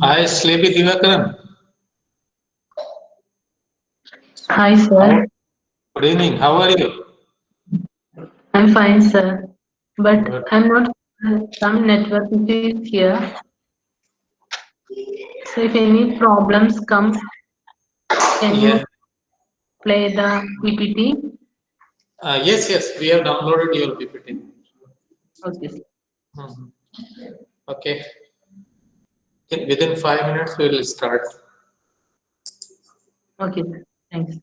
Hi, Sleepy Divakaran. Hi, sir. Good evening. How are you? I'm fine, sir. But Good. I'm not sure, some network issues here. So if any problems come, can Yeah. you play the PPT? Yes. We have downloaded your PPT. Okay, sir. Mhm. Okay. Within 5 minutes, we will start. Okay, sir. Thanks.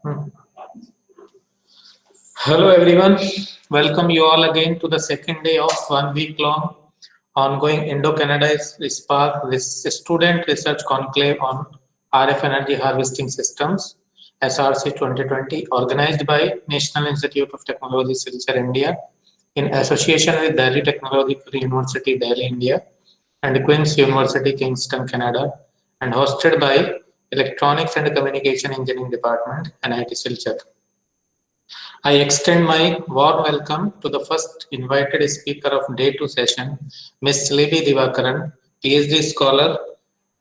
Hmm. Hello everyone, welcome you all again to the second day of 1 week long ongoing Indo-Canada SPARC student research conclave on RF energy harvesting systems SRC 2020 organized by National Institute of Technology Silchar India in association with Delhi Technological University Delhi India and Queen's University Kingston Canada and hosted by Electronics and Communication Engineering Department NIT Silchar. I extend my warm welcome to the first invited speaker of Day 2 session, Ms. Salebi Divakaran, PhD scholar,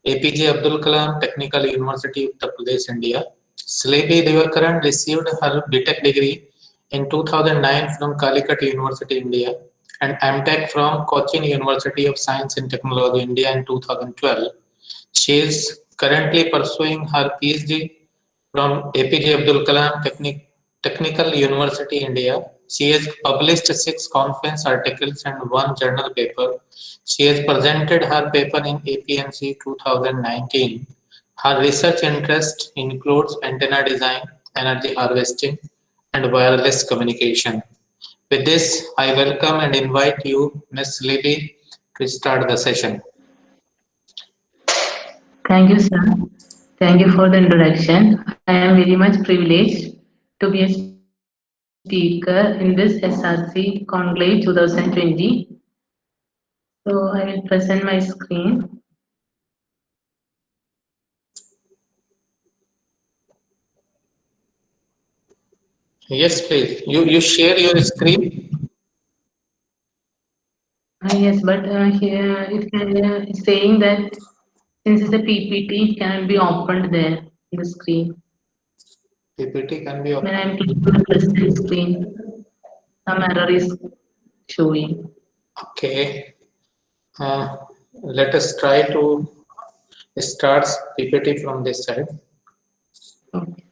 APJ Abdul Kalam Technical University, Uttar Pradesh, India. Salebi Divakaran received her BTech degree in 2009 from Calicut University, India, and MTech from Cochin University of Science and Technology, India in 2012. She is currently pursuing her PhD from APJ Abdul Kalam Technical University, India. She has published 6 conference articles and 1 journal paper. She has presented her paper in APNC 2019. Her research interest includes antenna design, energy harvesting, and wireless communication. With this, I welcome and invite you, Ms. Libby, to start the session. Thank you, sir. Thank you for the introduction. I am very much privileged to be a speaker in this SRC Conclave 2020. So I will present my screen. Yes, please. You share your screen. Yes, but here it's saying that since it's a PPT, it cannot be opened there in the screen. PPT can be When opened. I'm clicking the present screen, some error is showing. Okay. Uh, Let us try to start PPT from this side. Okay.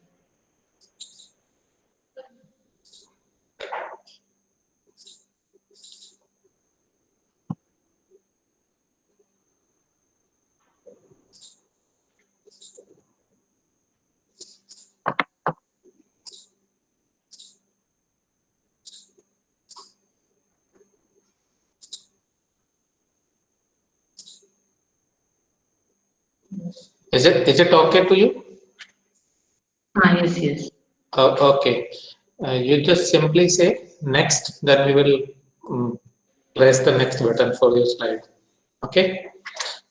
Is it okay to you? Yes, yes. Okay. You just simply say next, then we will press the next button for your slide. Okay.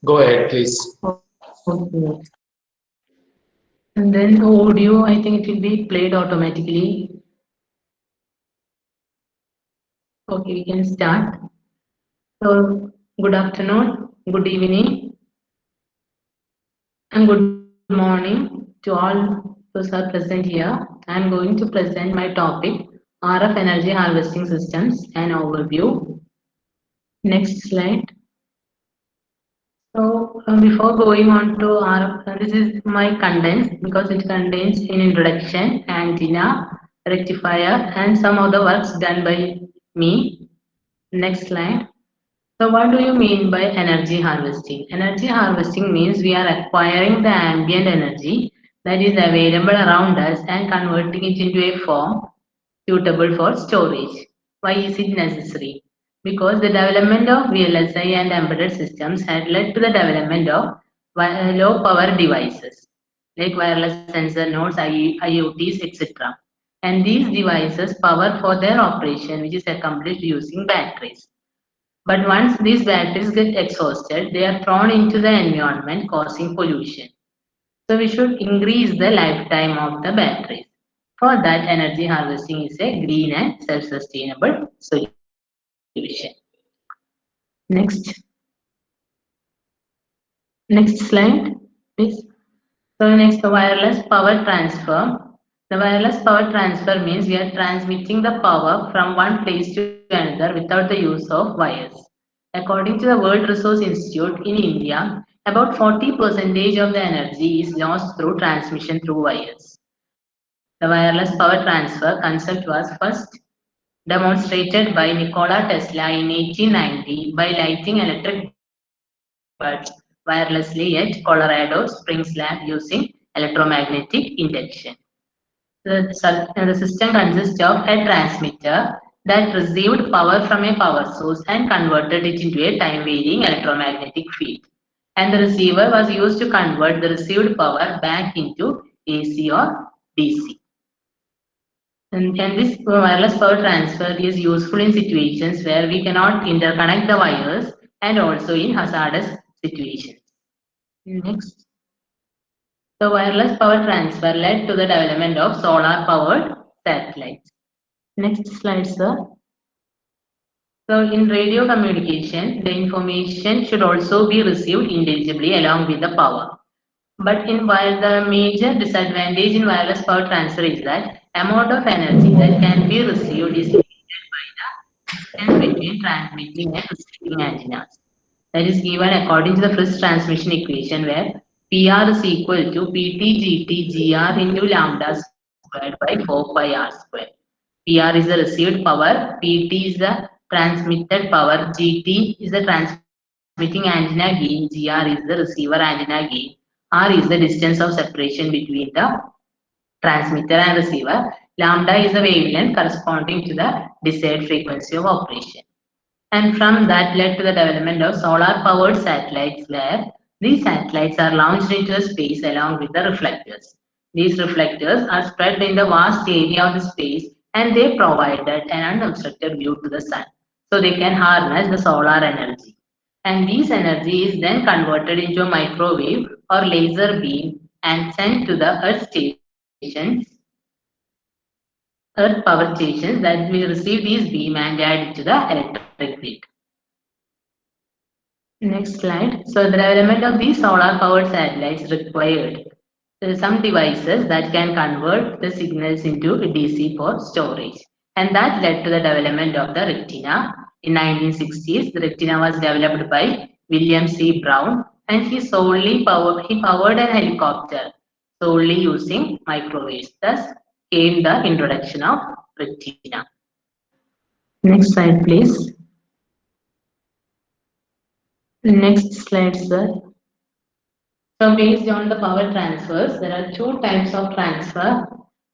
Go ahead, please. Okay. And then audio, I think it will be played automatically. Okay, we can start. So, good afternoon, good evening, and good morning to all those who are present here. I am going to present my topic RF energy harvesting systems and overview. Next slide. So, before going on to RF, this is my contents because it contains an introduction, antenna, rectifier, and some other works done by me. Next slide. So what do you mean by energy harvesting? Energy harvesting means we are acquiring the ambient energy that is available around us and converting it into a form suitable for storage. Why is it necessary? Because the development of VLSI and embedded systems had led to the development of low power devices like wireless sensor nodes, IoTs, etc. And these devices power for their operation which is accomplished using batteries. But once these batteries get exhausted, they are thrown into the environment causing pollution. So we should increase the lifetime of the batteries. For that, energy harvesting is a green and self-sustainable solution. Next. Next slide, please. So next, the wireless power transfer. The wireless power transfer means we are transmitting the power from one place to another without the use of wires. According to the World Resource Institute in India, about 40% of the energy is lost through transmission through wires. The wireless power transfer concept was first demonstrated by Nikola Tesla in 1890 by lighting electric bulbs wirelessly at Colorado Springs lab using electromagnetic induction. The system consists of a transmitter that received power from a power source and converted it into a time-varying electromagnetic field. And the receiver was used to convert the received power back into AC or DC. And this wireless power transfer is useful in situations where we cannot interconnect the wires and also in hazardous situations. Next. The wireless power transfer led to the development of solar powered satellites. Next slide, sir. So in radio communication, the information should also be received intelligibly along with the power. But in while the major disadvantage in wireless power transfer is that amount of energy that can be received is limited by the distance between transmitting and receiving antennas. That is given according to the first transmission equation where PR is equal to PT GT GR into lambda squared by 4 pi R squared. PR is the received power, PT is the transmitted power, GT is the transmitting antenna gain, GR is the receiver antenna gain, R is the distance of separation between the transmitter and receiver, lambda is the wavelength corresponding to the desired frequency of operation. And from that led to the development of solar powered satellites where these satellites are launched into the space along with the reflectors. These reflectors are spread in the vast area of the space and they provided an unobstructed view to the sun. So they can harness the solar energy. And this energy is then converted into a microwave or laser beam and sent to the Earth power stations that will receive these beam and add it to the electric grid. Next slide. So the development of these solar powered satellites required some devices that can convert the signals into DC for storage. And that led to the development of the retina. In 1960s, the retina was developed by William C. Brown and he powered an helicopter solely using microwaves. Thus came the introduction of retina. Next slide, please. Next slide, sir. So based on the power transfers, there are two types of transfer.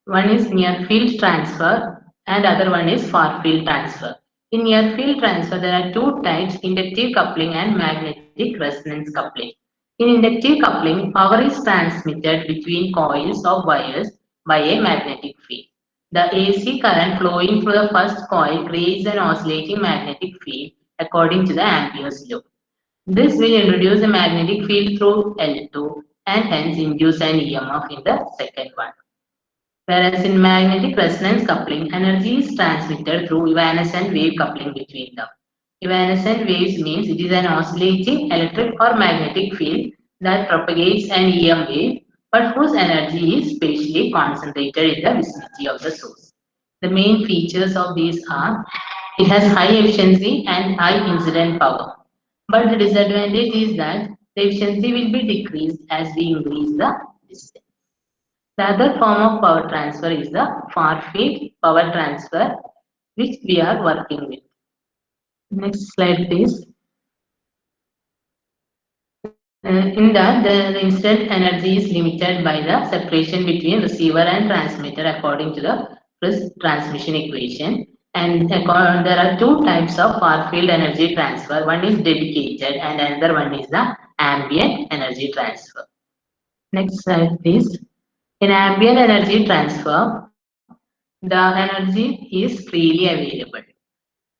One is near field transfer and other one is far field transfer. In near field transfer, there are two types, inductive coupling and magnetic resonance coupling. In inductive coupling, power is transmitted between coils of wires by a magnetic field. The AC current flowing through the first coil creates an oscillating magnetic field according to the Ampere's law. This will introduce a magnetic field through L2 and hence induce an EMF in the second one. Whereas in magnetic resonance coupling, energy is transmitted through evanescent wave coupling between them. Evanescent waves means it is an oscillating electric or magnetic field that propagates an EM wave but whose energy is spatially concentrated in the vicinity of the source. The main features of these are it has high efficiency and high incident power. But the disadvantage is that the efficiency will be decreased as we increase the distance. The other form of power transfer is the far field power transfer, which we are working with. Next slide, please. In that, the incident energy is limited by the separation between receiver and transmitter according to the first transmission equation. And there are two types of far field energy transfer. One is dedicated and another one is the ambient energy transfer. Next slide, please. In ambient energy transfer, the energy is freely available.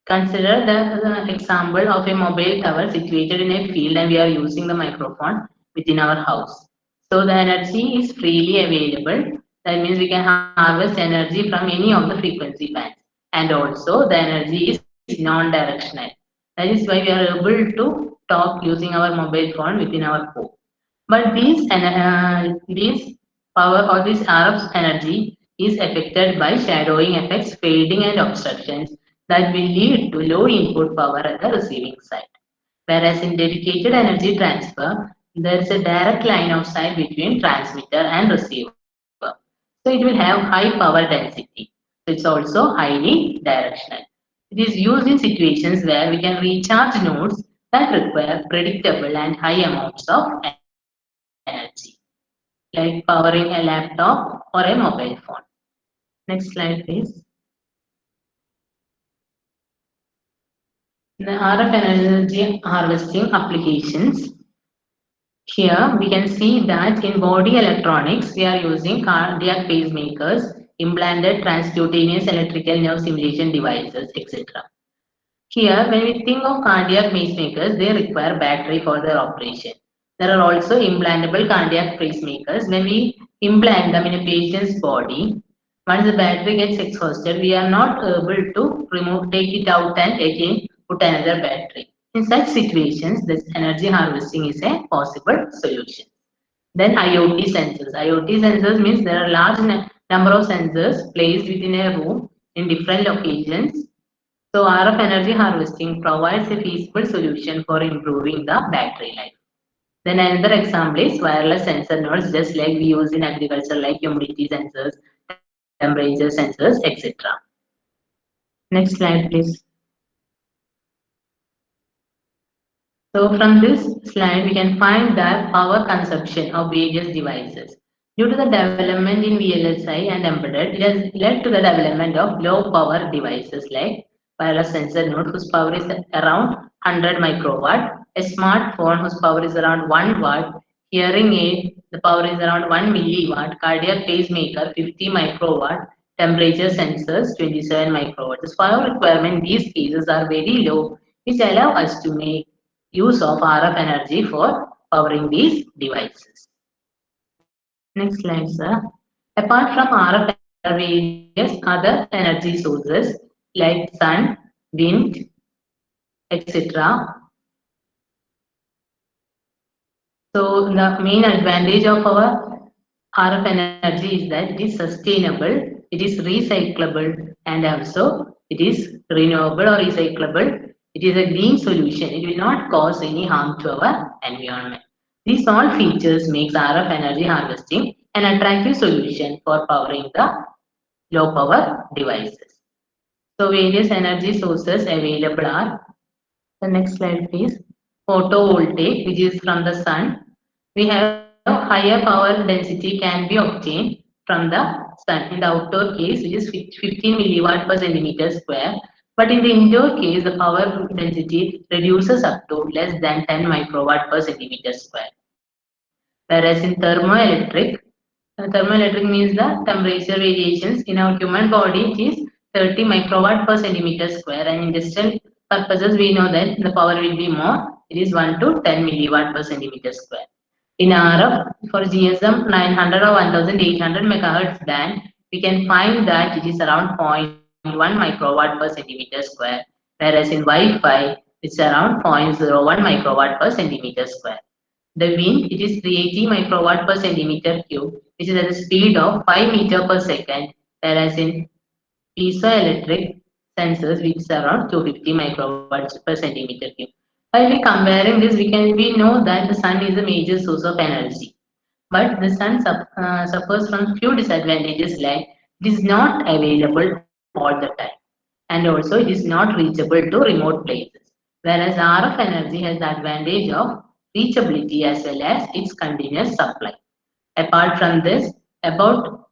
Consider the example of a mobile tower situated in a field and we are using the microphone within our house. So the energy is freely available. That means we can harvest energy from any of the frequency bands. And also the energy is non-directional. That is why we are able to talk using our mobile phone within our home. But these power or this RF energy is affected by shadowing effects, fading and obstructions that will lead to low input power at the receiving side. Whereas in dedicated energy transfer, there is a direct line of sight between transmitter and receiver. So it will have high power density. So it's also highly directional. It is used in situations where we can recharge nodes that require predictable and high amounts of energy, like powering a laptop or a mobile phone. Next slide, please. The RF energy harvesting applications. Here we can see that in body electronics we are using cardiac pacemakers, implanted transcutaneous electrical nerve stimulation devices, etc. Here, when we think of cardiac pacemakers, they require battery for their operation. There are also implantable cardiac pacemakers. When we implant them in a patient's body, once the battery gets exhausted, we are not able to take it out and again put another battery. In such situations, this energy harvesting is a possible solution. Then IoT sensors. IoT sensors means there are large number of sensors placed within a room in different locations. So RF energy harvesting provides a feasible solution for improving the battery life. Then another example is wireless sensor nodes, just like we use in agriculture, like humidity sensors, temperature sensors, etc. Next slide, please. So from this slide, we can find the power consumption of various devices. Due to the development in VLSI and embedded, it has led to the development of low power devices like wireless sensor node whose power is around 100 microwatt, a smartphone whose power is around 1 watt, hearing aid, the power is around 1 milliwatt, cardiac pacemaker 50 microwatt, temperature sensors 27 microwatt. The power requirement in these cases are very low, which allow us to make use of RF energy for powering these devices. Next slide, sir. Apart from RF, there are various other energy sources like sun, wind, etc. So the main advantage of our RF energy is that it is sustainable, it is recyclable, and also it is renewable or recyclable. It is a green solution. It will not cause any harm to our environment. These all features makes RF energy harvesting an attractive solution for powering the low power devices. So various energy sources available are, the next slide please, photovoltaic, which is from the sun. We have higher power density can be obtained from the sun in the outdoor case, which is 15 milliwatt per centimeter square. But in the indoor case, the power density reduces up to less than 10 microwatt per centimeter square. Whereas in thermoelectric means the temperature variations in our human body it is 30 microwatt per centimeter square, and in industrial purposes we know that the power will be more. It is 1 to 10 milliwatt per centimeter square. In RF, for GSM 900 or 1800 megahertz band, we can find that it is around zero point 0.1 microwatt per centimeter square, whereas in Wi-Fi, it's around 0.01 microwatt per centimeter square. The wind, it is 380 microwatt per centimeter cube, which is at the speed of 5 meter per second, whereas in piezoelectric sensors, which is around 250 microwatts per centimeter cube. While we comparing this, we know that the sun is a major source of energy, but the sun suffers from few disadvantages like it is not available all the time, and also it is not reachable to remote places. Whereas RF energy has the advantage of reachability as well as its continuous supply. Apart from this, about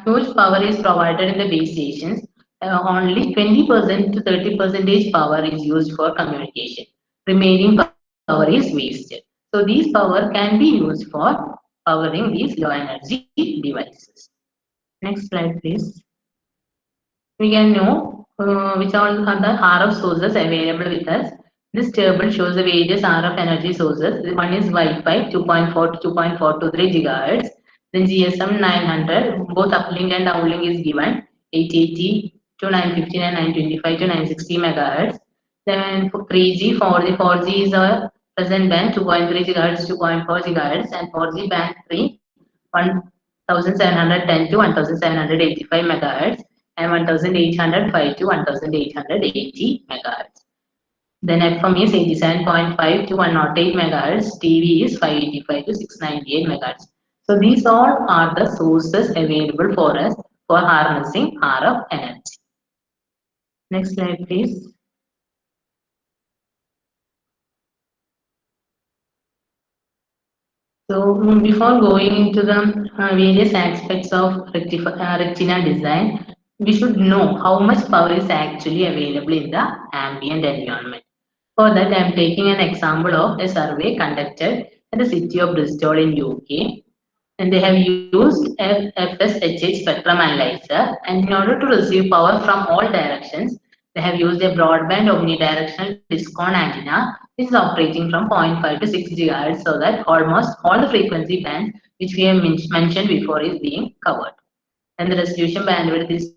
huge power is provided in the base stations. Only 20% to 30% power is used for communication. Remaining power is wasted. So these power can be used for powering these low energy devices. Next slide, please. We can know which all are the RF sources available with us. This table shows the various RF energy sources. One is Wi-Fi 2.4 to 2.423 gigahertz. Then GSM 900, both uplink and downlink is given 880 to 915 and 925 to 960 megahertz. Then for 3G, 4G, 4G is a present band 2.3 gigahertz, 2.4 gigahertz, and 4G band 3 1710 to 1785 megahertz and 1805 to 1880 megahertz. Then FM is 87.5 to 108 megahertz, TV is 585 to 698 megahertz. So these all are the sources available for us for harnessing RF energy. Next slide, please. So before going into the various aspects of retina design, we should know how much power is actually available in the ambient environment. For that, I am taking an example of a survey conducted at the city of Bristol in UK, and they have used a FSHH spectrum analyzer, and in order to receive power from all directions, they have used a broadband omnidirectional discon antenna which is operating from 0.5 to 6 GHz, so that almost all the frequency bands which we have mentioned before is being covered. And the resolution bandwidth is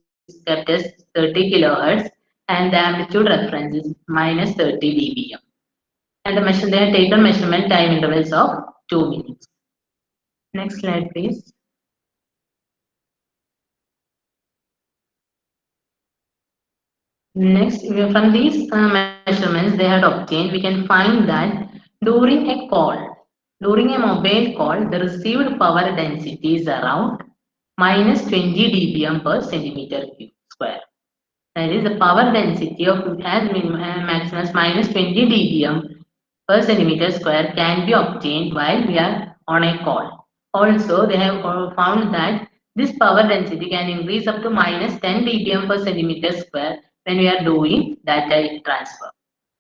kept as 30 kilohertz, and the amplitude reference is minus 30 dBm. And they have taken measurement time intervals of 2 minutes. Next slide, please. Next, from these measurements they had obtained, we can find that during a mobile call, the received power density is around minus 20 dBm per centimeter cube square. That is, the power density of maximum minus 20 dBm per centimeter square can be obtained while we are on a call. Also, they have found that this power density can increase up to minus 10 dBm per centimeter square when we are doing data transfer.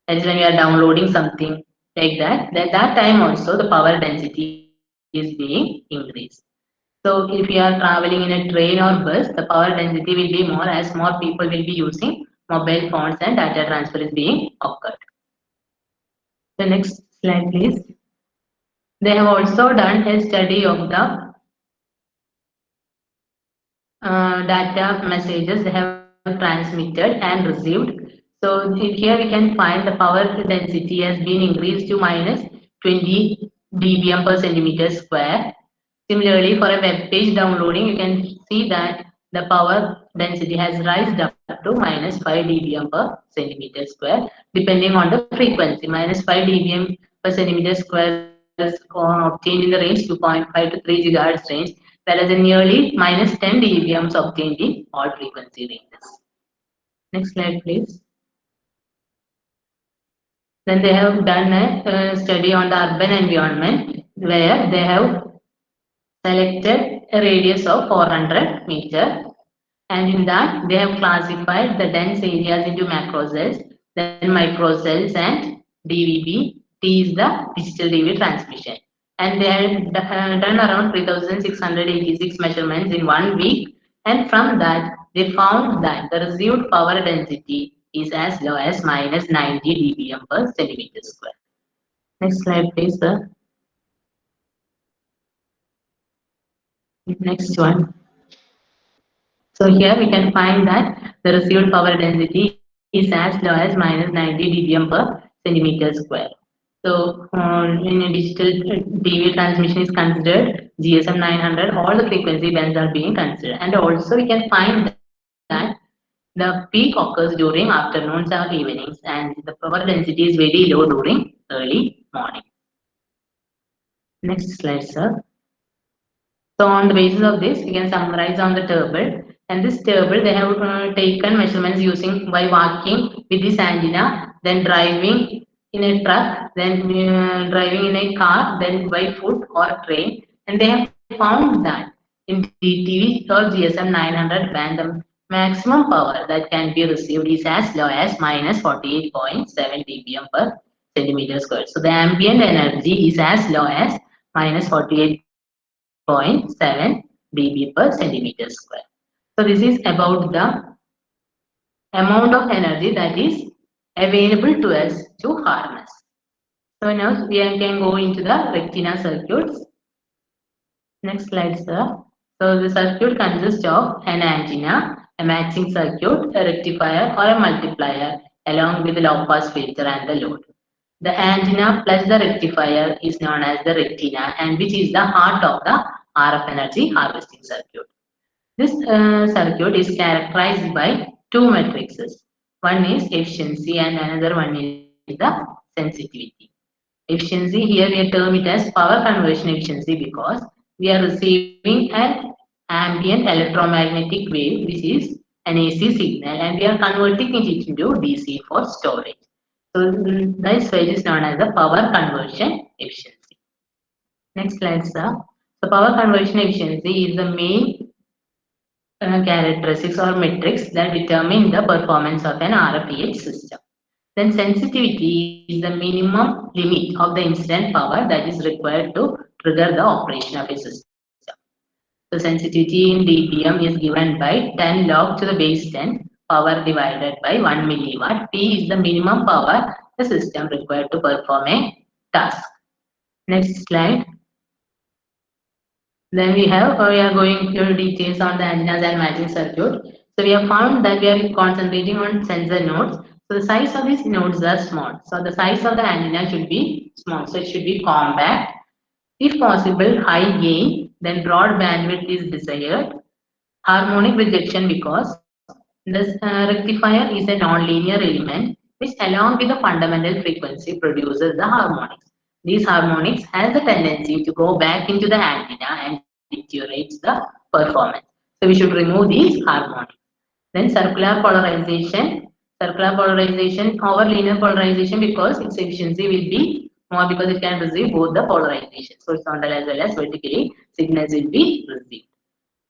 That is when we are downloading something like that. At that time also the power density is being increased. So if you are traveling in a train or bus, the power density will be more as more people will be using mobile phones and data transfer is being occurred. The next slide, please. They have also done a study of the data messages they have transmitted and received. So here we can find the power density has been increased to minus 20 dBm per centimeter square. Similarly, for a web page downloading, you can see that the power density has risen up to minus 5 dBm per centimeter square, depending on the frequency. Minus 5 dBm per centimeter square is obtained in the range 2.5 to 3 GHz range, whereas in nearly minus 10 dBm is obtained in all frequency ranges. Next slide, please. Then they have done a study on the urban environment where they have selected a radius of 400 meters, and in that they have classified the dense areas into macro cells, then micro cells, and DVB. T is the digital DV transmission, and they have done around 3686 measurements in 1 week, and from that they found that the received power density is as low as minus 90 dBm per centimeter square. Next slide, please, sir. Next one. So here we can find that the received power density is as low as minus 90 dBm per centimeter square. So in a digital TV transmission is considered GSM 900, all the frequency bands are being considered. And also we can find that the peak occurs during afternoons or evenings, and the power density is very low during early morning. Next slide, sir. So on the basis of this, we can summarize on the table. And this table, they have taken measurements using by walking with this antenna, then driving in a truck, then driving in a car, then by foot or train. And they have found that in DTV or GSM 900 band, the maximum power that can be received is as low as minus 48.7 dBm per centimeter square. So the ambient energy is as low as minus 48.7 dB per centimeter square. So this is about the amount of energy that is available to us to harness. So now we can go into the retina circuits. Next slide, sir. So the circuit consists of an antenna, a matching circuit, a rectifier or a multiplier, along with the low pass filter and the load. The antenna plus the rectifier is known as the retina, and which is the heart of the RF energy harvesting circuit. This circuit is characterized by two matrices. One is efficiency and another one is the sensitivity. Efficiency, here we term it as power conversion efficiency because we are receiving an ambient electromagnetic wave which is an AC signal, and we are converting it into DC for storage. So this phase is known as the power conversion efficiency. Next slide, sir. So power conversion efficiency is the main characteristics or metrics that determine the performance of an RFEH system. Then sensitivity is the minimum limit of the incident power that is required to trigger the operation of a system. So sensitivity in dBm is given by 10 log to the base 10 power divided by 1 milliwatt. P is the minimum power the system required to perform a task. Next slide. Then we are going through details on the antennas and matching circuit. So we have found that we are concentrating on sensor nodes. So the size of these nodes are small. So the size of the antenna should be small. So it should be compact. If possible, high gain. Then broad bandwidth is desired. Harmonic rejection because this rectifier is a non-linear element which along with the fundamental frequency produces the harmonics. These harmonics has the tendency to go back into the antenna and deteriorates the performance. So we should remove these harmonics. Then circular polarization over linear polarization because its efficiency will be more because it can receive both the polarization. So horizontal as well as vertically signals will be received.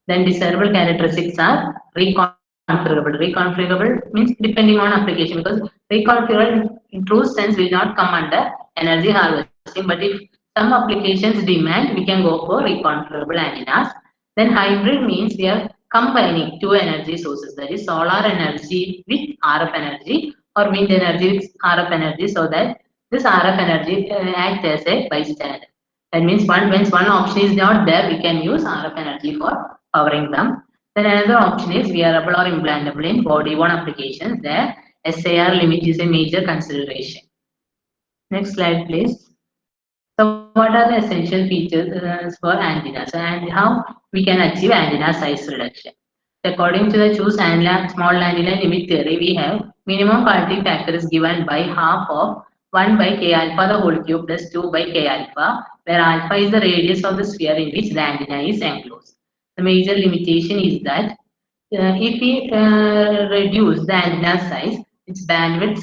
Then desirable characteristics are reconfigurable. Reconfigurable means depending on application because reconfigurable in true sense will not come under energy harvesting. But if some applications demand, we can go for reconfigurable antennas. Then hybrid means we are combining two energy sources, that is solar energy with RF energy or wind energy with RF energy, so that this RF energy acts as a bystander. That means once one option is not there, we can use RF energy for powering them. Then another option is wearable or implantable in body-worn applications. There, SAR limit is a major consideration. Next slide, please. So, what are the essential features for antennas and how we can achieve antenna size reduction? According to the choose antenna, small antenna limit theory, we have minimum quality factor is given by half of 1 by k alpha the whole cube plus 2 by k alpha, where alpha is the radius of the sphere in which the antenna is enclosed. The major limitation is that if we reduce the antenna size, its bandwidth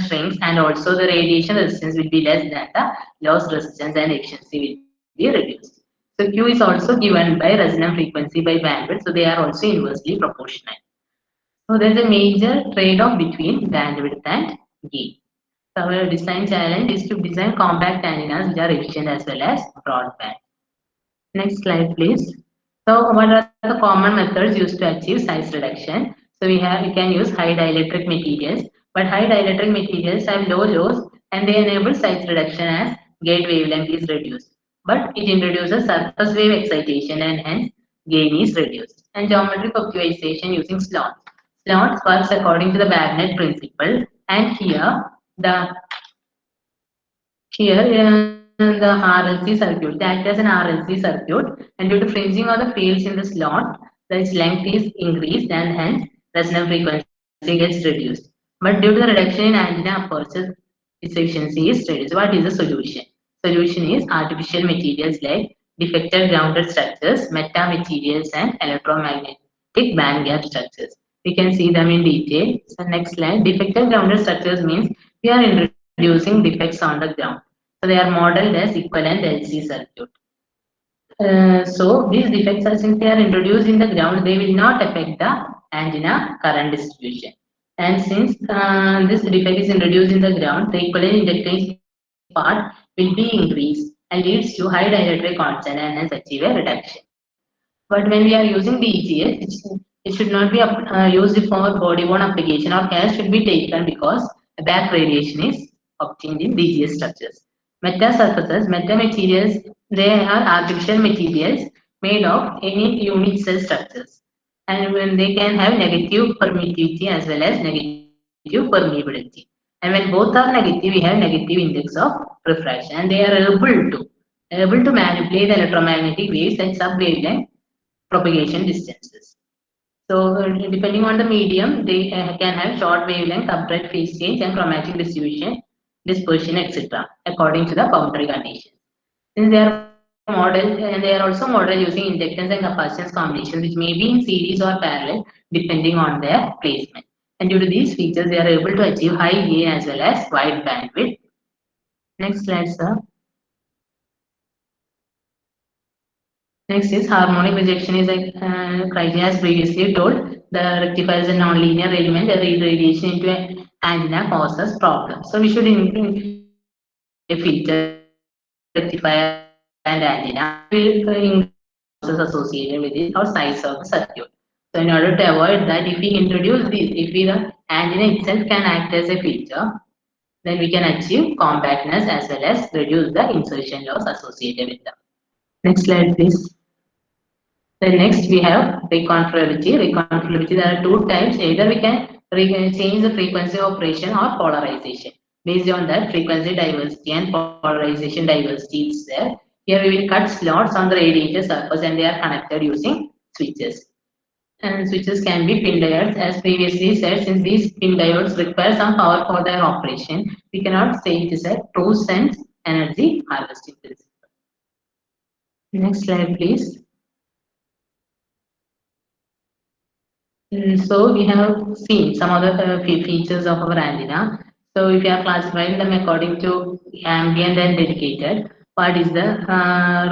shrinks and also the radiation resistance will be less than the loss resistance and efficiency will be reduced. So Q is also given by resonant frequency by bandwidth, so they are also inversely proportional. So there's a major trade-off between bandwidth and gain. So our design challenge is to design compact antennas which are efficient as well as broadband. Next slide, please. So what are the common methods used to achieve size reduction? So we can use high dielectric materials, but high dielectric materials have low loss and they enable size reduction as gate wavelength is reduced. But it introduces surface wave excitation and hence gain is reduced. And geometric optimization using slots. Slots works according to the Bagnet principle, and here, the RLC circuit, they act as an RLC circuit, and due to fringing of the fields in the slot, its length is increased and hence resonant frequency gets reduced. But due to the reduction in antenna aperture, its efficiency is reduced. What is the solution? Solution is artificial materials like defected grounded structures, metamaterials, and electromagnetic band gap structures. We can see them in detail. So next slide, defected grounded structures means we are introducing defects on the ground. So they are modeled as equivalent LC circuit. So these defects are since they are introduced in the ground, they will not affect the antenna current distribution. And since this defect is introduced in the ground, the equivalent inductance part will be increased and leads to high dielectric constant and hence achieve a reduction. But when we are using DGS, it should not be used for body-worn application or care should be taken because back radiation is obtained in DGS structures. Meta surfaces, metamaterials, they are artificial materials made of any unit cell structures. And when they can have negative permittivity as well as negative permeability. And when both are negative, we have negative index of refraction. And they are able to manipulate the electromagnetic waves at sub-wavelength propagation distances. So depending on the medium, they can have short wavelength, upright phase change, and chromatic distribution, dispersion, etc. according to the boundary conditions. Since they are modeled and they are also modeled using inductance and capacitance combinations, which may be in series or parallel depending on their placement. And due to these features, they are able to achieve high gain as well as wide bandwidth. Next slide, sir. Next is harmonic rejection is a criteria as previously told. The rectifier is a non-linear element. A radiation into an antenna causes problems. So we should include a filter, rectifier, and antenna, which will increase the losses associated with it or size of the circuit. So in order to avoid that, if we introduce this, if we the antenna itself can act as a filter, then we can achieve compactness as well as reduce the insertion loss associated with them. Next slide, please. Then next we have reconfigurability. Reconfigurability, there are two types. Either we can change the frequency of operation or polarization. Based on that, frequency diversity and polarization diversity is there. Here we will cut slots on the radiator surface and they are connected using switches. And switches can be pin diodes. As previously said, since these pin diodes require some power for their operation, we cannot say it is a true sense energy harvesting principle. Next slide, please. So we have seen some other features of our antenna. So if you are classifying them according to ambient and dedicated, what is the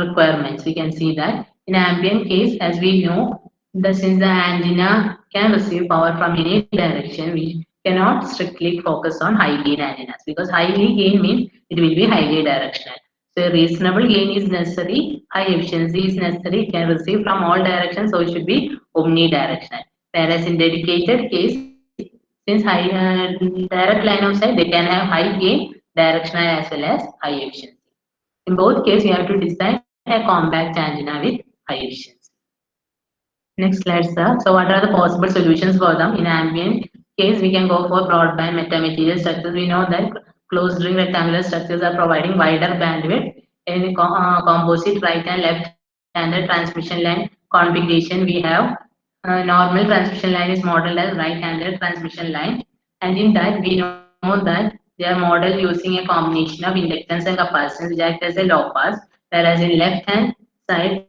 requirements? We can see that in ambient case, as we know, since the antenna can receive power from any direction, we cannot strictly focus on high gain antennas because highly gain means it will be highly directional. So reasonable gain is necessary, high efficiency is necessary, it can receive from all directions, so it should be omnidirectional. Whereas in dedicated case, since high direct line of sight, they can have high gain, directional as well as high efficiency. In both cases, you have to design a compact antenna with high efficiency. Next slide, sir. So what are the possible solutions for them? In ambient case, we can go for broadband metamaterial structures. We know that closed ring rectangular structures are providing wider bandwidth. In composite right and left-handed transmission line configuration, we have normal transmission line is modeled as right-handed transmission line, and in that we know that they are modeled using a combination of inductance and capacitance which act as a low pass, whereas in left-hand side,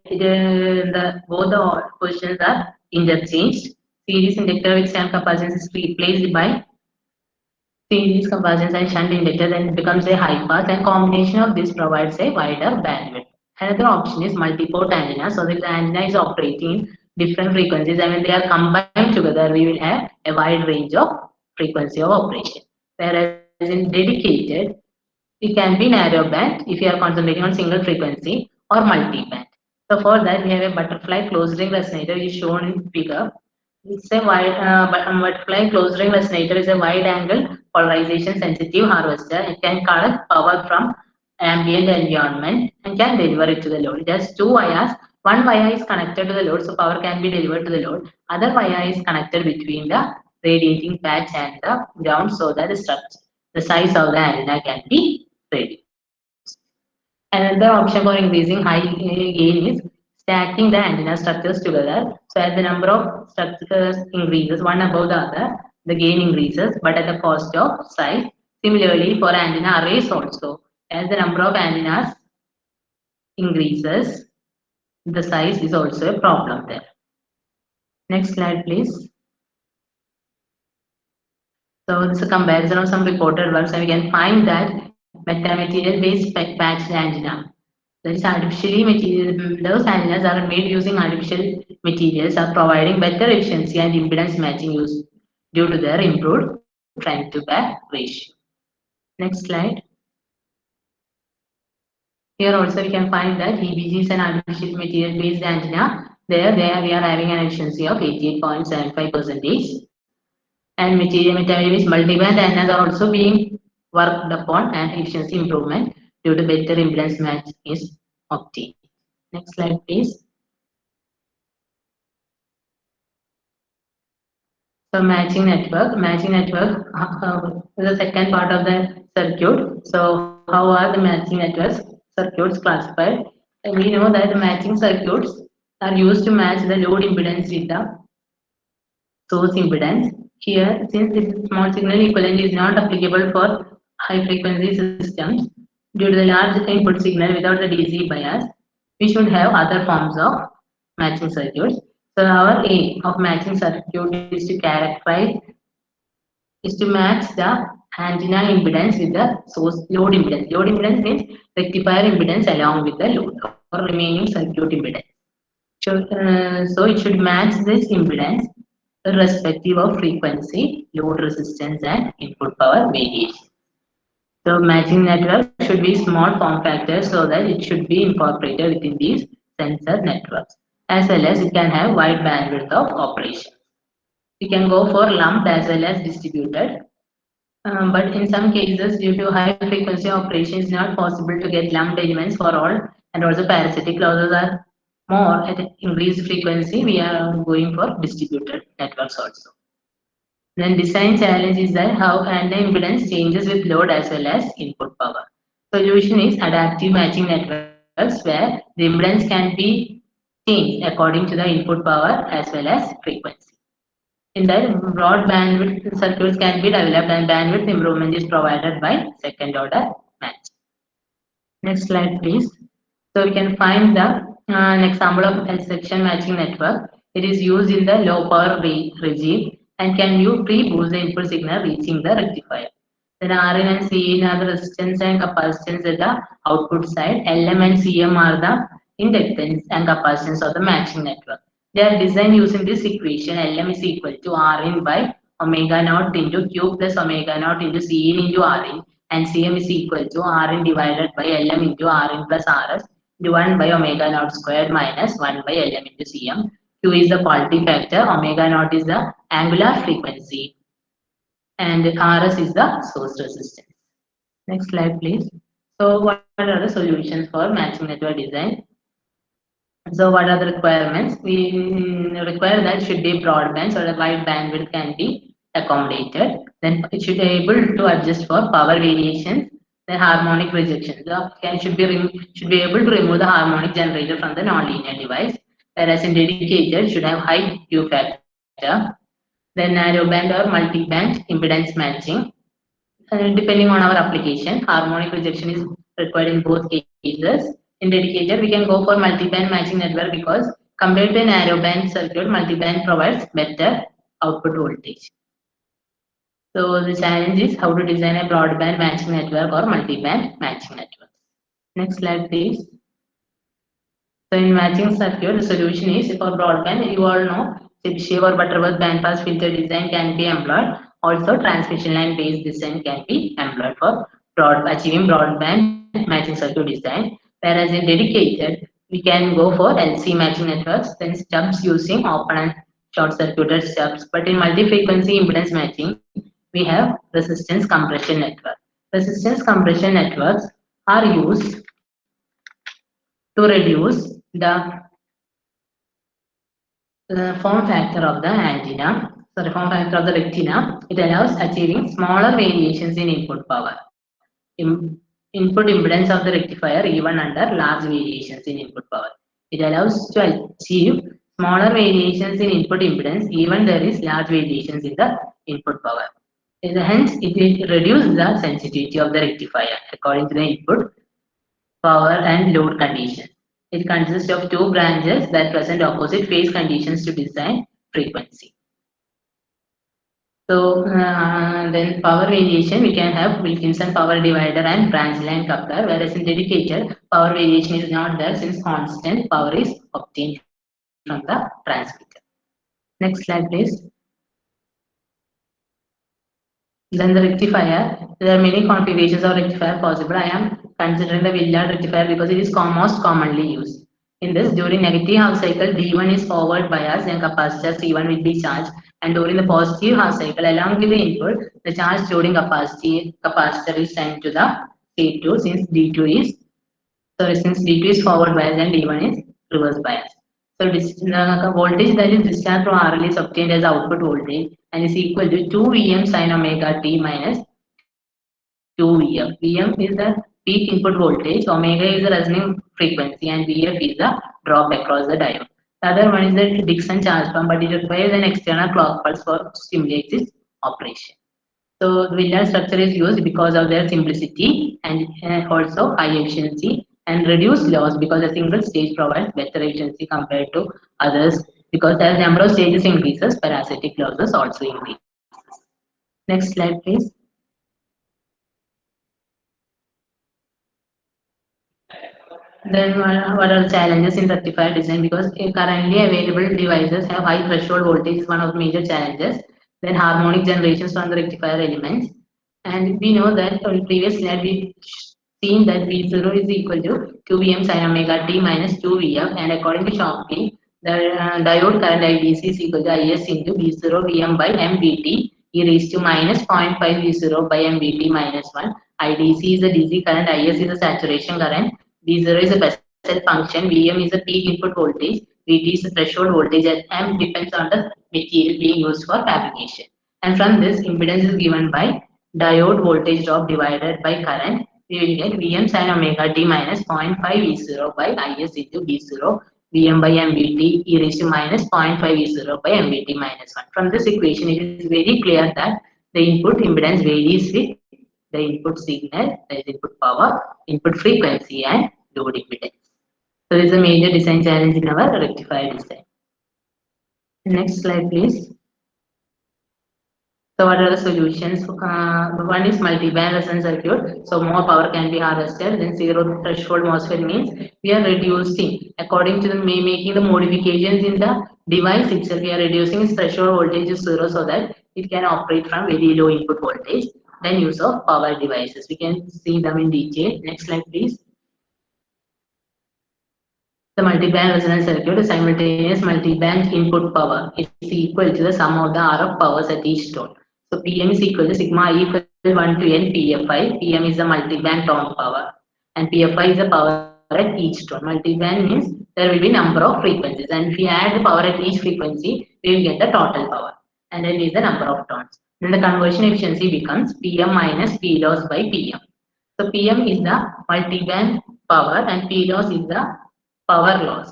both the positions are interchanged. Series inductor with shunt capacitance is replaced by series capacitance and shunt inductor, then it becomes a high pass, and combination of this provides a wider bandwidth. Another option is multi-port antenna. So the antenna is operating different frequencies, and when they are combined together, we will have a wide range of frequency of operation. Whereas in dedicated, it can be narrow band if you are concentrating on single frequency or multi-band. So for that, we have a butterfly closed ring resonator is shown in figure. It's a butterfly closed ring resonator is a wide angle polarization sensitive harvester. It can collect power from ambient environment and can deliver it to the load. It has two wires. One wire is connected to the load, so power can be delivered to the load. Other wire is connected between the radiating patch and the ground so that the size of the antenna can be reduced. Another option for increasing high gain is stacking the antenna structures together. So as the number of structures increases one above the other, the gain increases, but at the cost of size. Similarly, for antenna arrays also, as the number of antennas increases, the size is also a problem there. Next slide, please. So this is a comparison of some reported works, and we can find that metamaterial-based patched antenna, that is artificially material. Those antennas are made using artificial materials, are providing better efficiency and impedance matching use due to their improved front to back ratio. Next slide. Here also we can find that EBG is an artificial material based antenna. There we are having an efficiency of 88.75%. And metamaterial multiband antennas are also being worked upon, and efficiency improvement due to better impedance match is obtained. Next slide, please. So matching network is the second part of the circuit. So how are the matching circuits classified? And we know that the matching circuits are used to match the load impedance with the source impedance. Here, since this small signal equivalent is not applicable for high frequency systems due to the large input signal without the DC bias, we should have other forms of matching circuits. So our aim of matching circuit is to match the antenna impedance with the source load impedance. Load impedance means rectifier impedance along with the load or remaining circuit impedance. So it should match this impedance irrespective of frequency, load resistance, and input power variation. So matching network should be small form factor so that it should be incorporated within these sensor networks, as well as it can have wide bandwidth of operation. We can go for lumped as well as distributed. But in some cases, due to high frequency operation, it's not possible to get lumped elements for all, and also parasitic losses are more at increased frequency. We are going for distributed networks also. Then design challenge is that how antenna impedance changes with load as well as input power. Solution is adaptive matching networks where the impedance can be changed according to the input power as well as frequency. In that, broad bandwidth circuits can be developed and bandwidth improvement is provided by second order match. Next slide, please. So we can find an example of a section matching network. It is used in the low power regime and can you pre-boost the input signal reaching the rectifier. Then Rn and Cn are the resistance and capacitance at the output side. Lm and Cm are the inductance and capacitance of the matching network. They are designed using this equation. Lm is equal to Rin by omega naught into Q plus omega naught into Cn into Rin, and Cm is equal to Rn divided by Lm into Rin plus Rs into 1 by omega naught squared minus 1 by Lm into Cm. Q is the quality factor, omega naught is the angular frequency, and Rs is the source resistance. Next slide, please. So, what are the solutions for matching network design? So, what are the requirements? We require that should be broadband so that wide bandwidth can be accommodated. Then it should be able to adjust for power variations. Then harmonic rejection. So, should be able to remove the harmonic generator from the nonlinear device. Whereas in dedicated should have high Q factor. Then narrowband or multi-band impedance matching. Depending on our application, harmonic rejection is required in both cases. In dedicated, we can go for multi-band matching network because compared to a narrowband circuit, multi-band provides better output voltage. So the challenge is how to design a broadband matching network or multi-band matching network. Next slide, please. So in matching circuit, the solution is for broadband, you all know Silchar or Butterworth bandpass filter design can be employed. Also, transmission line based design can be employed for achieving broadband matching circuit design. Whereas in dedicated, we can go for LC matching networks, then stubs using open and short circuited stubs. But in multi-frequency impedance matching, we have resistance compression network. Resistance compression networks are used to reduce the form factor of the antenna, form factor of the retina. It allows achieving smaller variations in input power. Input impedance of the rectifier even under large variations in input power. It allows to achieve smaller variations in input impedance even there is large variations in the input power. Hence, it will reduce the sensitivity of the rectifier according to the input power and load conditions. It consists of two branches that present opposite phase conditions to design frequency. So then power variation, we can have Wilkinson power divider and branch line coupler, whereas in dedicated, power variation is not there since constant power is obtained from the transmitter. Next slide, please. Then the rectifier, there are many configurations of rectifier possible. I am considering the Willard rectifier because it is most commonly used. In this, during negative half cycle, D1 is forward bias and capacitor C1 will be charged. And during the positive half cycle, along with the input, the charge loading capacitor is sent to the C2 since D2 is forward bias and D1 is reverse bias. So the voltage that is discharged from RL is obtained as output voltage and is equal to 2 Vm sin omega t minus 2 Vm. Vm is the peak input voltage, omega is the resonant frequency, and Vf is the drop across the diode. The other one is the Dixon charge pump, but it requires an external clock pulse for stimulate its operation. So the Willard structure is used because of their simplicity and also high efficiency and reduced loss because a single stage provides better efficiency compared to others because as the number of stages increases, parasitic losses also increases. Next slide, please. Then what are the challenges in rectifier design? Because currently available devices have high threshold voltage is one of the major challenges. Then harmonic generations from the rectifier elements. And we know that on previous slide we seen that V0 is equal to 2Vm sin omega t minus 2Vf, and according to Shockley, the diode current IDC is equal to Is into V0 Vm by MVT e raised to minus 0.5 V0 by MVT minus 1. IDC is a DC current, Is is a saturation current, V0 is a Bessel function, Vm is a peak input voltage, Vt is the threshold voltage, and M depends on the material being used for fabrication. And from this, impedance is given by diode voltage drop divided by current. We will get Vm sin omega t minus 0.5 V0 by Is into V0 Vm by MVT e raised to minus 0.5 V0 by MVT minus 1. From this equation, it is very clear that the input impedance varies with the input signal, that is input power, input frequency, and load impedance. So this is a major design challenge in our rectifier design. Next slide, please. So what are the solutions? One is multi-band resonance circuit. So more power can be harvested. Then zero threshold MOSFET means we are reducing according to the making the modifications in the device itself. We are reducing its threshold voltage to zero so that it can operate from very low input voltage. Then use of power devices. We can see them in detail. Next slide, please. The multi-band resonance circuit, the simultaneous multi-band input power is equal to the sum of the RF powers at each tone. So Pm is equal to sigma E equal 1 to n PFI. Pm is the multi-band tone power, and PFI is the power at each tone. Multi-band means there will be number of frequencies, and if we add the power at each frequency, we will get the total power, and then is the number of tones. Then the conversion efficiency becomes Pm minus P loss by Pm. So Pm is the multi-band power, and P loss is the power loss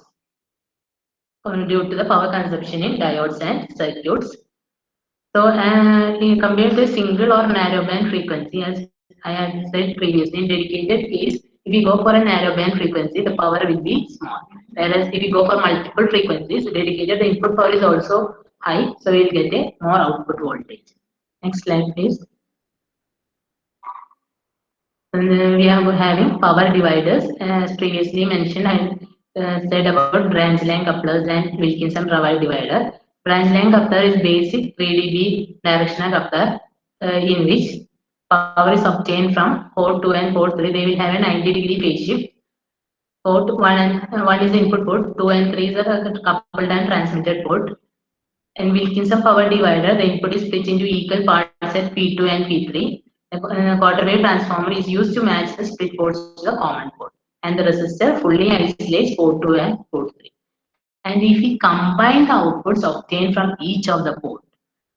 due to the power consumption in diodes and circuits. So, compared to single or narrow band frequency, as I had said previously, in dedicated case, if we go for a narrow band frequency, the power will be small. Whereas if we go for multiple frequencies, dedicated, the input power is also high, so we will get a more output voltage. Next slide, please. And we are having power dividers. As previously mentioned, I said about branch line couplers and Wilkinson Raval divider. Branch line coupler is basic 3 dB directional coupler in which power is obtained from port 2 and port 3. They will have a 90-degree phase shift. Port 1 and 1 is the input port, 2 and 3 is a coupled and transmitted port. In Wilkinson power divider, the input is split into equal parts at P2 and P3. A quarter wave transformer is used to match the split ports to the common port, and the resistor fully isolates port 2 and port 3. And if we combine the outputs obtained from each of the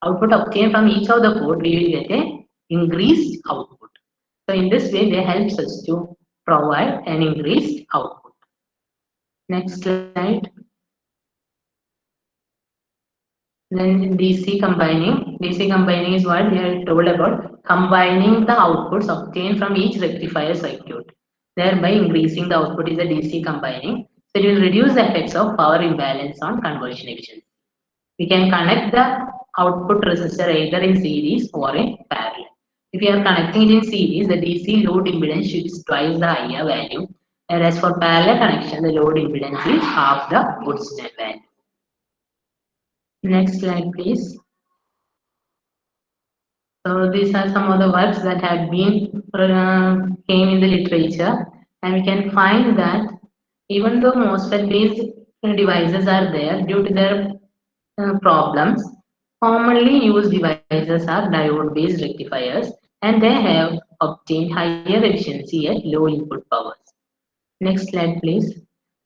output obtained from each of the port, we will get a increased output. So in this way, they helps us to provide an increased output. Next slide. Then DC combining. DC combining is what we are told about, combining the outputs obtained from each rectifier circuit, thereby increasing the output is a DC combining. So it will reduce the effects of power imbalance on conversion efficiency. We can connect the output resistor either in series or in parallel. If we are connecting it in series, the DC load impedance is twice the higher value, whereas for parallel connection, the load impedance is half the original value. Next slide, please. So these are some of the works that have been came in the literature, and we can find that even though MOSFET-based devices are there, due to their problems, commonly used devices are diode-based rectifiers, and they have obtained higher efficiency at low input powers. Next slide, please.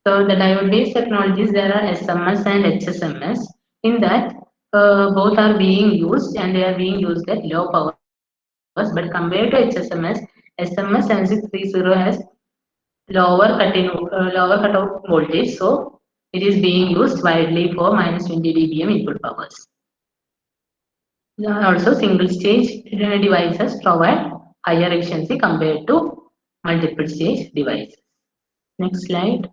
So the diode-based technologies, there are SMS and HSMS. In that, both are being used, and they are being used at low powers. But compared to HSMS, SMS7630 has lower cutoff voltage, so it is being used widely for minus 20 dBm input powers. Also, single stage devices provide higher efficiency compared to multiple stage devices. Next slide.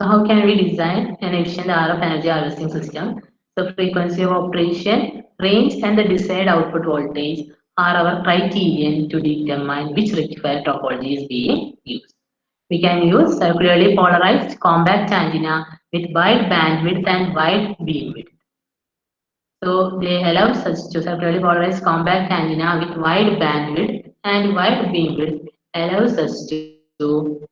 So how can we design an efficient RF energy harvesting system? So frequency of operation, range, and the desired output voltage are our criterion to determine which rectifier topology is being used. We can use circularly polarized compact antenna with wide bandwidth and wide beamwidth. So they allow us to circularly polarized compact antenna with wide bandwidth and wide beamwidth allows us to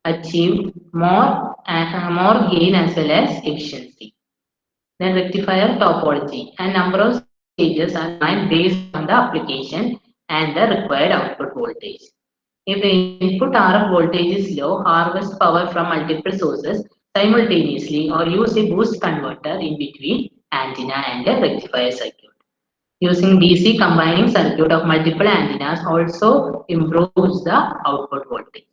achieve more gain as well as efficiency. Then rectifier topology and number of stages are determined based on the application and the required output voltage. If the input RF voltage is low, harvest power from multiple sources simultaneously or use a boost converter in between antenna and a rectifier circuit. Using DC combining circuit of multiple antennas also improves the output voltage.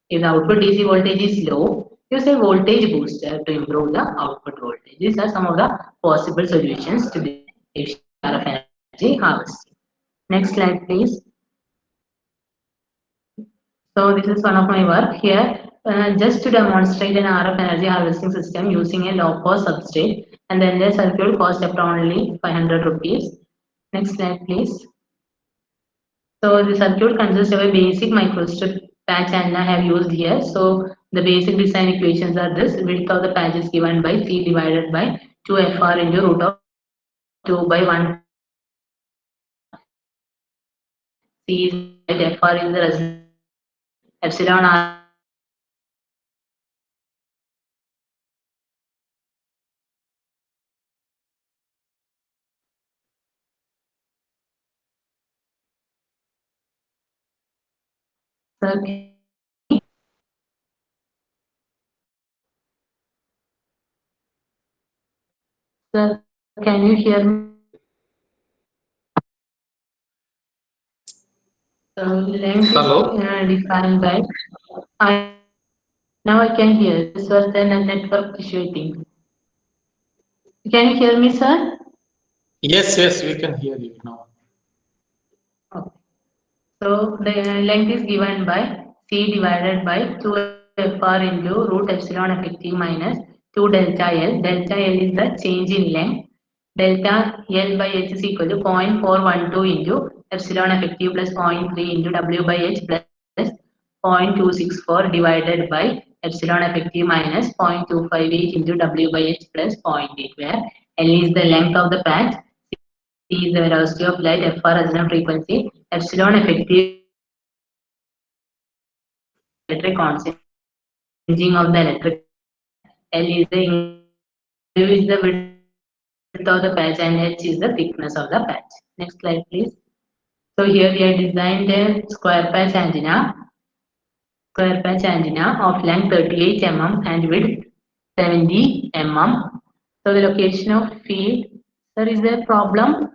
If the output DC voltage is low, use a voltage booster to improve the output voltage. These are some of the possible solutions to the efficient RF energy harvesting. Next slide, please. So this is one of my work here. Just to demonstrate an RF energy harvesting system using a low cost substrate, and then the circuit cost up to only 500 rupees. Next slide, please. So the circuit consists of a basic microstrip patch antenna I have used here. So the basic design equations are this: width of the patch is given by C divided by 2FR into root of 2 by 1 C is FR is the resistance, epsilon R circuit. Sir, can you hear me? So length is Hello. defined by. Now I can hear. This was then a network issue, I think. Can you hear me, sir? Yes, yes, we can hear you now. Okay. So the length is given by C divided by 2FR into root epsilon effective minus 2 delta L. Delta L is the change in length. Delta L by H is equal to 0.412 into epsilon effective plus 0.3 into W by H plus 0.264 divided by epsilon effective minus 0.258 into W by H plus 0.8, where L is the length of the patch, C is the velocity of light, FR resonant frequency, epsilon effective is the electric constant changing of the electric patch, L is the W is the width of the patch, and H is the thickness of the patch. Next slide, please. So here we have designed a square patch antenna of length 38 mm and width 70 mm. So the location of field, there is a problem.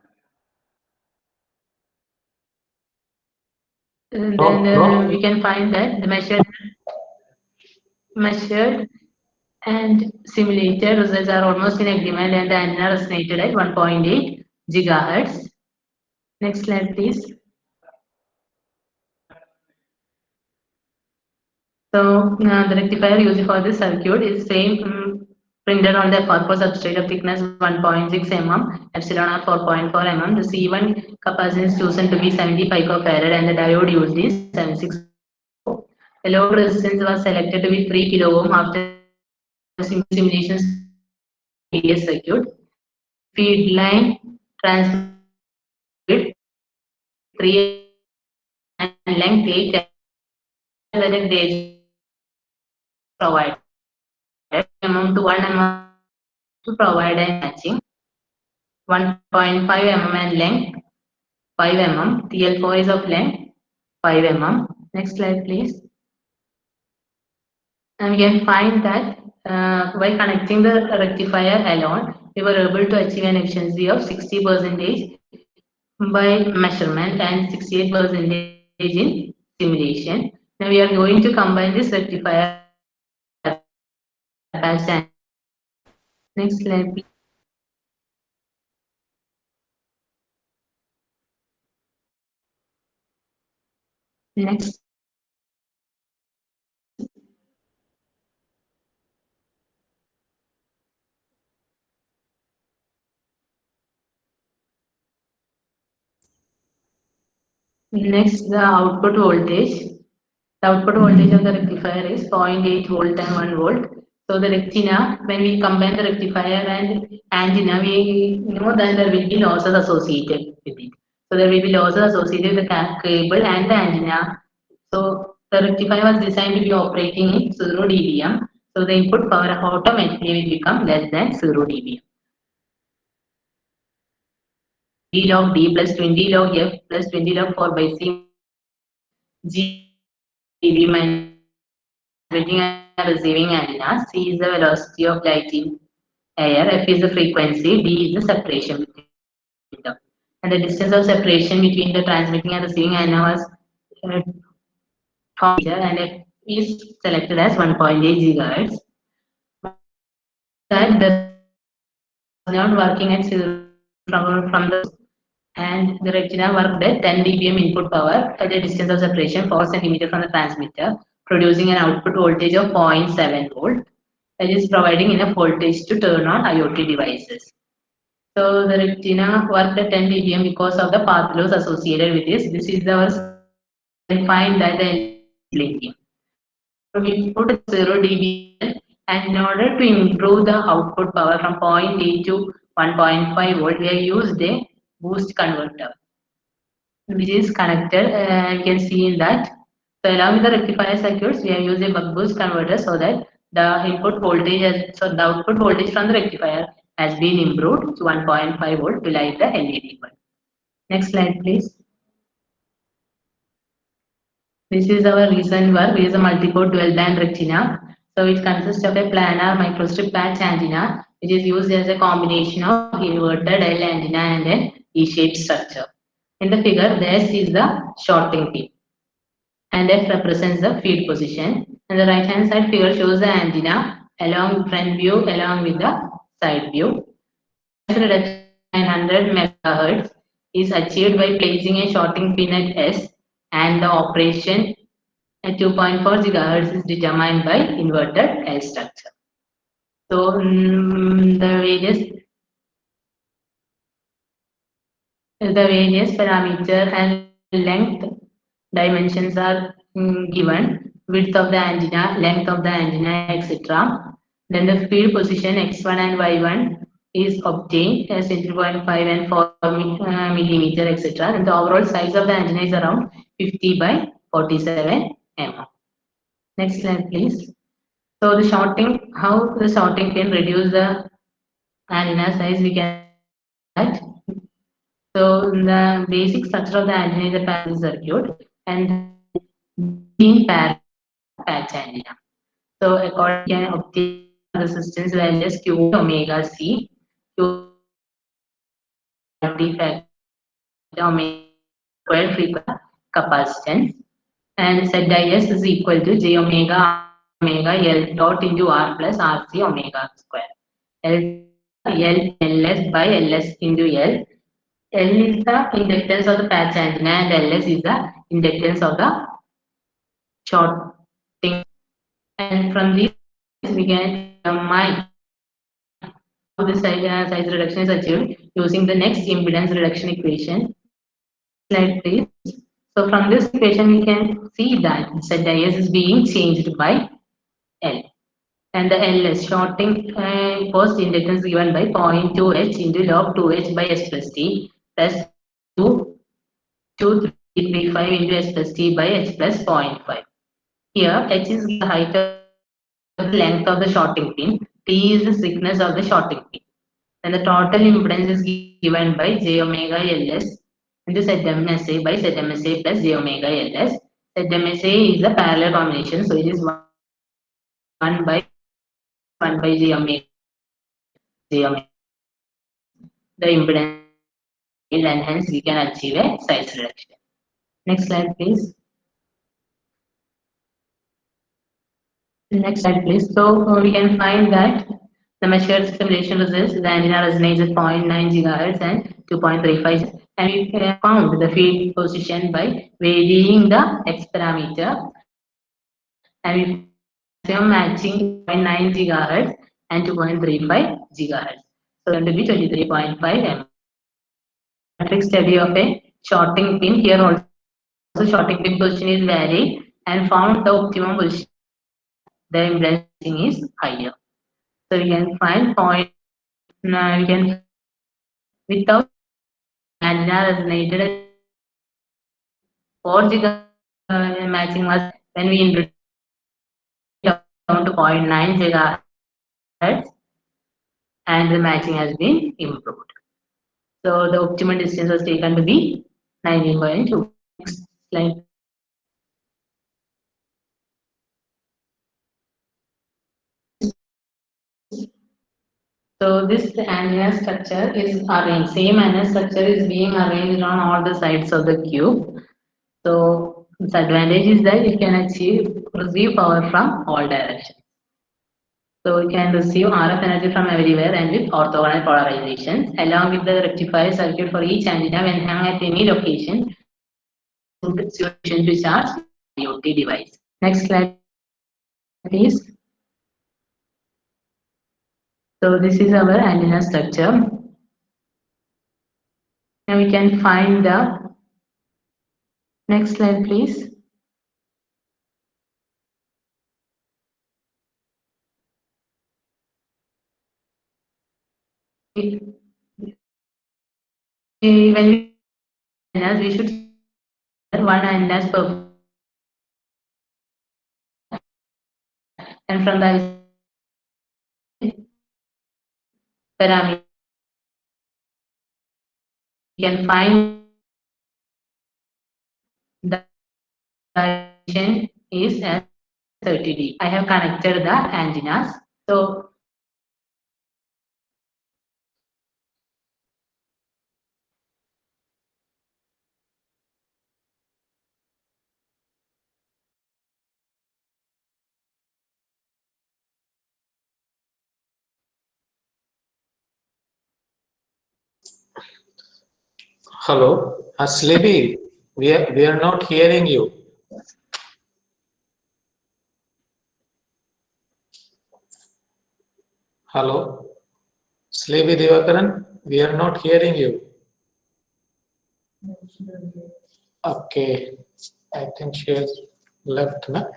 And then No, no. we can find that the measured and simulated results are almost in agreement, and the antenna resonated at 1.8 gigahertz. Next slide, please. So the rectifier used for this circuit is same printed on the FR4 substrate of thickness 1.6 mm, epsilon r 4.4 mm. The C1 capacitance chosen to be 70 picofarad and the diode used is 7604. The load resistance was selected to be 3 kilo ohm after simulations TDS circuit. Feed line transmitted 3 and length 8 whether they provided mm to 1 mm to provide a matching 1.5 mm and length 5 mm. TL4 is of length 5 mm. Next slide, please. And we can find that by connecting the rectifier alone, we were able to achieve an efficiency of 60% by measurement and 68% in simulation. Now we are going to combine this rectifier patch and next slide, please. Next. Next, the output voltage. The output voltage of the rectifier is 0.8 volt and 1 volt. So the rectina, when we combine the rectifier and antenna, we know that there will be losses associated with it. So there will be losses associated with the cable and the antenna. So the rectifier was designed to be operating in 0 dBm. So the input power automatically will become less than 0 dBm. D log D plus 20 log F plus 20 log 4 by C G dB minus transmitting and receiving antenna. C is the velocity of light in air. F is the frequency. D is the separation between them. And the distance of separation between the transmitting and receiving antenna was uh, and F is selected as 1.8 gigahertz. That the rectifier was not working at 0 from the and the retina worked at 10 dBm input power at a distance of separation 4 cm from the transmitter, producing an output voltage of 0.7 volt. That is providing enough voltage to turn on IoT devices. So the retina worked at 10 dBm because of the path loss associated with this. This is our and find that the LED is blinking. So we put 0 dBm and in order to improve the output power from 0.8 to 1.5 volt, we have used a boost converter which is connected. You can see in that. So along with the rectifier circuits, we have used a buck boost converter so that the input voltage, so the output voltage from the rectifier has been improved to 1.5 volt to light the LED bulb. Next slide, please. This is our recent work. We use a multi-port dual band retina. So it consists of a planar microstrip patch antenna, which is used as a combination of inverted L antenna and an E-shaped structure. In the figure, this is the shorting pin, and F represents the feed position. And the right hand side figure shows the antenna along front view along with the side view. The noise reduction 900 MHz is achieved by placing a shorting pin at S, and the operation at 2.4 GHz is determined by inverted L structure. So the various parameter and length dimensions are given, width of the antenna, length of the antenna, etc. Then the field position x1 and y1 is obtained as 3.5 and 4 millimeter, etc. And the overall size of the antenna is around 50 by 47 mm. Next slide, please. So the shorting, how the shorting can reduce the antenna size, we can see that. So the basic structure of the antenna is a passive circuit and in parallel patch antenna. So according we can obtain resistance values Q omega C, Q factor omega squared frequency capacitance, and ZIS is equal to J omega omega L dot into R plus RC omega square. Ls by Ls into L. L is the inductance of the patch antenna and Ls is the inductance of the shorting. And from these we can determine how the size reduction is achieved using the next impedance reduction equation. Slide please. So from this equation we can see that ZIS is being changed by L. And the LS shorting post inductance given by 0.2H into log 2H by S plus T plus 2,335 into S plus T by H plus 0.5. Here H is the height of the length of the shorting pin, T is the thickness of the shorting pin. Then the total impedance is given by J omega Ls into ZMSA by ZMSA plus J omega Ls. ZMSA is a parallel combination, so it is 1 by J omega. The impedance and hence we can achieve a size reduction. Next slide, please. Next slide, please. So we can find that the measured simulation results, the antenna resonates at 0.9 GHz and 2.35, and we found the field position by varying the X parameter, and we maximum matching 0.9 GHz and 2.35 GHz. So going to be 23.5 mm. Metric study of a shorting pin here also also shorting pin position is varied and found the optimum position the impedance matching is higher. So we can find point. We can without antenna resonated at 4 gigahertz matching was when we introduced down to 0.9 gigahertz and the matching has been improved. So the optimal distance was taken to be 19.2. Next slide. So this antenna structure is arranged. Same antenna structure is being arranged on all the sides of the cube. So its advantage is that it can receive power from all directions. So we can receive RF energy from everywhere and with orthogonal polarizations. Along with the rectifier circuit for each antenna when hung at any location, solution to charge IoT device. Next slide, please. So this is our antenna structure. Now we can find the next slide, please. When we antennas, we should one antennas per and from the parameter you can find the direction is at 30 dB. I have connected the antennas. So Hello, Sleepy, we are not hearing you. Hello, Sleepy Divakaran, we are not hearing you. Okay, I think she has left now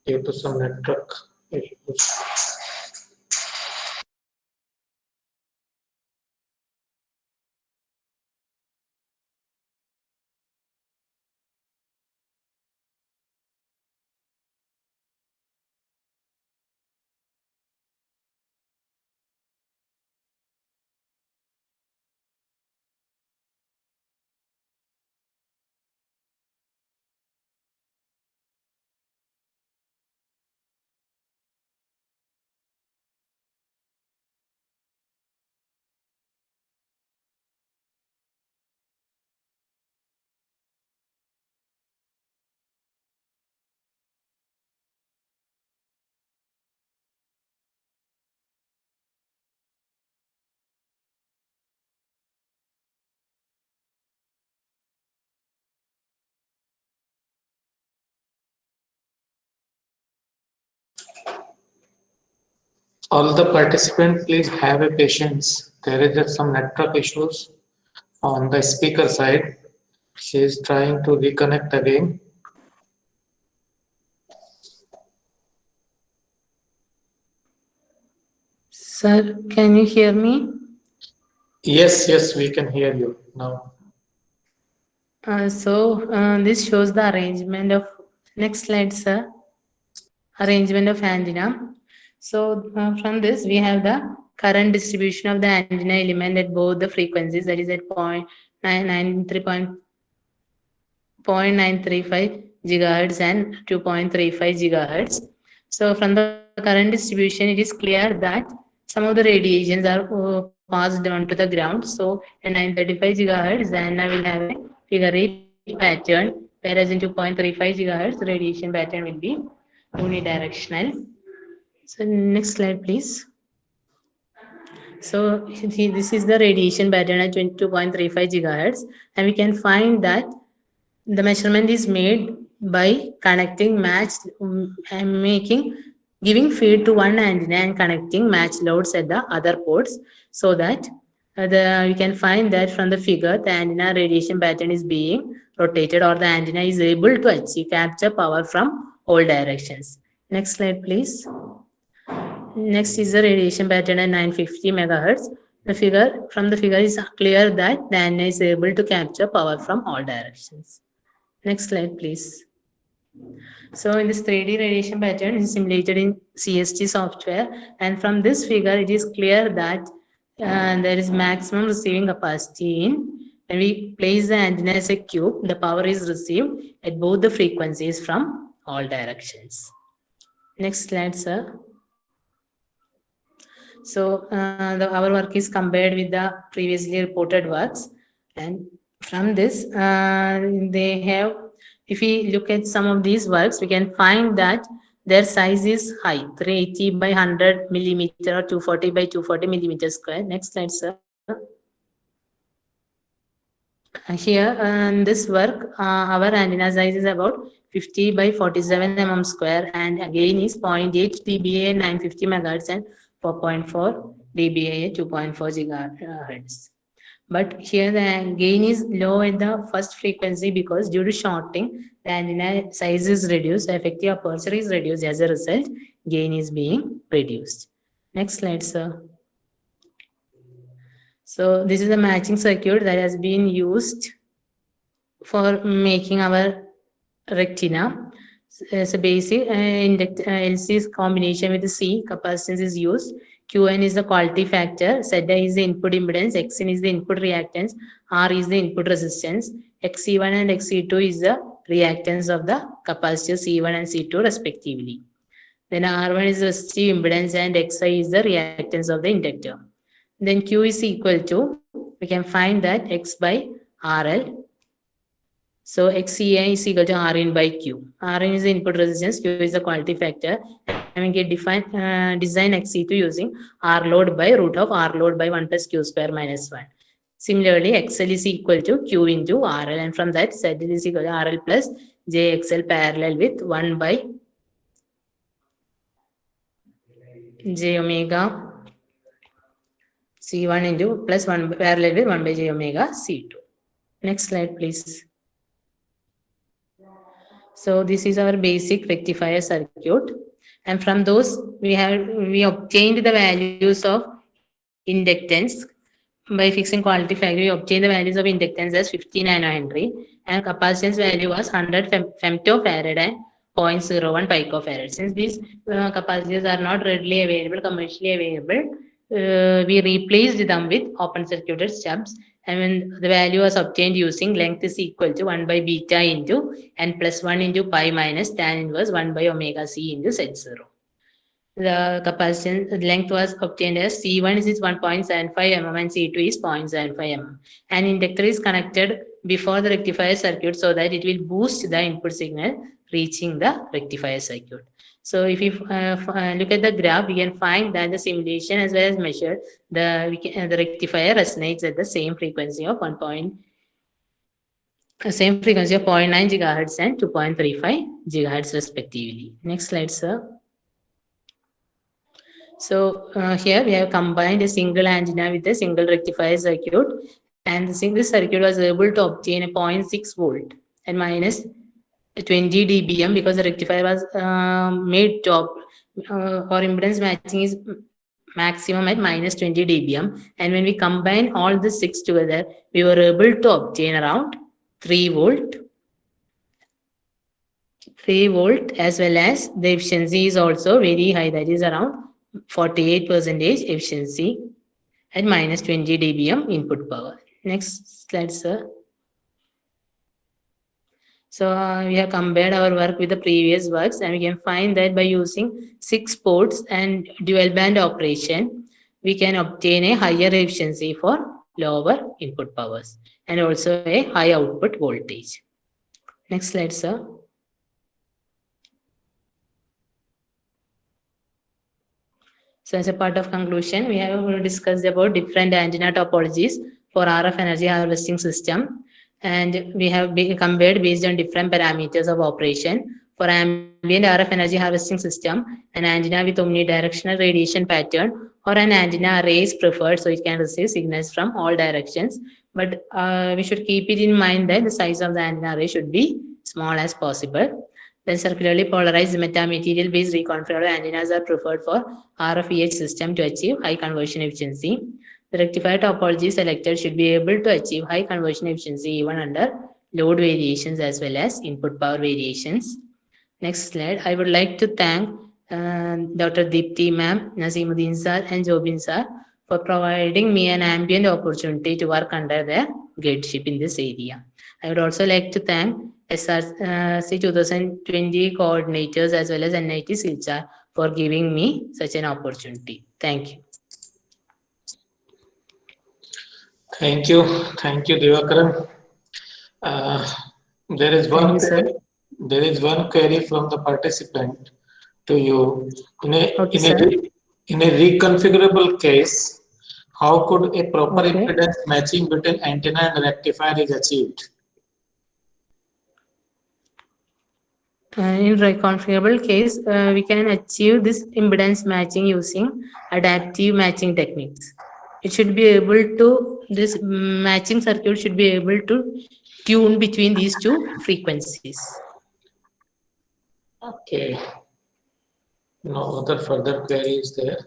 due to some network issues. All the participants, please have a patience. There is just some network issues on the speaker side. She is trying to reconnect again. sir, can you hear me? Yes, we can hear you now. This shows the arrangement of next slide, sir. Arrangement of antenna. So from this we have the current distribution of the antenna element at both the frequencies, that is at 0.935 gigahertz and 2.35 gigahertz. So from the current distribution, it is clear that some of the radiations are passed on to the ground. So at 935 gigahertz, then I will have a figure 8 pattern, whereas in 2.35 gigahertz, radiation pattern will be unidirectional. So next slide, please. So this is the radiation pattern at 22.35 gigahertz, and we can find that the measurement is made by connecting matched and giving feed to one antenna and connecting match loads at the other ports, so that we can find that from the figure, the antenna radiation pattern is being rotated, or the antenna is able to achieve capture power from all directions. Next slide, please. Next is the radiation pattern at 950 megahertz. From the figure is clear that the antenna is able to capture power from all directions. Next slide, please. So in this 3D radiation pattern is simulated in CST software, and from this figure it is clear that there is maximum receiving capacity in when we place the antenna as a cube, the power is received at both the frequencies from all directions. Next slide, sir. So our work is compared with the previously reported works, and from this they have, if we look at some of these works, we can find that their size is high, 380 by 100 millimeter or 240 by 240 millimeter square. Next slide, sir. Here in this work, our antenna size is about 50 by 47 mm square, and again is 0.8 dBA at 950 megahertz and 4.4 dBA at 2.4 gigahertz. But here the gain is low at the first frequency because due to shorting, the antenna size is reduced, the effective aperture is reduced. As a result, gain is being reduced. Next slide, sir. So this is a matching circuit that has been used for making our retina. As a basic LC's combination with the C, capacitance is used. Qn is the quality factor, Zi is the input impedance, Xn is the input reactance, R is the input resistance, Xc1 and Xc2 is the reactance of the capacitor C1 and C2 respectively. Then R1 is resistive impedance and Xi is the reactance of the inductor. Then Q is equal to, we can find that X by RL. So XCA is equal to Rin by Q. Rin is the input resistance, Q is the quality factor, and we can design XC2 using R load by root of R load by 1 plus Q square minus 1. Similarly, XL is equal to Q into RL, and from that Z is equal to RL plus JXL parallel with 1 by J omega C1 into plus 1 parallel with 1 by J omega C2. Next slide, please. So this is our basic rectifier circuit, and from those we obtained the values of inductance by fixing quality factor. We obtained the values of inductance as 50 nanohenry, and capacitance value was 100 femtofarad and 0.01 picofarad. Since these capacitors are not readily available, commercially available, we replaced them with open circuited stubs, and when the value was obtained using length is equal to 1 by beta into n plus 1 into pi minus tan inverse 1 by omega c into z0. The capacitance length was obtained as C1 is 1.75 mm and C2 is 0.75 mm. An inductor is connected before the rectifier circuit so that it will boost the input signal reaching the rectifier circuit. So if you look at the graph, we can find that the simulation as well as measured, the rectifier resonates at the same frequency of 0.9 gigahertz and 2.35 gigahertz respectively. Next slide, sir. So here we have combined a single antenna with a single rectifier circuit, and this circuit was able to obtain a 0.6 volt and minus 20 dBm because the rectifier was made top or impedance matching is maximum at minus 20 dBm, and when we combine all the 6 together, we were able to obtain around 3 volt, as well as the efficiency is also very high, that is around 48% efficiency at minus 20 dBm input power. Next slide, sir. So we have compared our work with the previous works, and we can find that by using 6 ports and dual band operation, we can obtain a higher efficiency for lower input powers and also a high output voltage. Next slide, sir. So as a part of conclusion, we have discussed about different antenna topologies for RF energy harvesting system, and we have compared based on different parameters of operation. For ambient RF energy harvesting system, an antenna with omnidirectional radiation pattern or an antenna array is preferred, so it can receive signals from all directions. But we should keep it in mind that the size of the antenna array should be small as possible. Then circularly polarized metamaterial based reconfigurable antennas are preferred for RFEH system to achieve high conversion efficiency. The rectifier topology selected should be able to achieve high conversion efficiency even under load variations as well as input power variations. Next slide. I would like to thank Dr. Deepti ma'am, Naseemuddin sir, and Jobin sir for providing me an ambient opportunity to work under their guideship in this area. I would also like to thank SRC 2020 coordinators as well as NIT Silchar for giving me such an opportunity. Thank you. Thank you. Thank you, Divakaran. Uh, there is Thank one you, sir. there is one query from the participant to you. Okay, sir. In a reconfigurable case, how could a proper Okay. impedance matching between antenna and rectifier is achieved? In reconfigurable case, we can achieve this impedance matching using adaptive matching techniques. It should be able to, this matching circuit should be able to tune between these two frequencies. Okay. No other further query is there.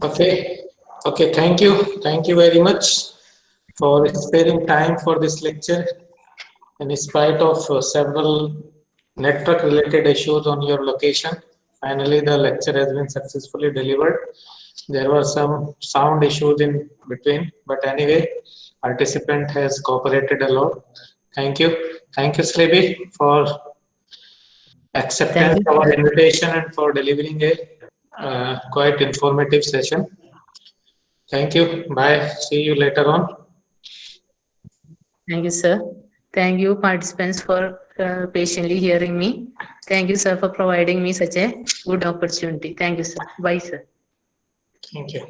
Okay. Okay. Thank you. Thank you very much for sparing time for this lecture. In spite of several network related issues on your location, finally the lecture has been successfully delivered. There were some sound issues in between, but anyway, participant has cooperated a lot. Thank you. Thank you, Slebi, for accepting our invitation and for delivering a quite informative session. Thank you. Bye. See you later on. Thank you, sir. Thank you, participants, for patiently hearing me. Thank you, sir, for providing me such a good opportunity. Thank you, sir. Bye, sir. Thank you.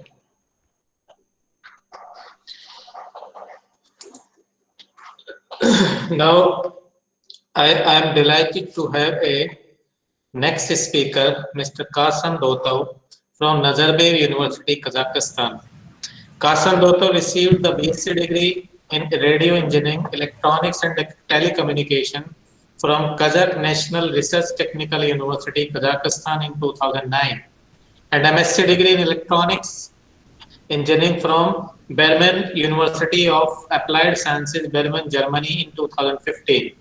Now, I am delighted to have a next speaker, Mr. Kasan Dotov from Nazarbayev University, Kazakhstan. Kasan Dotov received the BSc degree in radio engineering, electronics and telecommunication from Kazakh National Research Technical University, Kazakhstan in 2009 and MSc degree in electronics engineering from Berman University of Applied Sciences, Berman, Germany in 2015.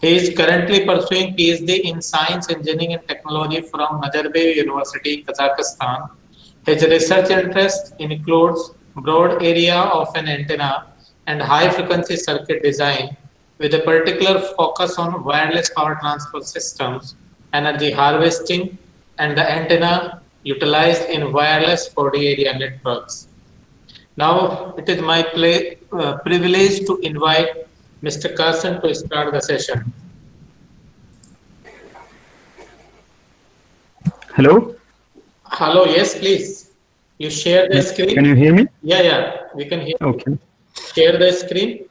He is currently pursuing PhD in Science, Engineering and Technology from Nazarbayev University, Kazakhstan. His research interest includes broad area of an antenna and high frequency circuit design with a particular focus on wireless power transfer systems, energy harvesting, and the antenna utilized in wireless 40 area networks. Now it is my privilege to invite Mr. Carson to start the session. Hello? Hello, yes, please. You share the screen? Can you hear me? Yeah, we can hear Okay. you. Share the screen.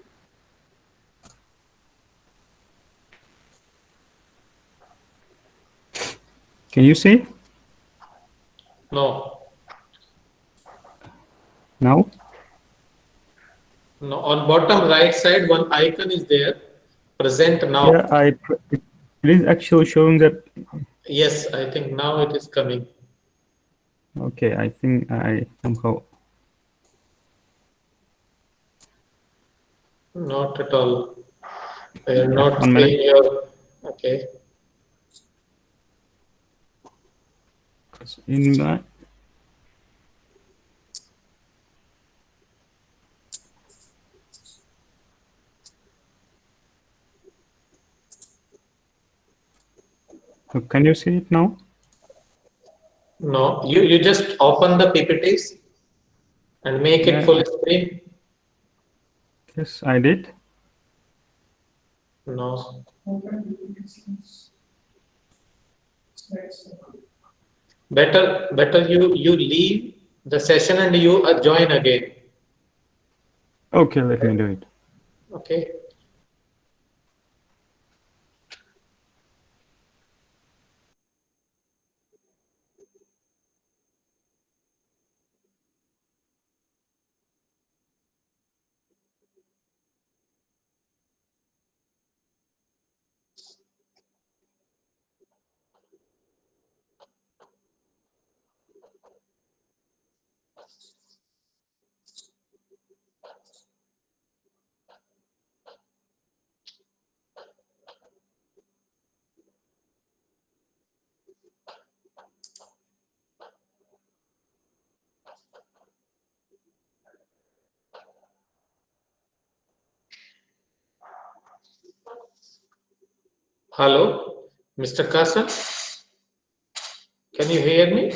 Can you see? No. Now? No, on bottom right side, one icon is there. Present now. Yeah, it is actually showing that. Yes, I think now it is coming. Okay, I think I somehow. Not at all. I am not 1 minute. seeing your. Okay. In my. Can you see it now? No, you just open the PPTs and make it full screen. Yes, I did. No. Better you leave the session and you join again. Okay, let me do it. Okay. Hello, Mr. Kasan, can you hear me?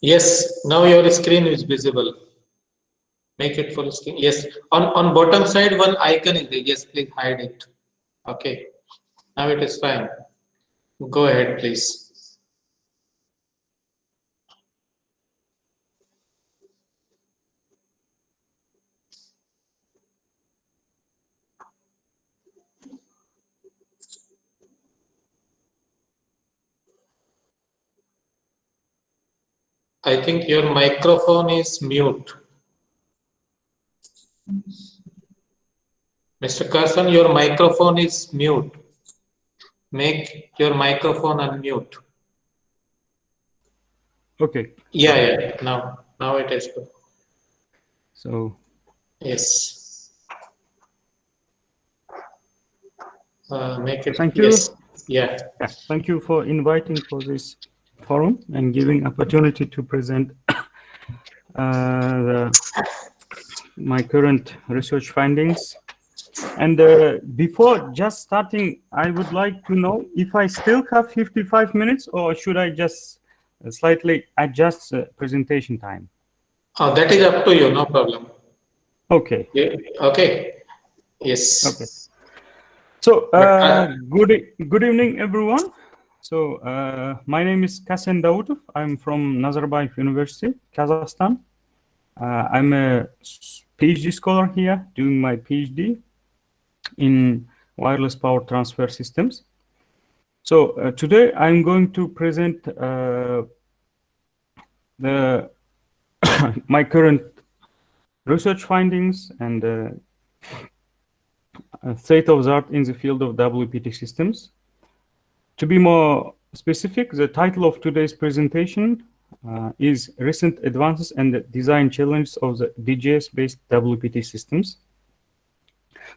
Yes, now your screen is visible. Make it full screen. Yes, on bottom side one icon is there. Yes, please hide it. Okay, now it is fine. Go ahead, please. I think your microphone is mute. Mr. Carson, your microphone is mute. Make your microphone unmute. Okay. Yeah. Now it is good. So Yes. Make it. thank you. Yes. Yeah. Thank you for inviting for this forum and giving opportunity to present my current research findings. And before just starting, I would like to know if I still have 55 minutes or should I just slightly adjust the presentation time? Oh, that is up to you. No problem. Okay. Yeah. Okay. Yes. Okay. So good evening, everyone. So my name is Kasen Davutov. I'm from Nazarbayev University, Kazakhstan. I'm a PhD scholar here doing my PhD in wireless power transfer systems. So today I'm going to present my current research findings and state of the art in the field of WPT systems. To be more specific, the title of today's presentation is Recent Advances and the Design Challenges of the DGS-based WPT systems.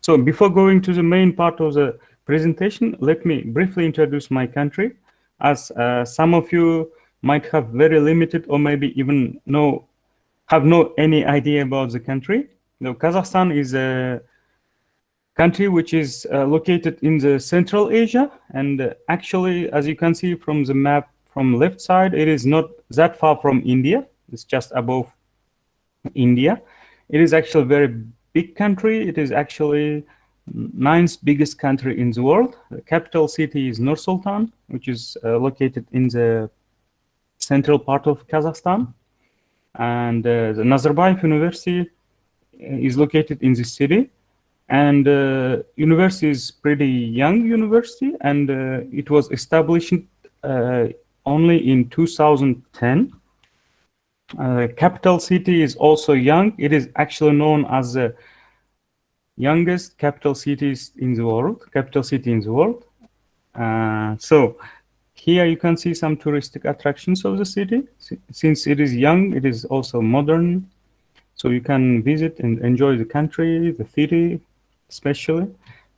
So before going to the main part of the presentation, let me briefly introduce my country, as some of you might have very limited or maybe even have no any idea about the country. Kazakhstan is a country which is located in the Central Asia, and actually, as you can see from the map from left side, it is not that far from India. It's just above India. It is actually a very big country. It is actually 9th biggest country in the world. The capital city is Nur Sultan, which is located in the central part of Kazakhstan. And the Nazarbayev University is located in the city. And university is pretty young university, and it was established only in 2010. Capital city is also young. It is actually known as the youngest capital city in the world. So here you can see some touristic attractions of the city. Since it is young, it is also modern. So you can visit and enjoy the country, the city, especially.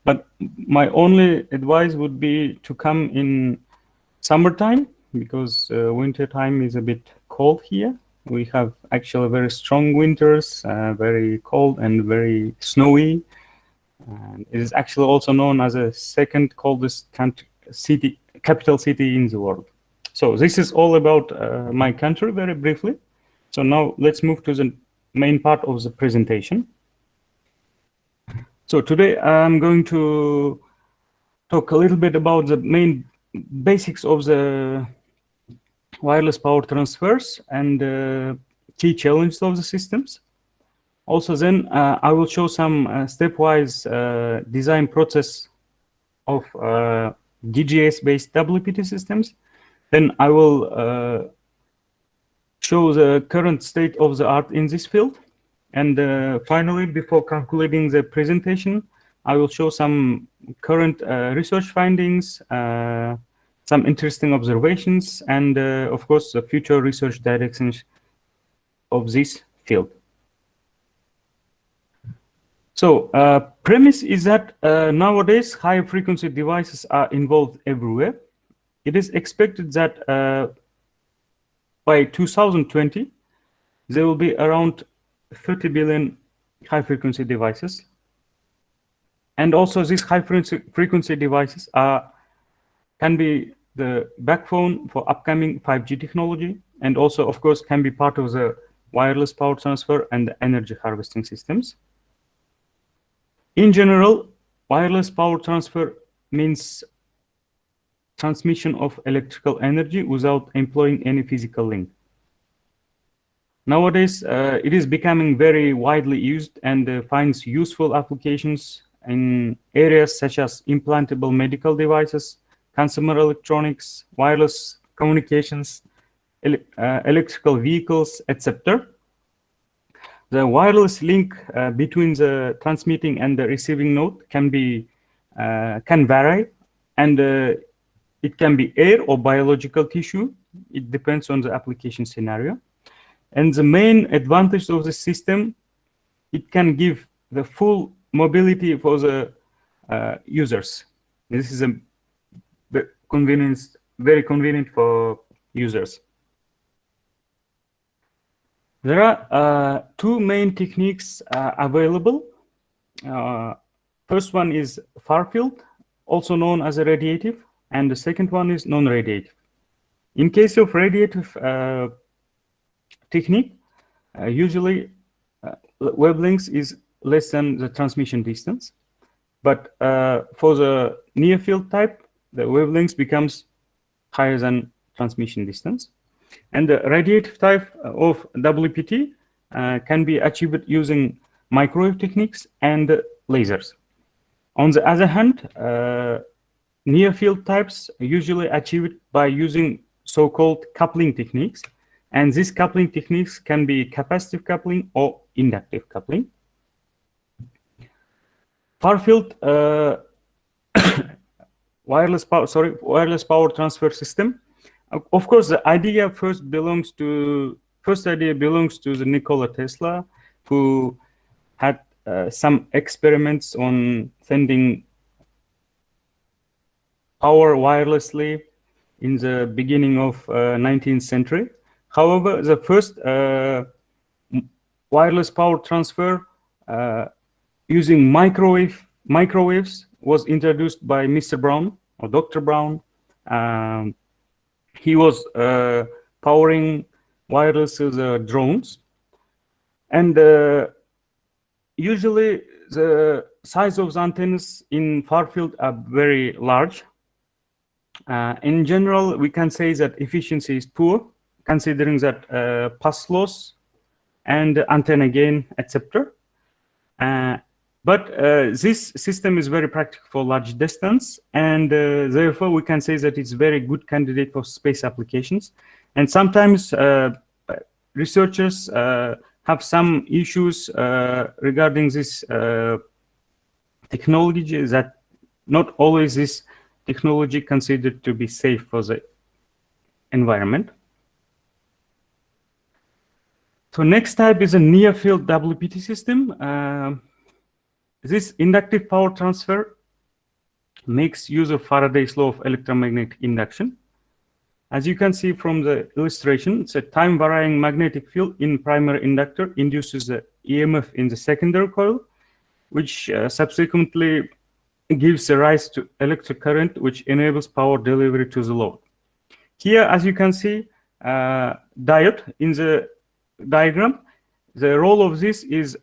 But my only advice would be to come in summertime, because winter time is a bit cold here. We have actually very strong winters, very cold and very snowy. And it is actually also known as a second coldest capital city in the world. So this is all about my country very briefly. So now let's move to the main part of the presentation. So today I'm going to talk a little bit about the main basics of the wireless power transfers and key challenges of the systems. Also then I will show some stepwise design process of DGS-based WPT systems. Then I will show the current state of the art in this field. And finally, before concluding the presentation, I will show some current research findings, some interesting observations, and of course, the future research directions of this field. So premise is that nowadays high frequency devices are involved everywhere. It is expected that by 2020, there will be around 30 billion high frequency devices. And also these high frequency devices can be the backbone for upcoming 5G technology, and also of course can be part of the wireless power transfer and the energy harvesting systems. In general, wireless power transfer means transmission of electrical energy without employing any physical link. Nowadays, it is becoming very widely used and finds useful applications in areas such as implantable medical devices, consumer electronics, wireless communications, electrical vehicles, etc. The wireless link between the transmitting and the receiving node can vary, and it can be air or biological tissue. It depends on the application scenario. And the main advantage of the system, it can give the full mobility for the users. This is very convenient for users. There are two main techniques available. First one is far field, also known as a radiative, and the second one is non-radiative. In case of radiative technique, usually wavelength is less than the transmission distance, but for the near field type, the wavelength becomes higher than transmission distance. And the radiative type of WPT can be achieved using microwave techniques and lasers. On the other hand, near field types are usually achieved by using so-called coupling techniques, and these coupling techniques can be capacitive coupling or inductive coupling. Far field wireless power transfer system. Of course, the idea first belongs to the Nikola Tesla, who had some experiments on sending power wirelessly in the beginning of 19th century. However, the first wireless power transfer using microwaves was introduced by Mr. Brown or Dr. Brown. He was powering wireless drones, and usually the size of the antennas in far field are very large. In general, we can say that efficiency is poor, considering that pass loss and antenna gain, etc. But this system is very practical for large distance, and therefore we can say that it's a very good candidate for space applications. And sometimes researchers have some issues regarding this technology, that not always this technology considered to be safe for the environment. So next type is a near field WPT system. This inductive power transfer makes use of Faraday's law of electromagnetic induction. As you can see from the illustration, it's a time varying magnetic field in primary inductor induces the EMF in the secondary coil, which subsequently gives rise to electric current, which enables power delivery to the load. Here, as you can see, diode in the diagram, the role of this is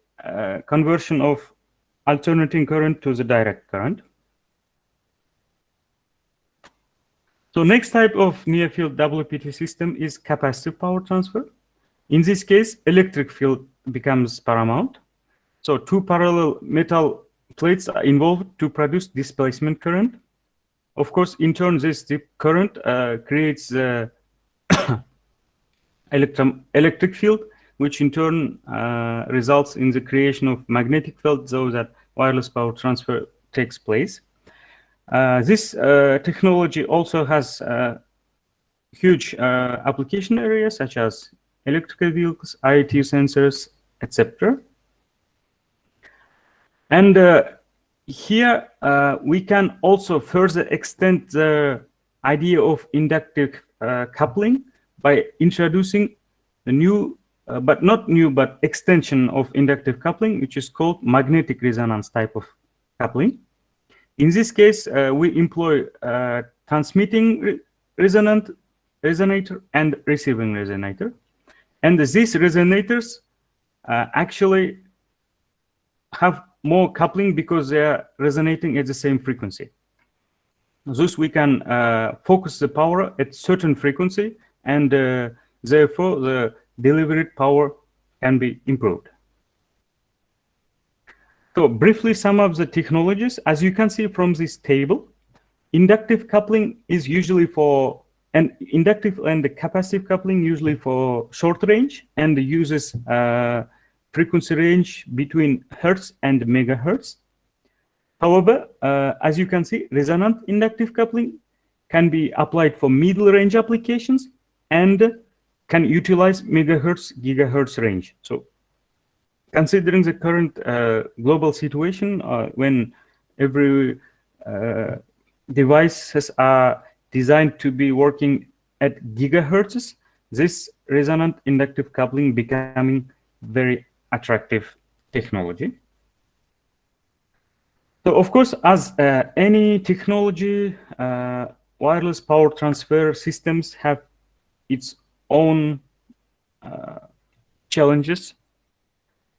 conversion of alternating current to the direct current. So next type of near field WPT system is capacitive power transfer. In this case, electric field becomes paramount. So two parallel metal plates are involved to produce displacement current. Of course, in turn, this current creates the electric field, which in turn results in the creation of magnetic field, so that wireless power transfer takes place. This technology also has huge application areas such as electrical vehicles, IoT sensors, etc. And here we can also further extend the idea of inductive coupling by introducing the new, but not new, but extension of inductive coupling, which is called magnetic resonance type of coupling. In this case, we employ transmitting resonator and receiving resonator. And these resonators actually have more coupling because they are resonating at the same frequency. Thus, we can focus the power at certain frequency, and therefore the delivered power can be improved. So briefly, some of the technologies, as you can see from this table, inductive coupling is usually for, and inductive and the capacitive coupling usually for short range and uses frequency range between hertz and megahertz. However, as you can see, resonant inductive coupling can be applied for middle range applications and can utilize megahertz, gigahertz range. So considering the current global situation, when every devices are designed to be working at gigahertz, this resonant inductive coupling becoming very attractive technology. So of course, as any technology, wireless power transfer systems have its own challenges.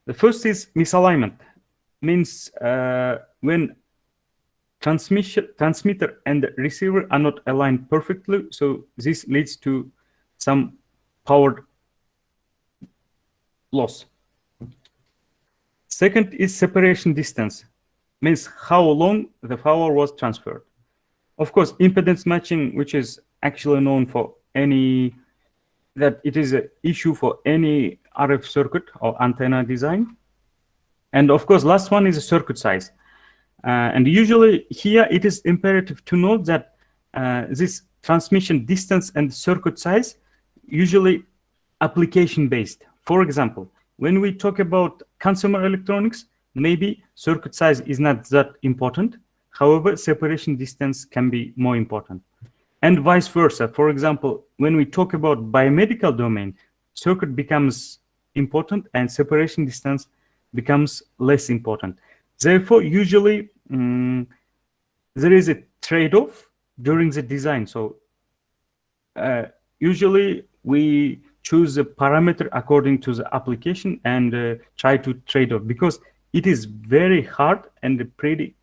The first is misalignment, means when transmitter and receiver are not aligned perfectly, so this leads to some power loss. Second is separation distance, means how long the power was transferred. Of course, impedance matching, which is actually known for any, that it is an issue for any RF circuit or antenna design. And of course, last one is a circuit size. And usually here it is imperative to note that this transmission distance and circuit size usually application based. For example, when we talk about consumer electronics, maybe circuit size is not that important. However, separation distance can be more important. And vice versa. For example, when we talk about biomedical domain, circuit becomes important and separation distance becomes less important. Therefore, usually there is a trade-off during the design. So usually we choose a parameter according to the application and try to trade off, because it is very hard and pretty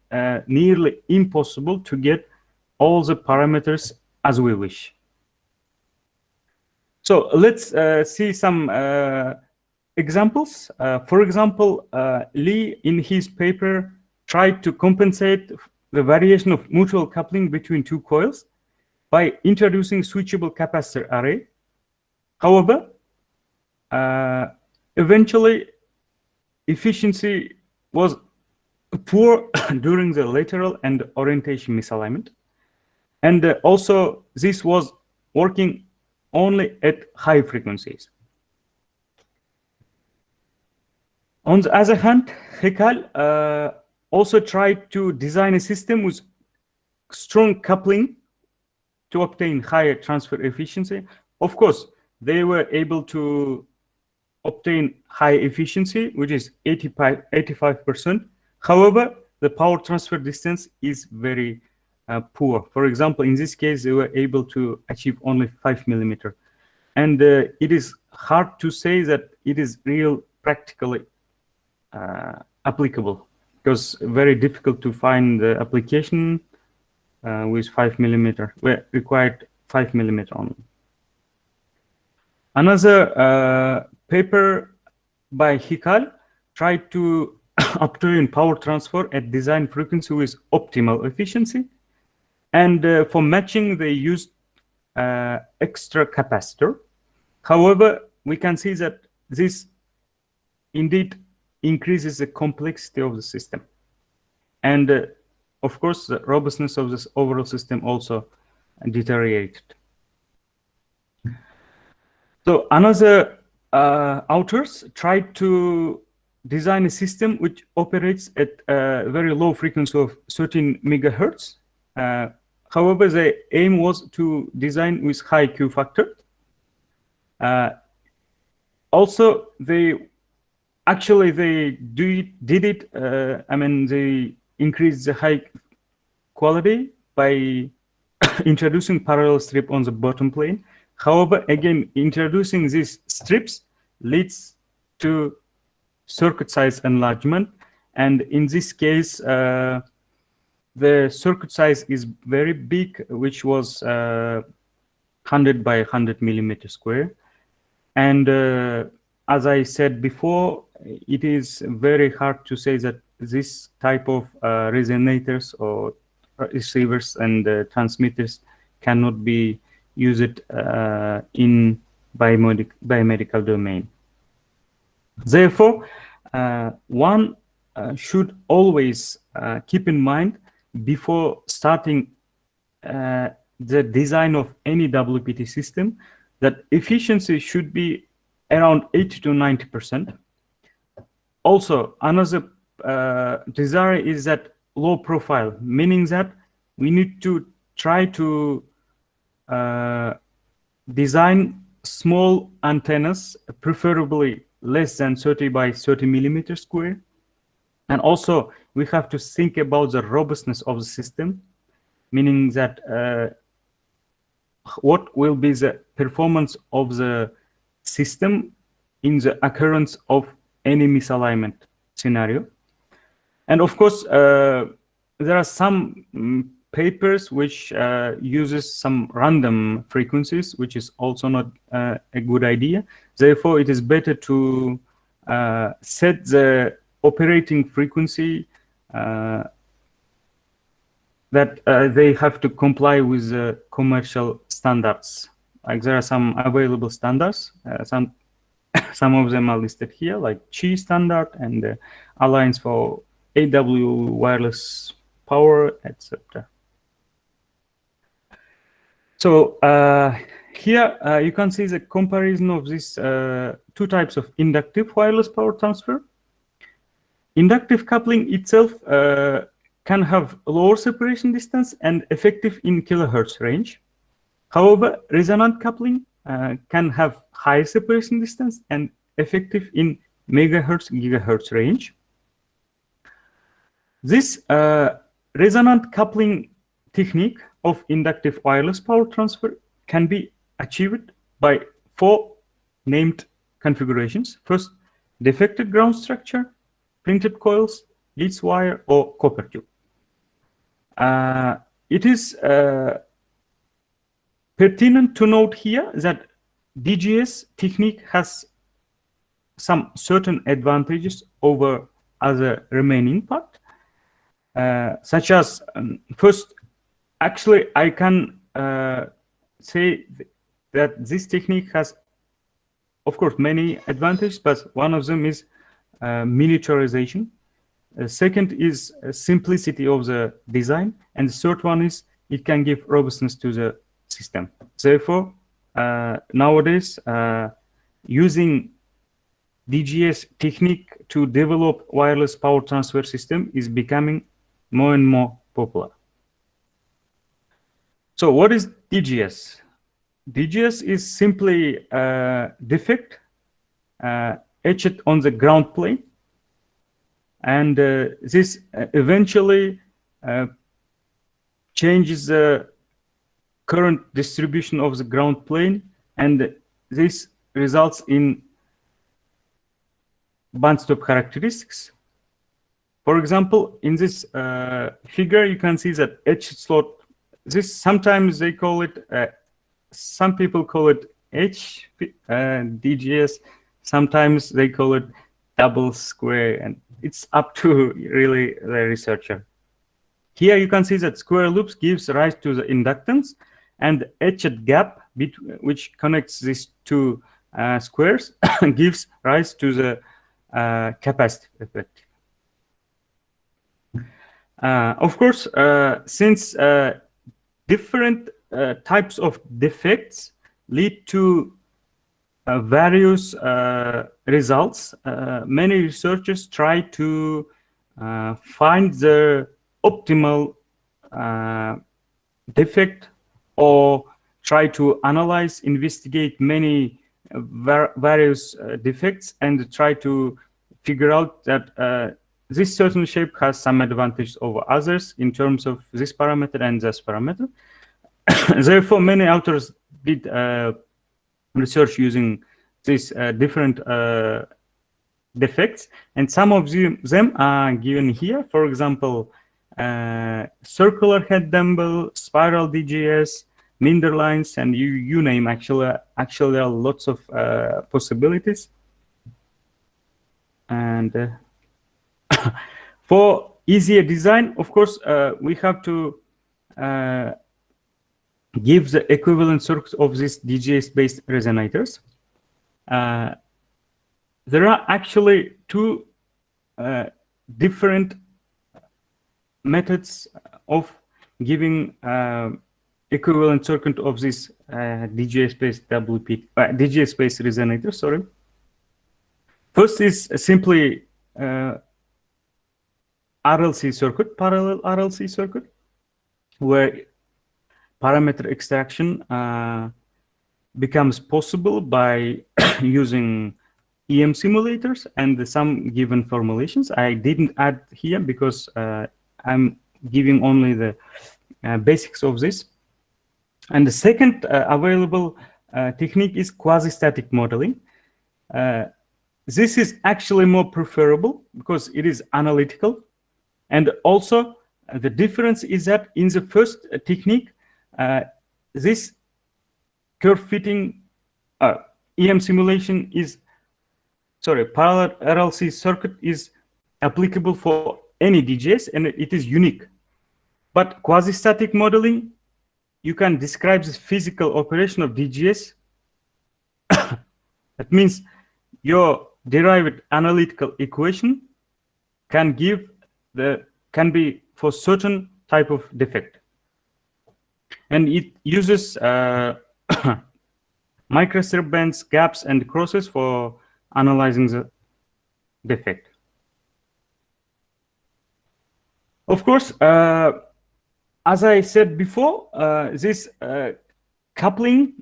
nearly impossible to get all the parameters as we wish. So let's see some examples. For example, Lee in his paper tried to compensate the variation of mutual coupling between two coils by introducing switchable capacitor array. However, eventually efficiency was poor during the lateral and orientation misalignment. And also this was working only at high frequencies. On the other hand, Hekal also tried to design a system with strong coupling to obtain higher transfer efficiency. Of course, they were able to obtain high efficiency, which is 85%. However, the power transfer distance is very poor. For example, in this case, they were able to achieve only 5 millimeter. And it is hard to say that it is real practically applicable, because very difficult to find the application with 5 millimeter, where required 5 millimeter only. Another paper by Hekal tried to obtain power transfer at design frequency with optimal efficiency, and for matching they used extra capacitor. However, we can see that this indeed increases the complexity of the system, and of course the robustness of this overall system also deteriorated. So another authors tried to design a system which operates at a very low frequency of 13 megahertz. However, the aim was to design with high Q factor. Also, they did it. I mean, they increased the high quality by introducing parallel strip on the bottom plane. However, again, introducing these strips leads to circuit size enlargement, and in this case, the circuit size is very big, which was 100 by 100 millimeter square. And as I said before, it is very hard to say that this type of resonators or receivers and transmitters cannot be used in biomedical domain. Therefore, one should always keep in mind before starting the design of any WPT system that efficiency should be around 80 to 90%. Also, another desire is that low profile, meaning that we need to try to design small antennas, preferably less than 30 by 30 millimeter square. And also, we have to think about the robustness of the system, meaning that what will be the performance of the system in the occurrence of any misalignment scenario. And of course, there are some papers which uses some random frequencies, which is also not a good idea. Therefore, it is better to set the operating frequency that they have to comply with the commercial standards. Like there are some available standards, some of them are listed here, like CHI standard and the Alliance for AW Wireless Power, etc. So here you can see the comparison of these two types of inductive wireless power transfer. Inductive coupling itself can have lower separation distance and effective in kilohertz range. However, resonant coupling can have high separation distance and effective in megahertz, gigahertz range. This resonant coupling technique of inductive wireless power transfer can be achieved by 4 named configurations. First, defected ground structure, printed coils, leads wire, or copper tube. It is pertinent to note here that DGS technique has some certain advantages over other remaining part, such as first, actually I can say that this technique has, of course, many advantages, but one of them is miniaturization. Second is simplicity of the design, and the third one is it can give robustness to the system. Therefore, nowadays using DGS technique to develop wireless power transfer system is becoming more and more popular. So what is DGS? DGS is simply a defect etched on the ground plane, and this eventually changes the current distribution of the ground plane, and this results in band stop characteristics. For example, in this figure, you can see that etched slot. This sometimes they call it, some people call it DGS. Sometimes they call it double square, and it's up to really the researcher. Here you can see that square loops gives rise to the inductance, and etched gap which connects these two squares gives rise to the capacitive effect. Of course, since different types of defects lead to various results, many researchers try to find the optimal defect, or try to analyze, investigate many various defects, and try to figure out that this certain shape has some advantage over others in terms of this parameter and this parameter. Therefore, many authors did research using these different defects, and some of them are given here. For example, circular head dumbbell, spiral DGS, Minder lines, and you name. Actually, there are lots of possibilities. And for easier design, of course, we have to give the equivalent circuit of these DGS-based resonators. There are actually two different methods of giving equivalent circuit of this DGS-based DGS-based resonator. Sorry. First is simply RLC circuit, parallel RLC circuit, where parameter extraction becomes possible by using EM simulators and some given formulations. I didn't add here because I'm giving only the basics of this. And the second available technique is quasi-static modeling. This is actually more preferable because it is analytical. And also, the difference is that in the first technique, this curve fitting EM simulation is, parallel RLC circuit is applicable for any DGS, and it is unique. But quasi-static modeling, you can describe the physical operation of DGS. That means your derived analytical equation can be for certain type of defect, and it uses microstrip bands, gaps, and crosses for analyzing the defect. Of course, as I said before, this coupling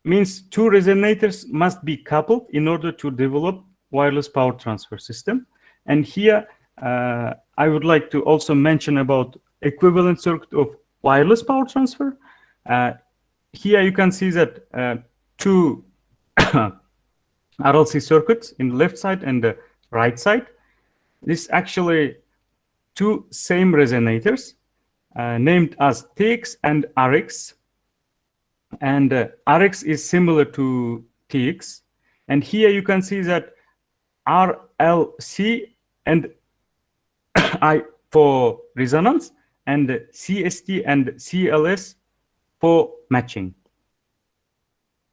means two resonators must be coupled in order to develop wireless power transfer system. And here, I would like to also mention about equivalent circuit of wireless power transfer. Here you can see that two RLC circuits in the left side and the right side. This actually two same resonators named as TX and RX. And RX is similar to TX. And here you can see that RLC and I for resonance, and CST and CLS for matching.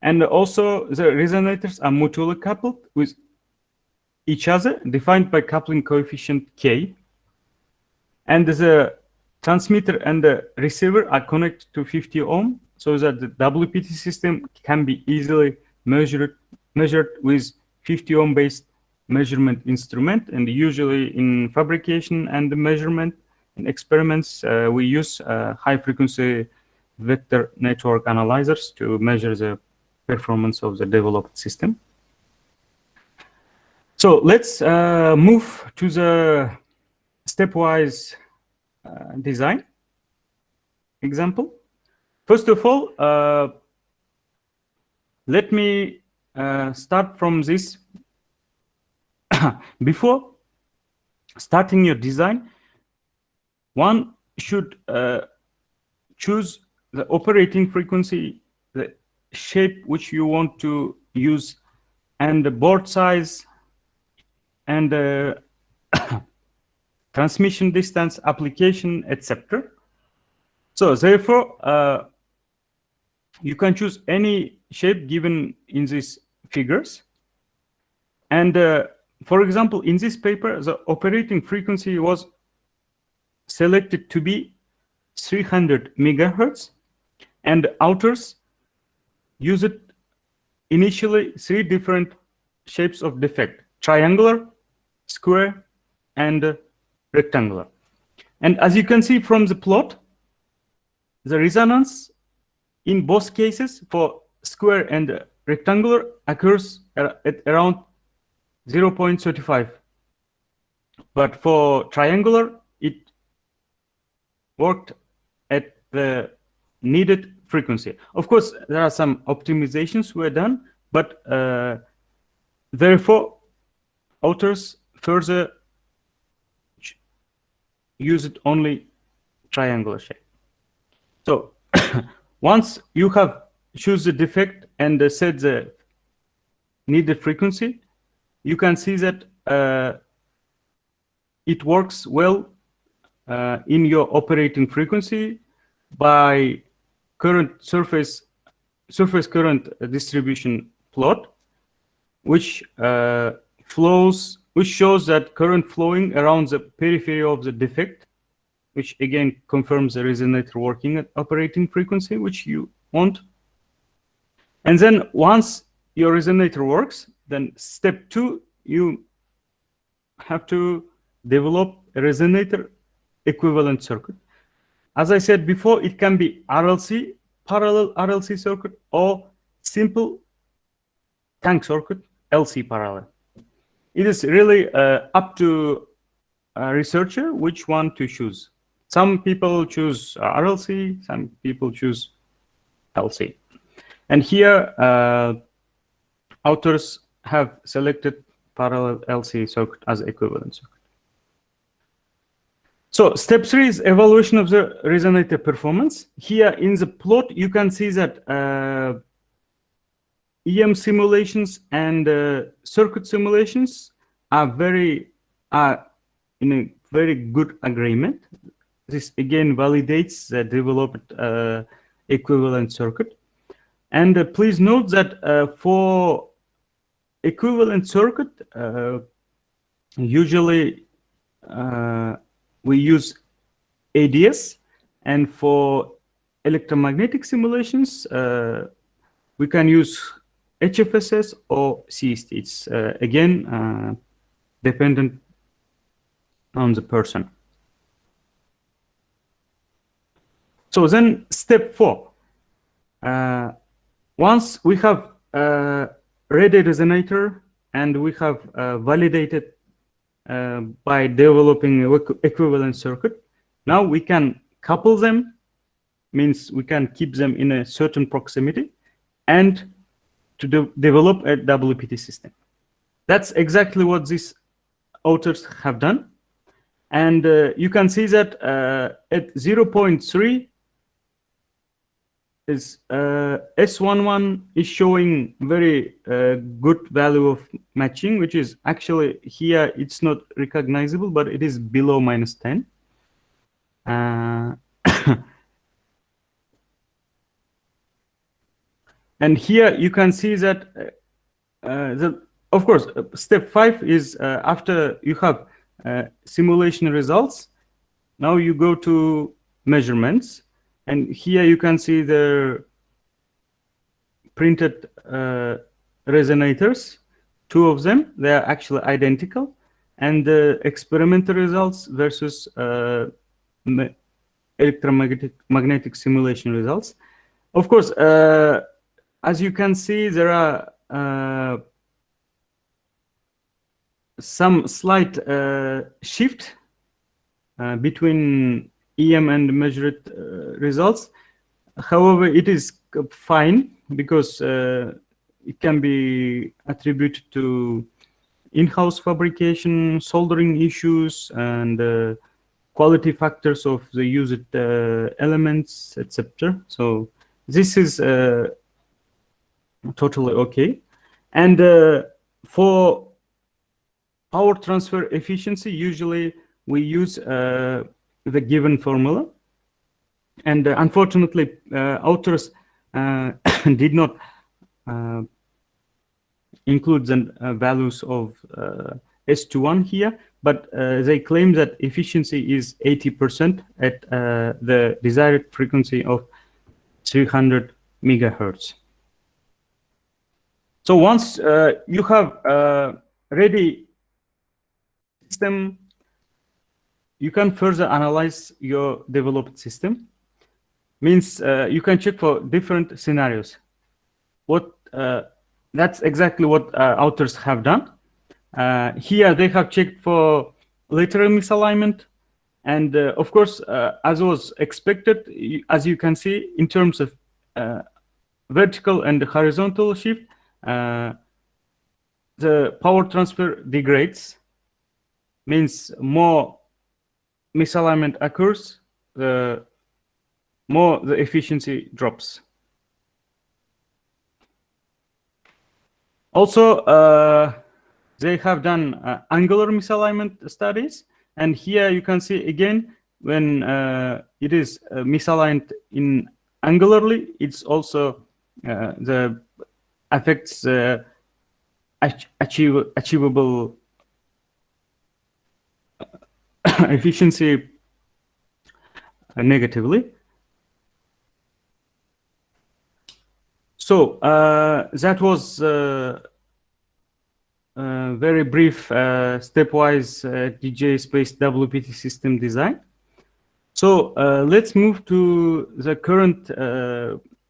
And also the resonators are mutually coupled with each other, defined by coupling coefficient K. And the transmitter and the receiver are connected to 50 ohm so that the WPT system can be easily measured with 50 ohm based measurement instrument. And usually in fabrication and the measurement in experiments, we use high frequency vector network analyzers to measure the performance of the developed system. So let's move to the stepwise design example. First of all, let me start from this. Before starting your design, one should choose the operating frequency, the shape which you want to use, and the board size, and the transmission distance, application, etc. So therefore, you can choose any shape given in these figures. And for example, in this paper, the operating frequency was selected to be 300 megahertz, and authors used initially 3 different shapes of defect: triangular, square, and rectangular. And as you can see from the plot, the resonance in both cases for square and rectangular occurs at around 0.35. But for triangular, it worked at the needed frequency. Of course, there are some optimizations were done, but therefore, authors further used only triangular shape. So once you have choose the defect and set the needed frequency, you can see that it works well in your operating frequency by current surface current distribution plot, which shows that current flowing around the periphery of the defect, which again confirms the resonator working at operating frequency which you want. And then once your resonator works, then step 2, you have to develop a resonator equivalent circuit. As I said before, it can be RLC, parallel RLC circuit, or simple tank circuit, LC parallel. It is really up to a researcher which one to choose. Some people choose RLC, some people choose LC. And here, authors have selected parallel LC circuit as equivalent circuit. So step 3 is evaluation of the resonator performance. Here in the plot, you can see that EM simulations and circuit simulations are in a very good agreement. This again validates the developed equivalent circuit. And please note that for equivalent circuit, usually we use ADS, and for electromagnetic simulations, we can use HFSS or CST. It's again dependent on the person. So then step 4. Once we have ready resonator and we have validated by developing an equivalent circuit, now we can couple them, means we can keep them in a certain proximity, and to develop a WPT system. That's exactly what these authors have done. And you can see that at 0.3 is S11 is showing very good value of matching, which is actually here it's not recognizable, but it is below -10. And here you can see that of course step 5 is after you have simulation results, now you go to measurements. And here you can see the printed resonators, two of them, they are actually identical, and the experimental results versus electromagnetic simulation results. Of course, as you can see, there are some slight shift between EM and measured results. However, it is fine because it can be attributed to in-house fabrication, soldering issues, and quality factors of the used elements, etc. So this is totally okay. And for power transfer efficiency, usually we use the given formula. And unfortunately, authors did not include the values of S21 here, but they claim that efficiency is 80% at the desired frequency of 300 megahertz. So once you have a ready system, you can further analyze your developed system. Means you can check for different scenarios. That's exactly what authors have done. Here they have checked for lateral misalignment, and of course, as was expected, as you can see, in terms of vertical and horizontal shift, the power transfer degrades. Means more misalignment occurs, the more the efficiency drops. Also, they have done angular misalignment studies, and here you can see again when it is misaligned in angularly, it's also the affects achievable efficiency negatively. So that was very brief stepwise DJ-based WPT system design. So let's move to the current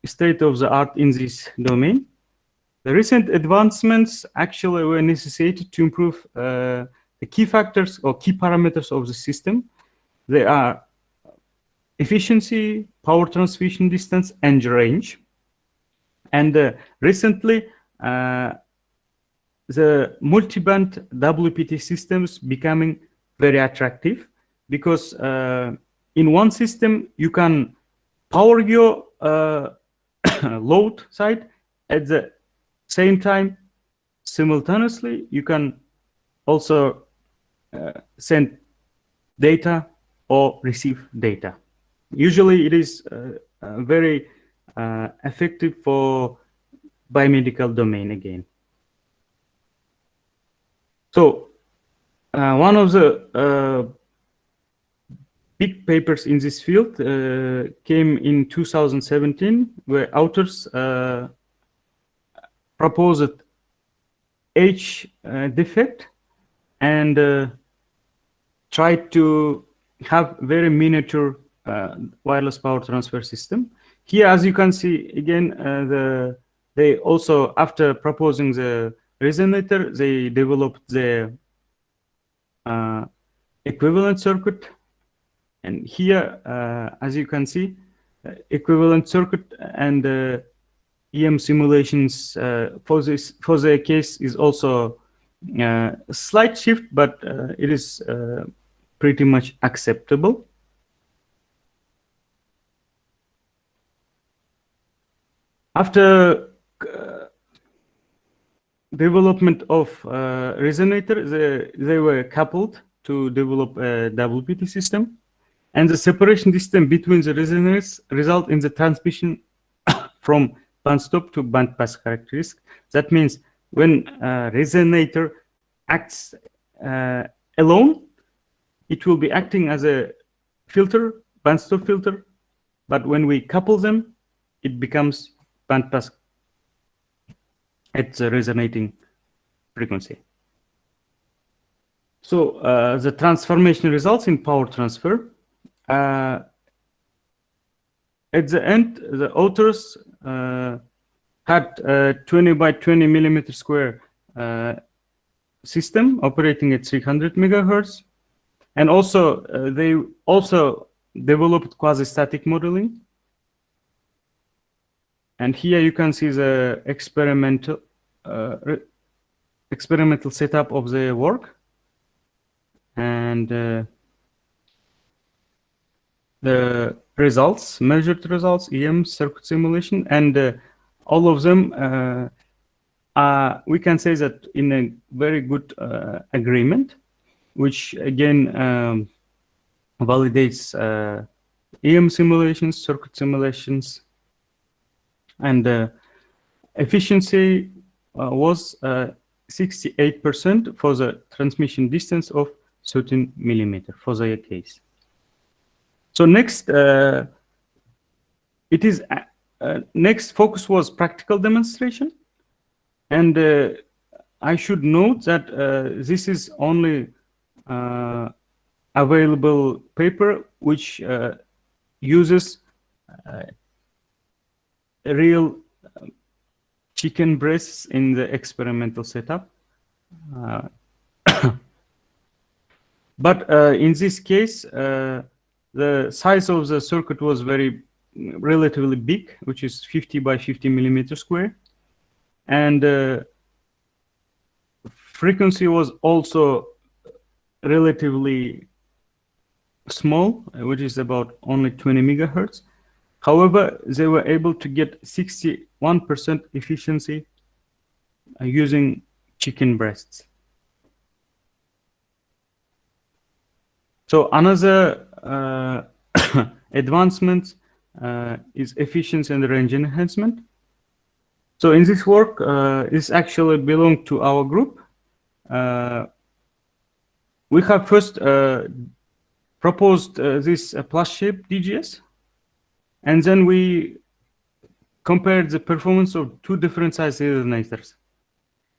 state of the art in this domain. The recent advancements actually were necessitated to improve the key factors or key parameters of the system. They are efficiency, power transmission distance, and range. And recently, the multi-band WPT systems becoming very attractive because in one system you can power your load side at the same time. Simultaneously, you can also send data or receive data. Usually, it is very effective for biomedical domain again. So one of the big papers in this field came in 2017, where authors proposed H defect and tried to have very miniature wireless power transfer system. Here, as you can see, again, they also, after proposing the resonator, they developed the equivalent circuit. And here, as you can see, equivalent circuit and EM simulations for their case is also a slight shift, but it is pretty much acceptable. After development of resonator, they were coupled to develop a WPT system, and the separation distance between the resonators result in the transmission from bandstop to bandpass characteristic. That means when a resonator acts alone, it will be acting as a filter, bandstop filter, but when we couple them, it becomes bandpass at the resonating frequency. So the transformation results in power transfer. At the end, the authors had a 20 by 20 millimeter square system operating at 300 megahertz, and also they also developed quasi-static modeling. And here you can see the experimental setup of the work, and the results, measured results, EM circuit simulation, and all of them we can say that in a very good agreement, which again validates EM simulations, circuit simulations, and efficiency was 68% for the transmission distance of 13 millimeter for the case. So next, next focus was practical demonstration, and I should note that this is only available paper which uses real chicken breasts in the experimental setup. But in this case, the size of the circuit was relatively big, which is 50 by 50 millimeter square, and frequency was also relatively small, which is about only 20 megahertz. However, they were able to get 61% efficiency using chicken breasts. So another advancement is efficiency and range enhancement. So in this work, this actually belonged to our group. We have first proposed this plus-shaped DGS, and then we compared the performance of two different size resonators.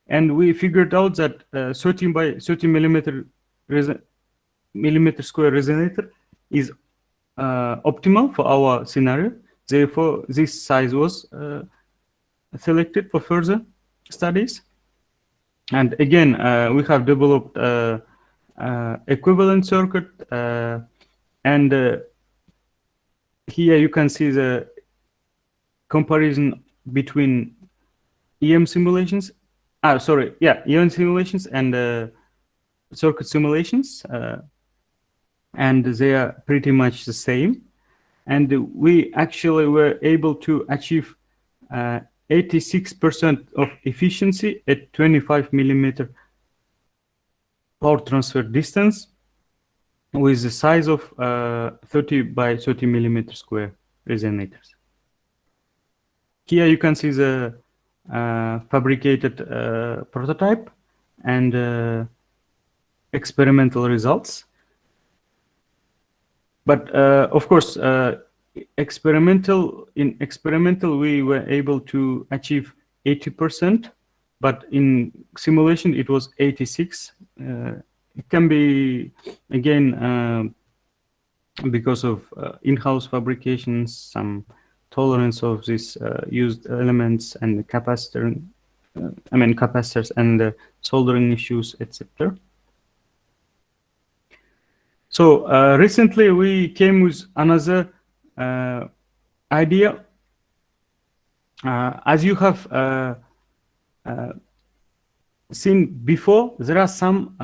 And we figured out that 13 by 30 millimeter square resonator is optimal for our scenario. Therefore, this size was selected for further studies. And again, we have developed equivalent circuit, and here you can see the comparison between EM simulations. EM simulations and circuit simulations, and they are pretty much the same. And we actually were able to achieve 86% of efficiency at 25 millimeter power transfer distance with the size of 30 by 30 millimeter square resonators. Here you can see the fabricated prototype and experimental results. But of course, in experimental we were able to achieve 80%, but in simulation it was 86. It can be again because of in-house fabrications, some tolerance of these used elements and capacitors and soldering issues, etc. So recently we came with another idea. As you have seen before, there are some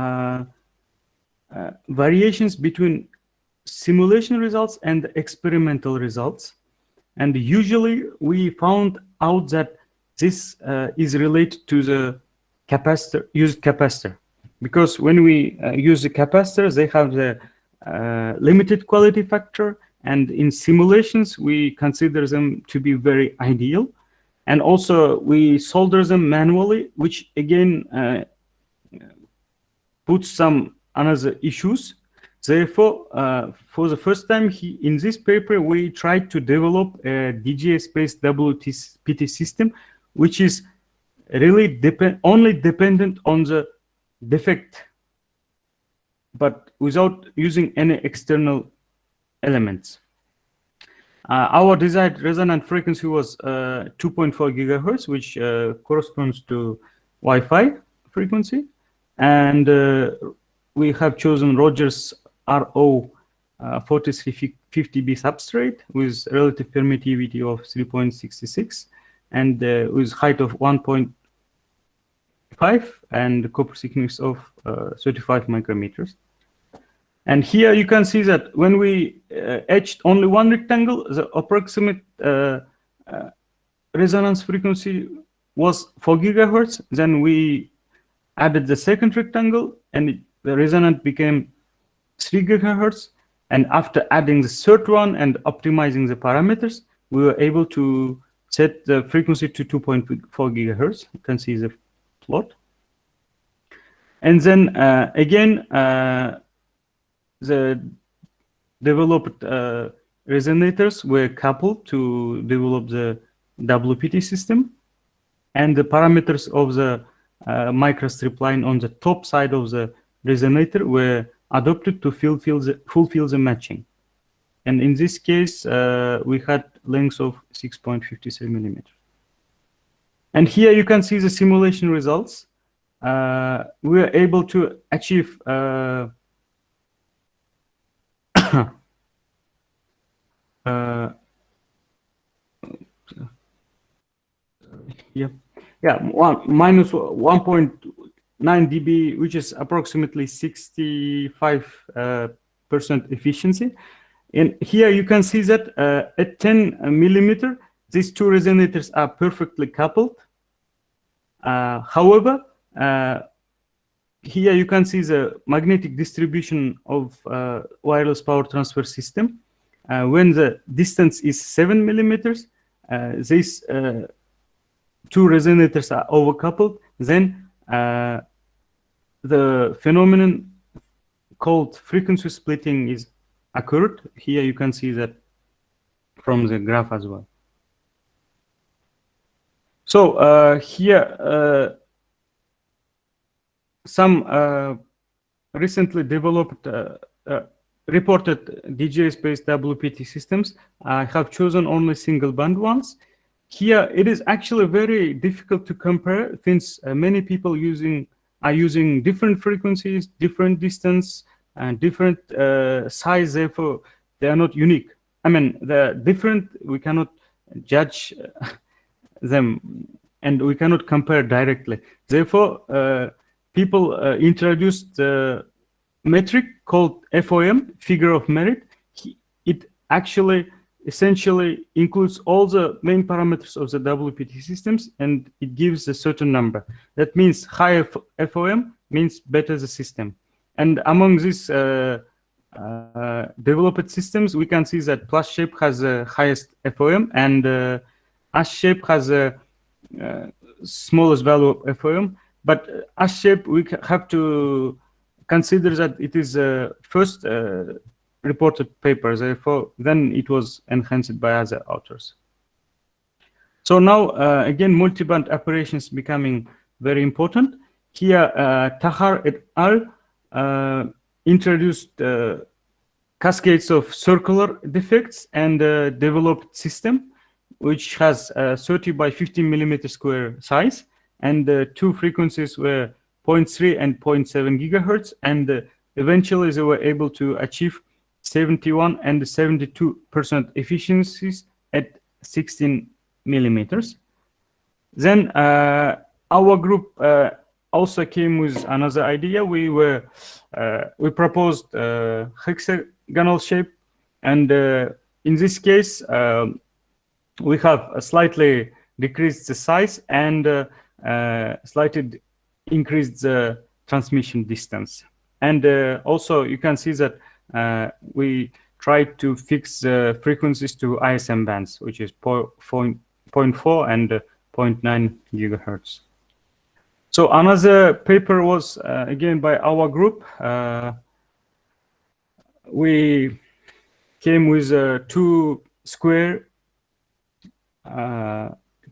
variations between simulation results and experimental results. And usually we found out that this is related to the used capacitor. Because when we use the capacitors, they have the limited quality factor, and in simulations we consider them to be very ideal. And also we solder them manually, which again puts some other issues. Therefore, for the first time in this paper, we tried to develop a DGS-based WPT system, which is really only dependent on the defect, but without using any external elements. Our desired resonant frequency was 2.4 gigahertz, which corresponds to Wi-Fi frequency, and we have chosen Rogers RO 4350B substrate with relative permittivity of 3.66 and with height of 1.5 and copper thickness of 35 micrometers. And here you can see that when we etched only one rectangle, the approximate resonance frequency was 4 gigahertz. Then we added the second rectangle, and the resonance became 3 gigahertz. And after adding the third one and optimizing the parameters, we were able to set the frequency to 2.4 gigahertz. You can see the plot. And then again, the developed resonators were coupled to develop the WPT system, and the parameters of the microstrip line on the top side of the resonator were adopted to fulfill the matching. And in this case, we had lengths of 6.53 millimeters. And here you can see the simulation results. We were able to achieve minus 1.9 dB, which is approximately 65% efficiency. And here you can see that at 10 millimeter, these two resonators are perfectly coupled. However, here you can see the magnetic distribution of wireless power transfer system. When the distance is 7 millimeters, these two resonators are overcoupled. Then the phenomenon called frequency splitting is occurred. Here you can see that from the graph as well. So here some recently developed reported DGS-based WPT systems. I have chosen only single band ones. Here it is actually very difficult to compare, since many people are using different frequencies, different distance, and different size. Therefore, they are not unique. I mean, they're different. We cannot judge them, and we cannot compare directly. Therefore, people introduced the metric called FOM, figure of merit. It actually essentially includes all the main parameters of the WPT systems, and it gives a certain number. That means higher FOM means better the system. And among these developed systems, we can see that plus shape has the highest FOM, and S shape has the smallest value of FOM. But S shape, we have to consider that it is first reported paper, therefore then it was enhanced by other authors. So now again, multiband operations becoming very important. Here Tahar et al. Introduced cascades of circular defects and developed system which has 30 by 15 millimeter square size, and two frequencies were 0.3 and 0.7 gigahertz, and eventually they were able to achieve 71 and 72% efficiencies at 16 millimeters. Then our group also came with another idea. We proposed hexagonal shape, and in this case we have slightly decreased the size and slightly increased the transmission distance. And also you can see that we tried to fix the frequencies to ISM bands, which is 0.4 and 0.9 gigahertz. So another paper was again by our group. We came with two square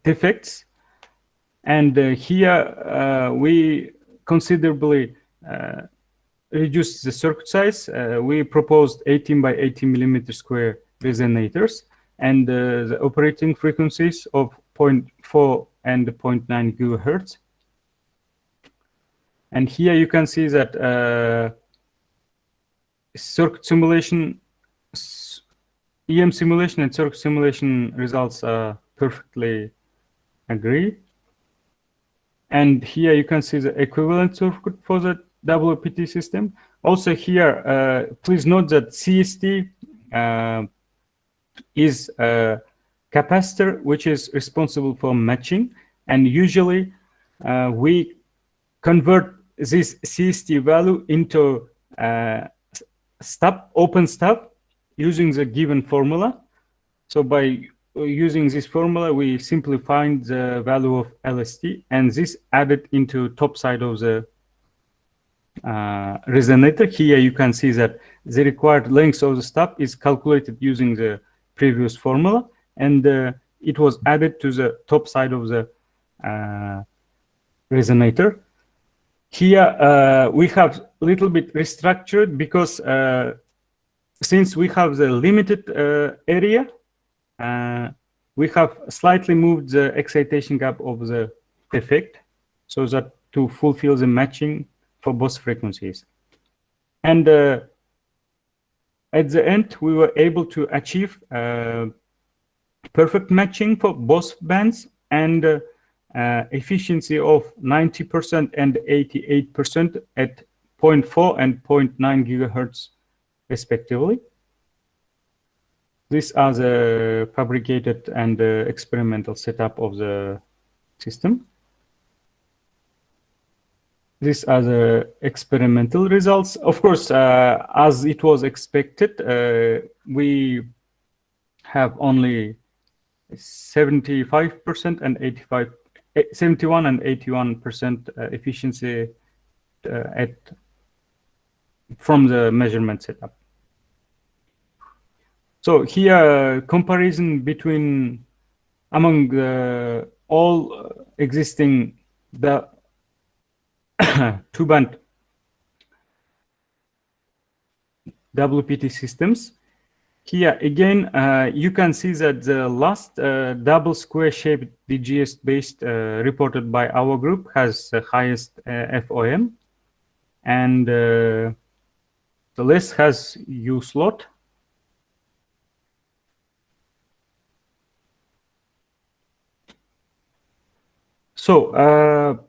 defects, And here we considerably reduced the circuit size. We proposed 18 by 80 millimeter square resonators, and the operating frequencies of 0.4 and 0.9 gigahertz. And here you can see that circuit simulation, EM simulation and circuit simulation results perfectly agree. And here you can see the equivalent circuit for the WPT system. Also here, please note that CST is a capacitor which is responsible for matching, and usually we convert this CST value into stub, open stub, using the given formula. So by using this formula, we simply find the value of LST, and this added into top side of the resonator. Here you can see that the required length of the stub is calculated using the previous formula, and it was added to the top side of the resonator. Here we have a little bit restructured because since we have the limited area, we have slightly moved the excitation gap of the effect so that to fulfill the matching for both frequencies. And at the end, we were able to achieve perfect matching for both bands, and efficiency of 90% and 88% at 0.4 and 0.9 gigahertz respectively. These are the fabricated and experimental setup of the system. These are the experimental results. Of course, as it was expected, we have only 75% and 71 and 81% efficiency from the measurement setup. So here, comparison between among all existing the two-band WPT systems. Here again, you can see that the last double square-shaped DGS-based reported by our group has the highest FOM, and the list has U slot. So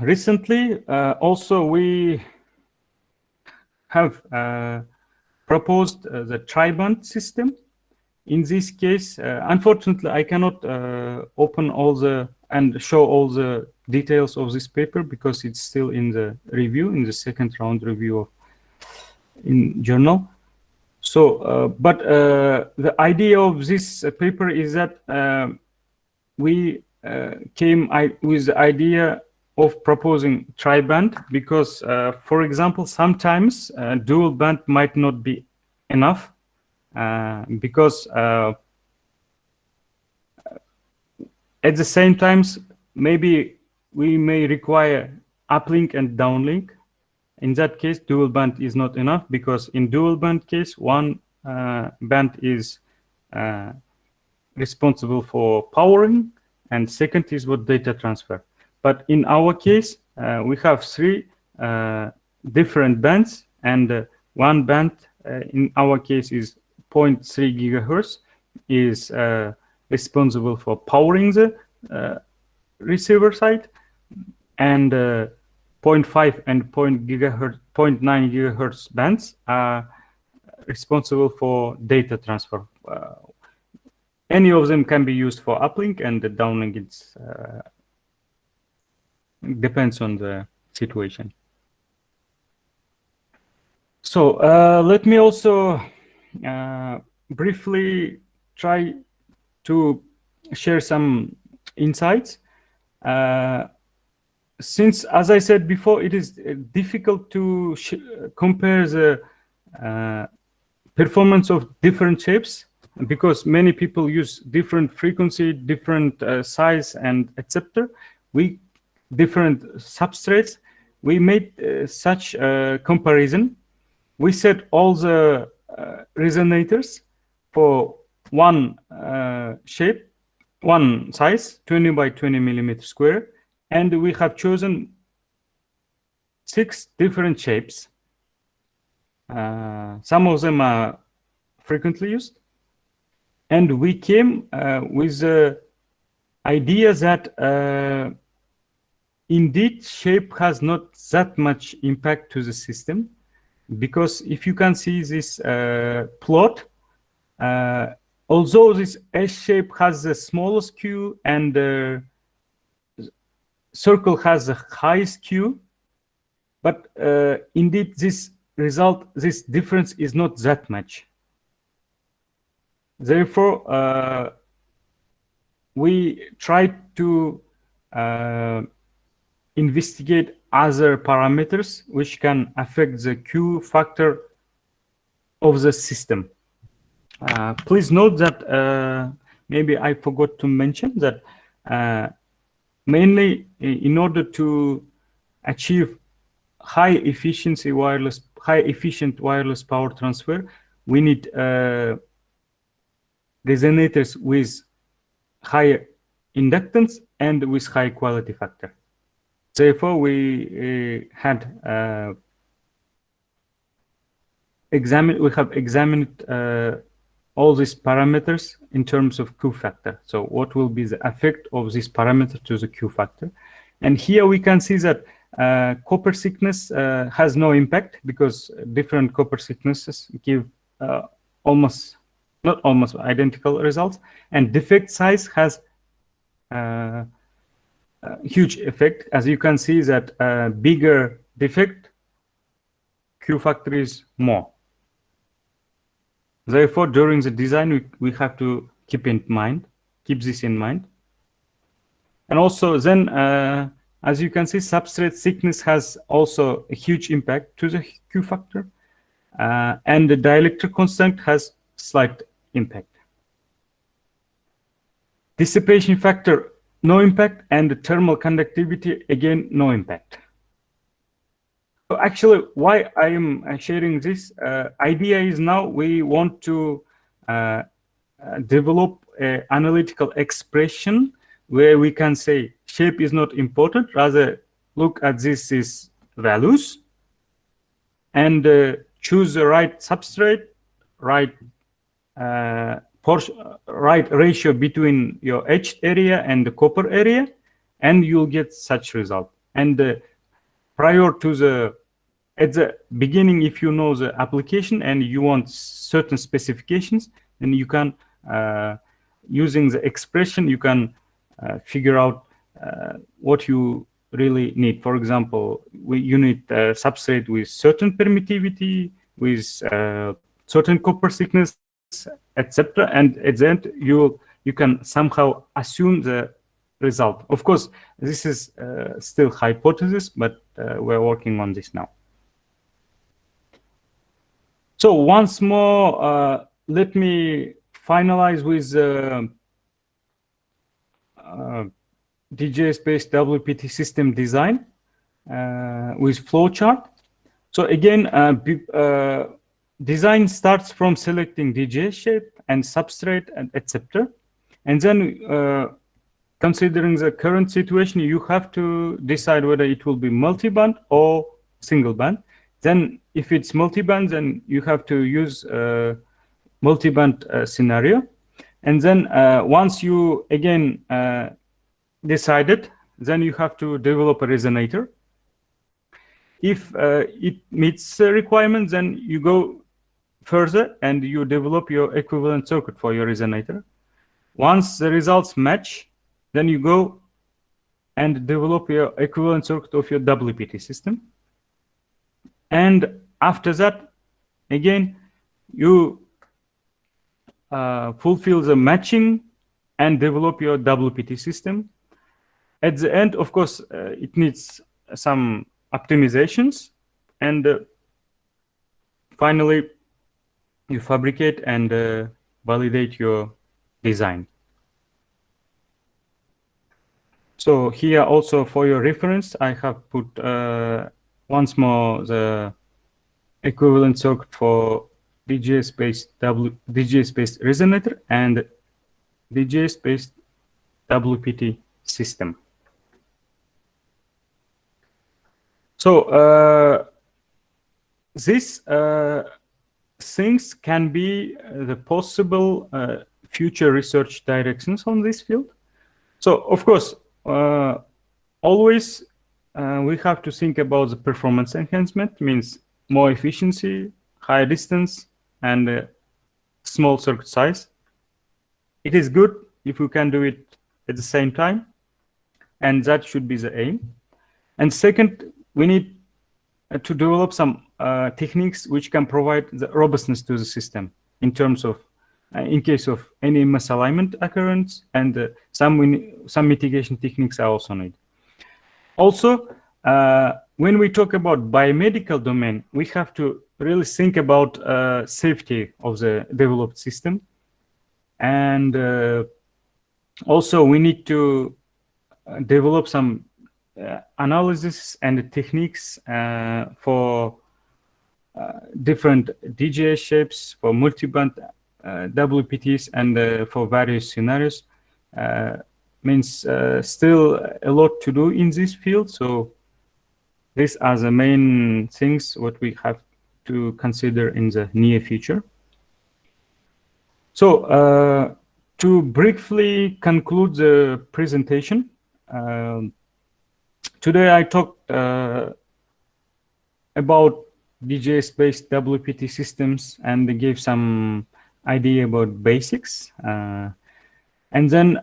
recently, also we have proposed the tri-band system. In this case, unfortunately, I cannot open all the and show all the details of this paper because it's still in the review, in the second round review of in journal. So, but the idea of this paper is that we came with the idea of proposing tri-band because, for example, sometimes dual band might not be enough because at the same times, maybe we may require uplink and downlink. In that case, dual band is not enough because in dual band case, one band is responsible for powering, and second is what data transfer. But in our case, we have three different bands, and one band in our case is 0.3 gigahertz is responsible for powering the receiver side, and 0.5 and 0.9 gigahertz bands are responsible for data transfer. Any of them can be used for uplink, and the downlink it's depends on the situation. So let me also briefly try to share some insights. Since, as I said before, it is difficult to compare the performance of different shapes because many people use different frequency, different size, and etc. we different substrates. We made such a comparison. We set all the resonators for one shape, one size, 20 by 20 millimeter square, and we have chosen 6 different shapes. Some of them are frequently used, and we came with the idea that indeed shape has not that much impact to the system, because if you can see this plot, although this S shape has the smallest Q and the circle has the highest Q, but indeed this difference is not that much. Therefore, we tried to investigate other parameters which can affect the Q factor of the system. Please note that maybe I forgot to mention that mainly in order to achieve high efficient wireless power transfer, we need resonators with higher inductance and with high quality factor. Therefore, we have examined all these parameters in terms of Q factor. So what will be the effect of this parameter to the Q factor? And here we can see that copper thickness has no impact, because different copper thicknesses give not almost identical results, and defect size has huge effect. As you can see that bigger defect, Q factor is more. Therefore, during the design, we have to keep this in mind. And also then, as you can see, substrate thickness has also a huge impact to the Q factor, and the dielectric constant has slight impact. Dissipation factor, no impact, and the thermal conductivity, again, no impact. So actually, why I am sharing this idea is now we want to develop an analytical expression where we can say shape is not important, rather look at these values and choose the right substrate, right ratio between your etched area and the copper area, and you'll get such result. And prior to at the beginning, if you know the application and you want certain specifications, then you can, using the expression, you can figure out what you really need. For example, you need a substrate with certain permittivity, with certain copper thickness, etc. And at the end, you can somehow assume the result. Of course, this is still hypothesis, but we're working on this now. So once more, let me finalize with DGS-based WPT system design with flowchart. So again, design starts from selecting DGS shape and substrate, and etc. And then considering the current situation, you have to decide whether it will be multi-band or single band. Then if it's multi-band, then you have to use a multi-band scenario. And then once you again decided, then you have to develop a resonator. If it meets the requirements, then you go further and you develop your equivalent circuit for your resonator. Once the results match, then you go and develop your equivalent circuit of your WPT system. And after that, again, you fulfill the matching and develop your WPT system. At the end, of course, it needs some optimizations, and finally, you fabricate and validate your design. So here also for your reference, I have put once more the equivalent circuit for DGS-based resonator and DGS-based WPT system. So these things can be the possible future research directions on this field. So of course, always we have to think about the performance enhancement, means more efficiency, higher distance, and small circuit size. It is good if we can do it at the same time, and that should be the aim. And second, we need to develop some techniques which can provide the robustness to the system in terms of, in case of any misalignment occurrence, and some mitigation techniques are also needed. Also, when we talk about biomedical domain, we have to really think about safety of the developed system. And also we need to develop some analysis and techniques for different DGS shapes, for multiband WPTs, and for various scenarios. Means still a lot to do in this field. So these are the main things what we have to consider in the near future. So to briefly conclude the presentation, today I talked about DGS-based WPT systems and gave some idea about basics. And then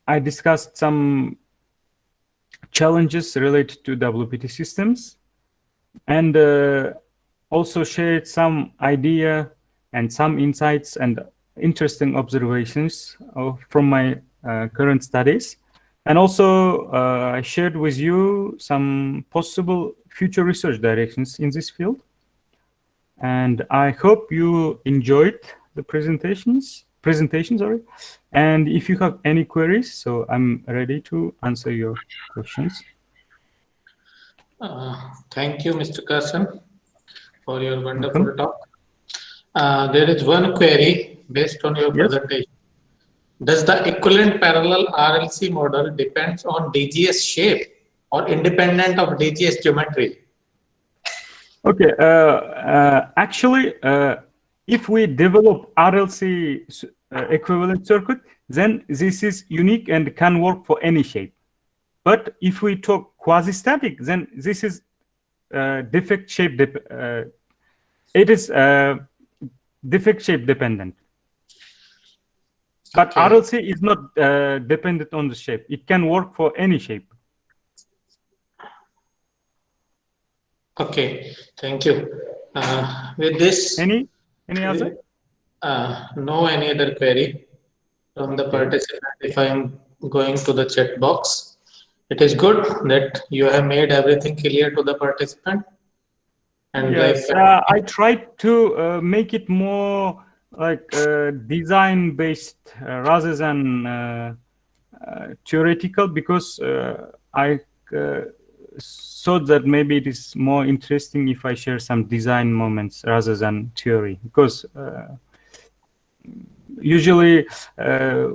I discussed some challenges related to WPT systems, and also shared some idea and some insights and interesting observations from my current studies. And also I shared with you some possible future research directions in this field. And I hope you enjoyed the presentation, sorry. And if you have any queries, so I'm ready to answer your questions. Thank you, Mr. Carson, for your wonderful talk. There is one query based on your presentation. Does the equivalent parallel RLC model depends on DGS shape or independent of DGS geometry? Okay, actually, if we develop RLC equivalent circuit, then this is unique and can work for any shape. But if we talk quasi-static, then this is defect shape. It is defect shape dependent. But okay. RLC is not dependent on the shape. It can work for any shape. Okay, thank you. With this, any other? No, any other query from the participant. If I am going to the chat box, it is good that you have made everything clear to the participant. And yes, I tried to make it more like design based rather than theoretical, because I thought that maybe it is more interesting if I share some design moments rather than theory, because usually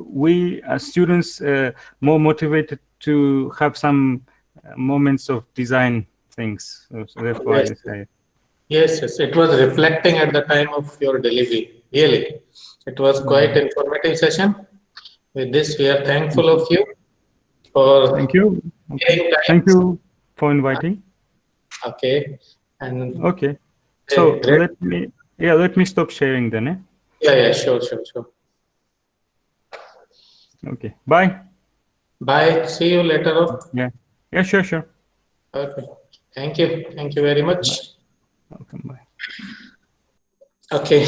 we as students more motivated to have some moments of design things. So therefore yes. I say. Yes, it was reflecting at the time of your delivery. Really, it was quite informative session. With this, we are thankful of you for. Thank you. Okay. Thank you for inviting. Okay. And okay. So let me stop sharing then. Yeah, sure. Okay. Bye. Bye. See you later on. Yeah, sure. Okay. Thank you very much. Bye. Welcome. Bye. Okay.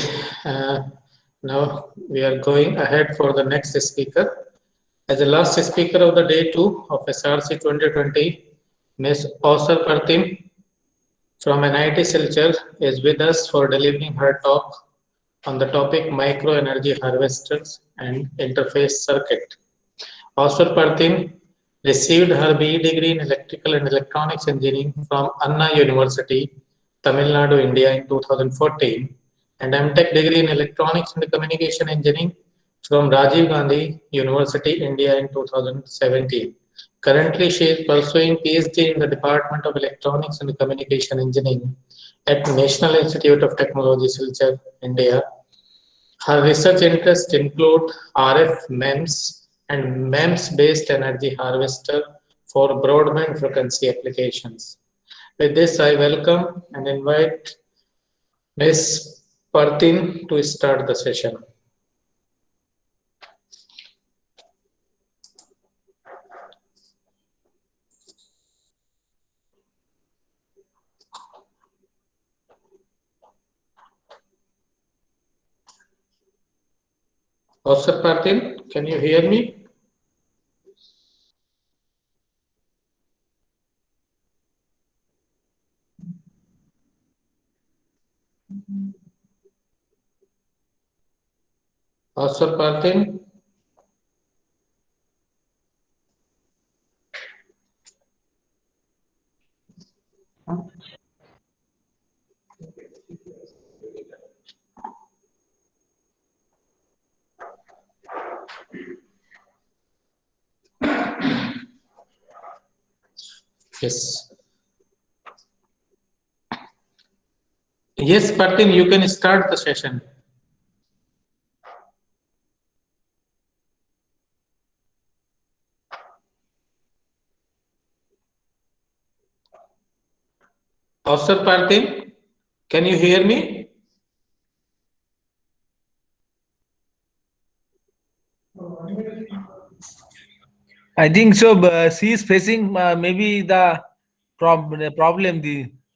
Now we are going ahead for the next speaker. As the last speaker of the day 2 of SRC 2020, Ms. Ausar Partim from NIT Silchar is with us for delivering her talk on the topic micro energy harvesters and interface circuit. Ausar Partim Received her BE degree in Electrical and Electronics Engineering from Anna University, Tamil Nadu, India in 2014, and MTech degree in Electronics and Communication Engineering from Rajiv Gandhi University, India in 2017. Currently, she is pursuing PhD in the Department of Electronics and Communication Engineering at National Institute of Technology, Silchar, India. Her research interests include RF MEMS and MEMS-based energy harvester for broadband frequency applications. With this, I welcome and invite Ms. Partin to start the session. Sir Partin, can you hear me? Sir Partin? Yes. Yes, Partin, you can start the session. Sir Partin, can you hear me? I think so. She is facing maybe the problem.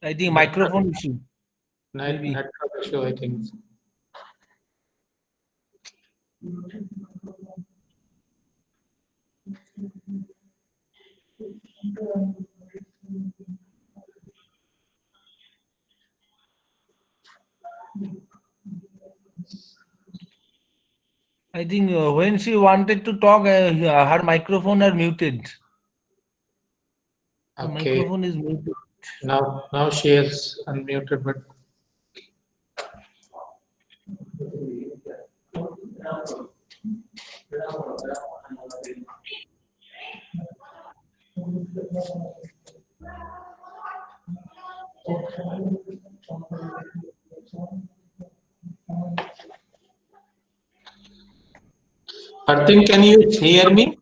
I think microphone issue. Maybe. Network issue, I think. I think when she wanted to talk, her microphone are muted. The Okay. microphone is muted. Now she is unmuted, but Partin, can you hear me?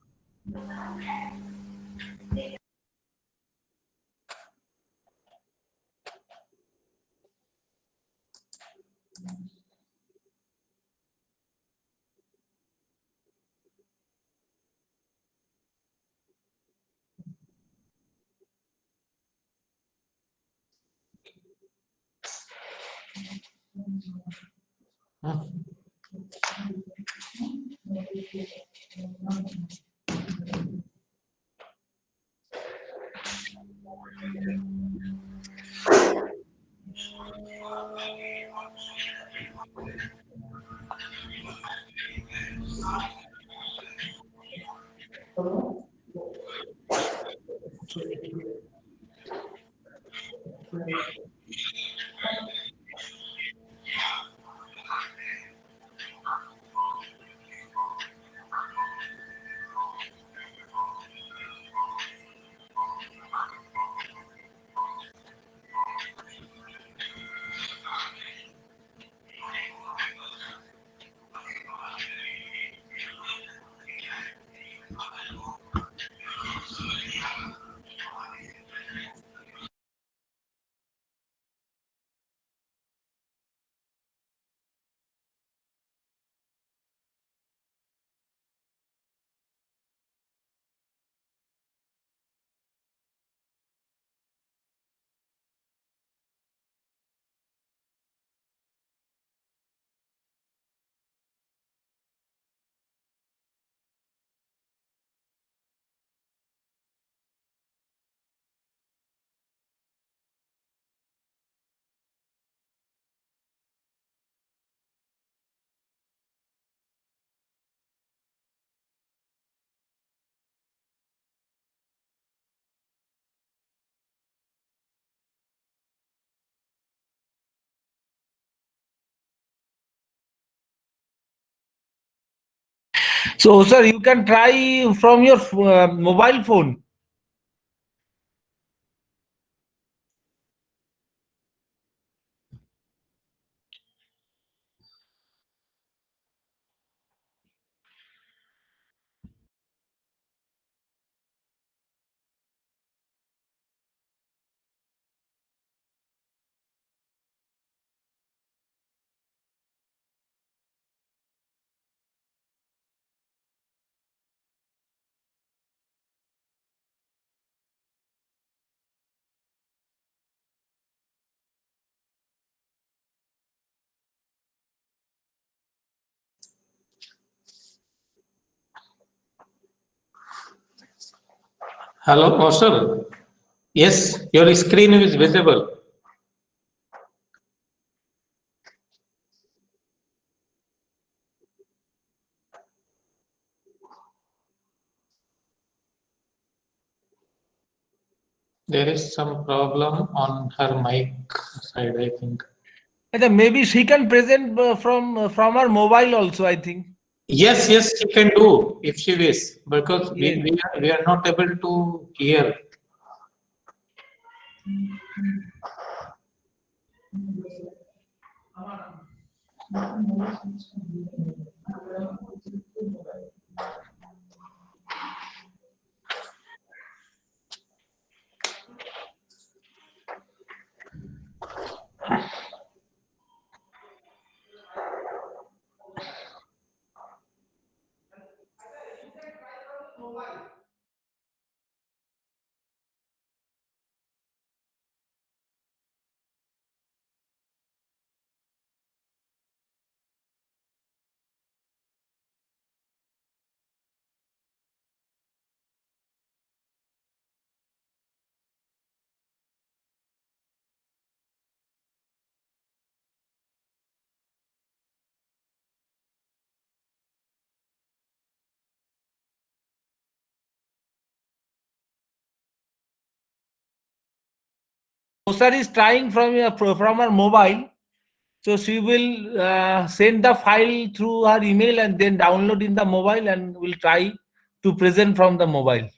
So, sir, you can try from your mobile phone. Hello, Marshal. Yes, your screen is visible. There is some problem on her mic side, I think. And then maybe she can present from her mobile also, I think. Yes, yes, she can do if she wishes, because Yes. we are not able to hear. Sir is trying from her mobile. So she will send the file through her email and then download in the mobile and will try to present from the mobile.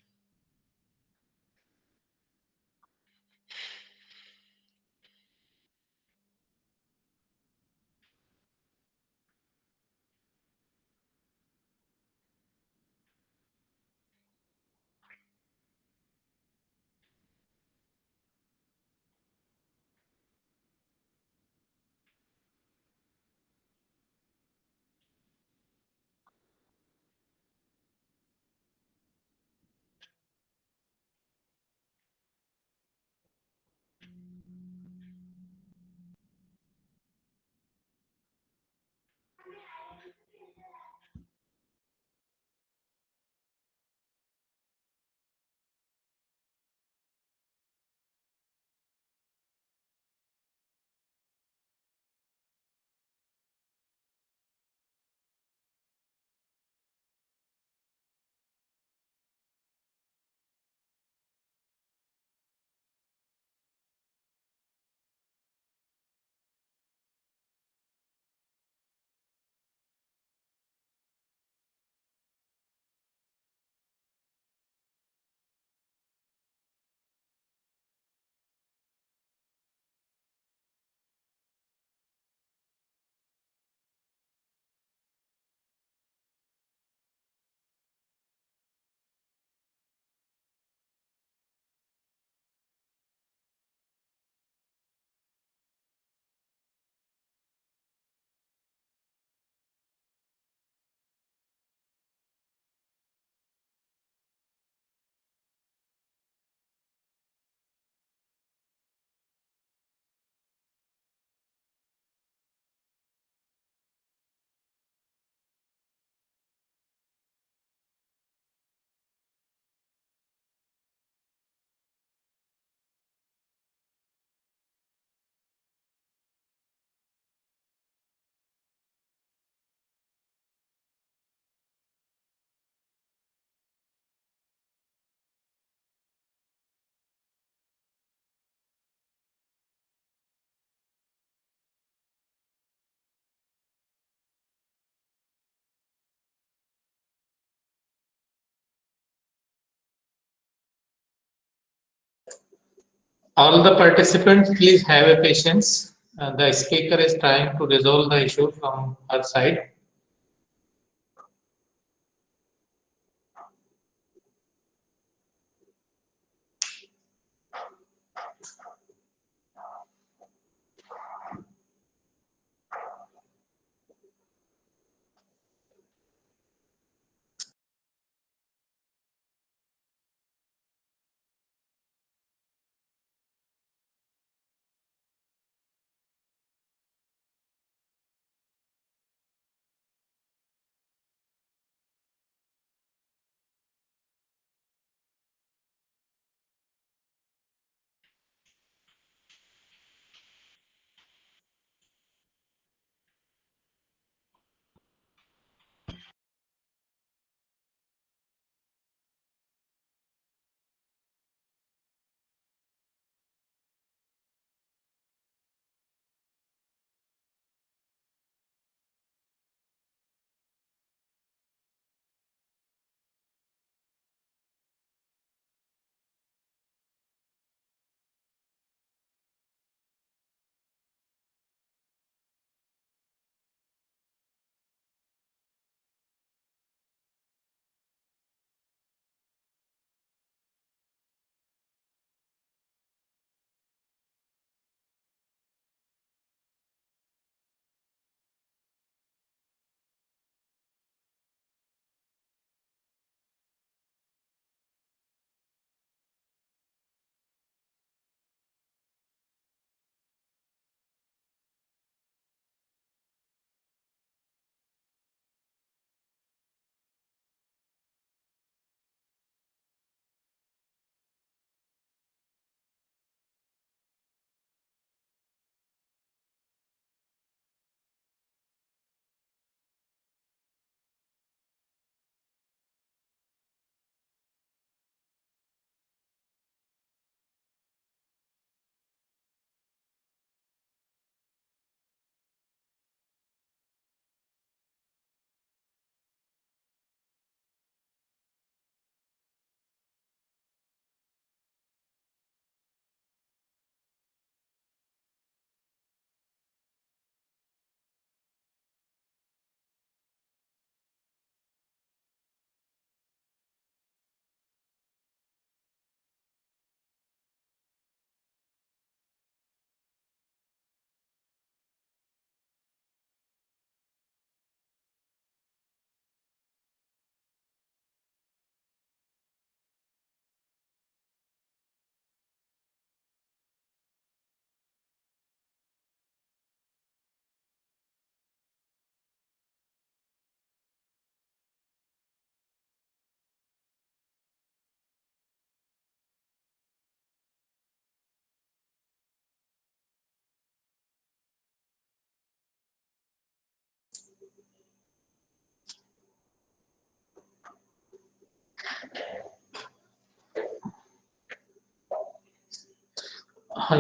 All the participants, please have a patience. The speaker is trying to resolve the issue from her side.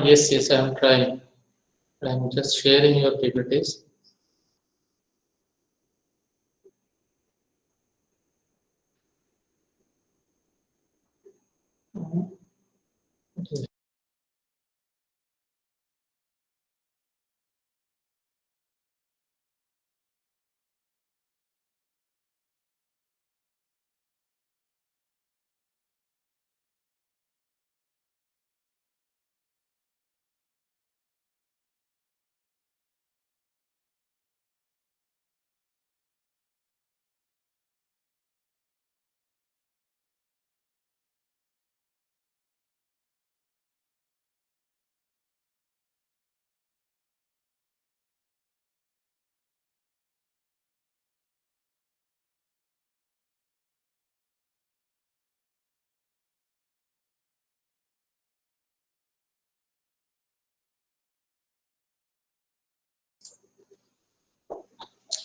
Yes, yes, I am trying. I'm just sharing your PPTs.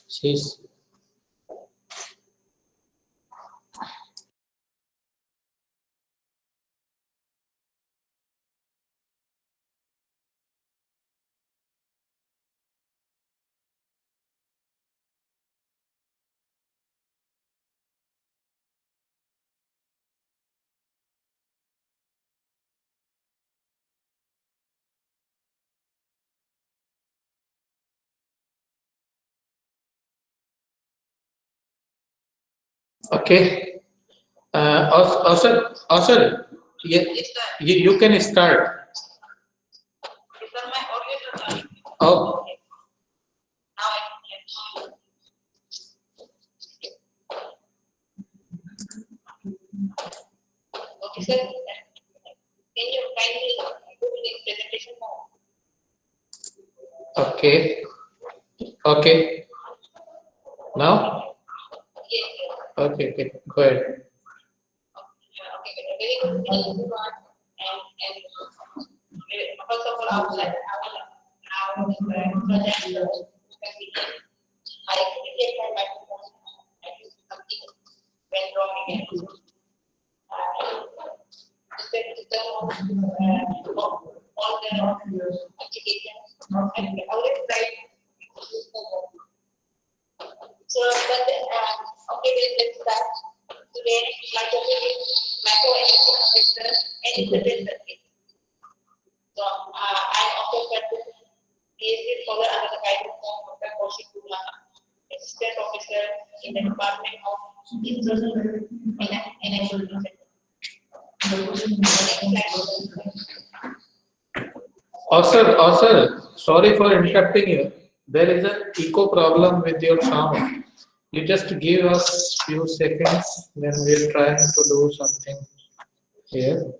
She's Okay. Also, yeah, you can start. Oh, Okay, sir. Can you kindly do this presentation now? okay. Okay. Now? Yes, yes. Okay, okay. Go ahead. Okay, very good. Thank you, everyone. And first of all, I will present I appreciate my microphone. I think something went wrong again. All the applications and I will try to use the word. So, but okay, let's start. Today, my topic is macro energy harvester and interface circuit. So, I'm also person PhD scholar under the guidance of Dr. Kaushik Gupta, assistant professor in the Department of Energy. Also, sorry for interrupting you. There is an echo problem with your sound. You just give us few seconds when we're trying to do something here.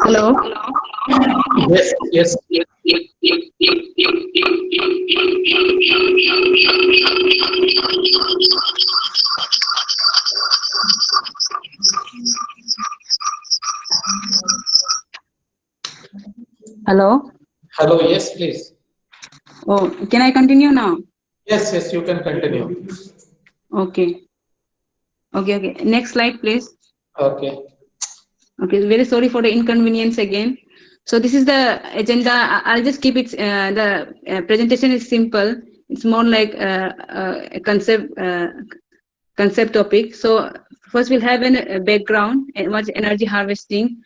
Hello. Yes, yes. Hello. Hello, yes, please. Oh, can I continue now? Yes, yes, you can continue. Okay. Okay. Next slide, please. Okay. Okay. Very sorry for the inconvenience again. So this is the agenda. I'll just keep it. The presentation is simple. It's more like a concept topic. So first we'll have a background and what's energy harvesting,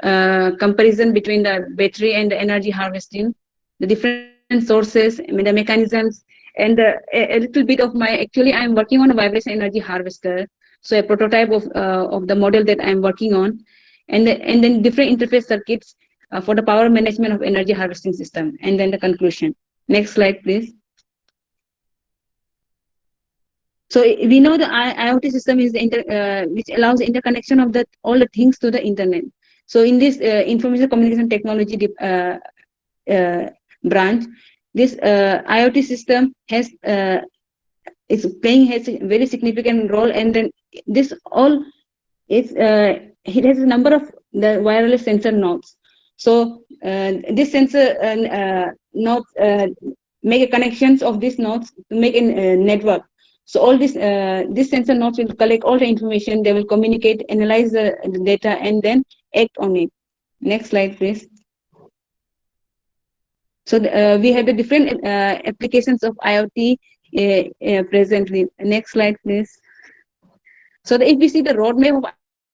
comparison between the battery and the energy harvesting, the different sources, I mean, the mechanisms, and a little bit of my, actually I'm working on a vibration energy harvester, so a prototype of the model that I'm working on, and then different interface circuits for the power management of energy harvesting system, and then the conclusion. Next slide, please. So we know the IoT system is which allows interconnection of all the things to the internet. So in this information communication technology branch, this IoT system has a very significant role, and then this all is it has a number of the wireless sensor nodes. So this sensor nodes make connections of these nodes to make a network. So all this sensor nodes will collect all the information. They will communicate, analyze the data, and then act on it. Next slide, please. So we have the different applications of IoT presently. Next slide, please. So if we see the roadmap of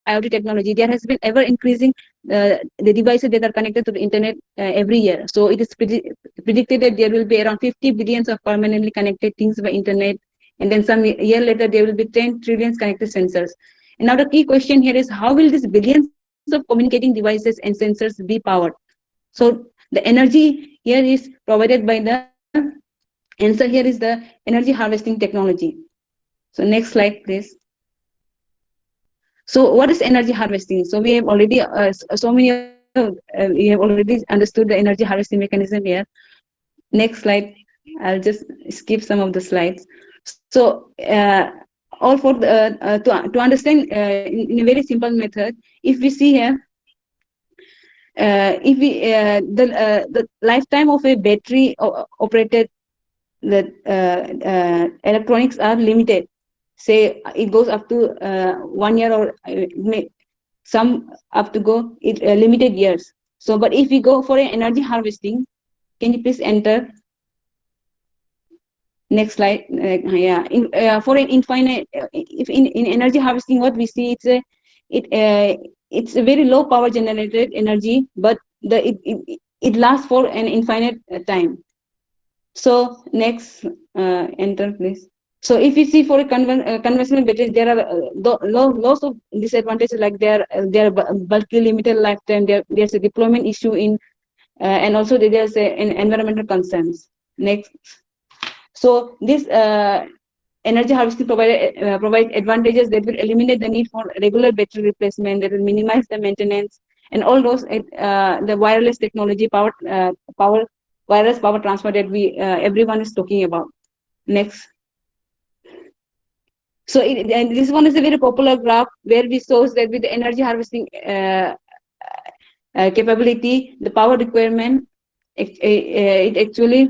IoT technology, there has been ever increasing the devices that are connected to the internet every year. So it is predicted that there will be around 50 billions of permanently connected things by internet, and then some year later there will be 10 trillion connected sensors. And now the key question here is, how will these billions of communicating devices and sensors be powered? So the energy here is provided by the answer here is the energy harvesting technology. So next slide, please. So what is energy harvesting? So we have already we have already understood the energy harvesting mechanism here. Next slide. I'll just skip some of the slides. So all for the, to understand in a very simple method, if we see here, if we the lifetime of a battery operated electronics are limited. Say it goes up to 1 year, or some up to go limited years. So, but if we go for an energy harvesting, can you please enter? Next slide. Yeah, for an infinite, if in energy harvesting, what we see, it's a very low power generated energy, but it lasts for an infinite time. So next, enter please. So if you see for a conventional batteries, there are lots of disadvantages, like they are bulky, limited lifetime. There's a deployment issue in, and also there's an environmental concerns. Next. So this energy harvesting provide advantages that will eliminate the need for regular battery replacement, that will minimize the maintenance, and all those the wireless technology, wireless power transfer that everyone is talking about. Next. So and this one is a very popular graph where we shows that with the energy harvesting capability, the power requirement, it actually,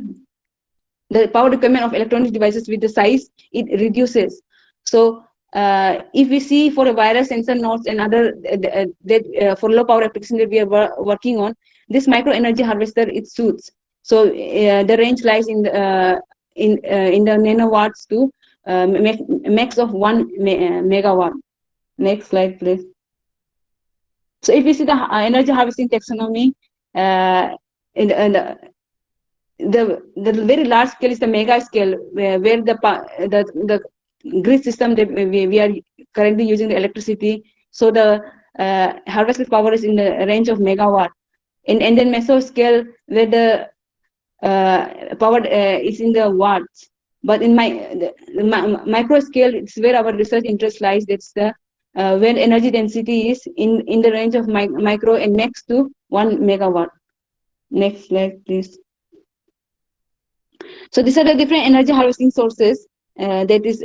the power requirement of electronic devices with the size, it reduces. So if we see for a wireless sensor nodes and other for low power application that we are working on, this micro energy harvester, it suits. So the range lies in the nanowatts to max of 1 megawatt. Next slide, please. So if you see the energy harvesting taxonomy, the very large scale is the mega scale, where the grid system that we are currently using the electricity. So the harvested power is in the range of megawatt, and then meso scale, where the power is in the watts. But in the micro scale, it's where our research interest lies. That's the where energy density is in the range of micro and max to 1 megawatt. Next slide, please. So these are the different energy harvesting sources that is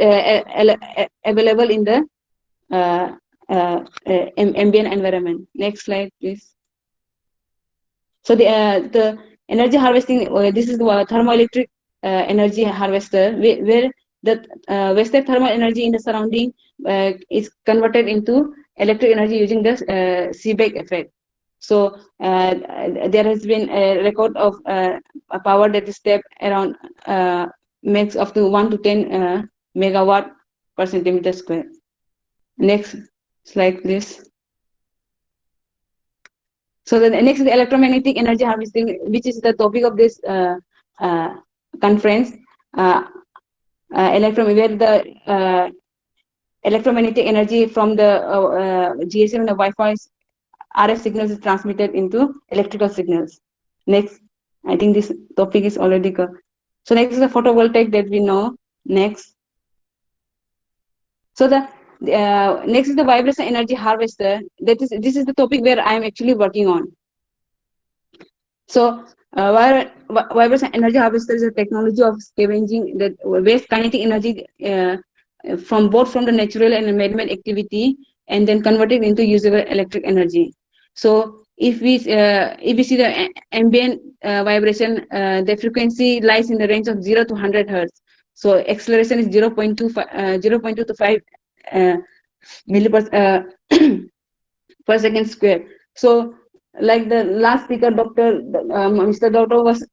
available in the ambient environment. Next slide, please. So the energy harvesting, this is the thermoelectric energy harvester, where the wasted thermal energy in the surrounding is converted into electric energy using the Seebeck effect. So there has been a record of a power that is tapped around max up to 1 to 10 megawatt per centimeter square. Next slide, please. So the next is the electromagnetic energy harvesting, which is the topic of this conference. Where the electromagnetic energy from the GSM and the Wi-Fi RF signals is transmitted into electrical signals. Next, I think this topic is already covered. So next is the photovoltaic that we know. Next. So the next is the vibration energy harvester. This is the topic where I am actually working on. So vibration energy harvester is a technology of scavenging the waste kinetic energy from the natural and man-made activity, and then convert it into usable electric energy. So if we see the ambient vibration, the frequency lies in the range of 0 to 100 hertz. So acceleration is 0.2 to 5 milliper per second square. So like the last speaker, Mr. Doctor was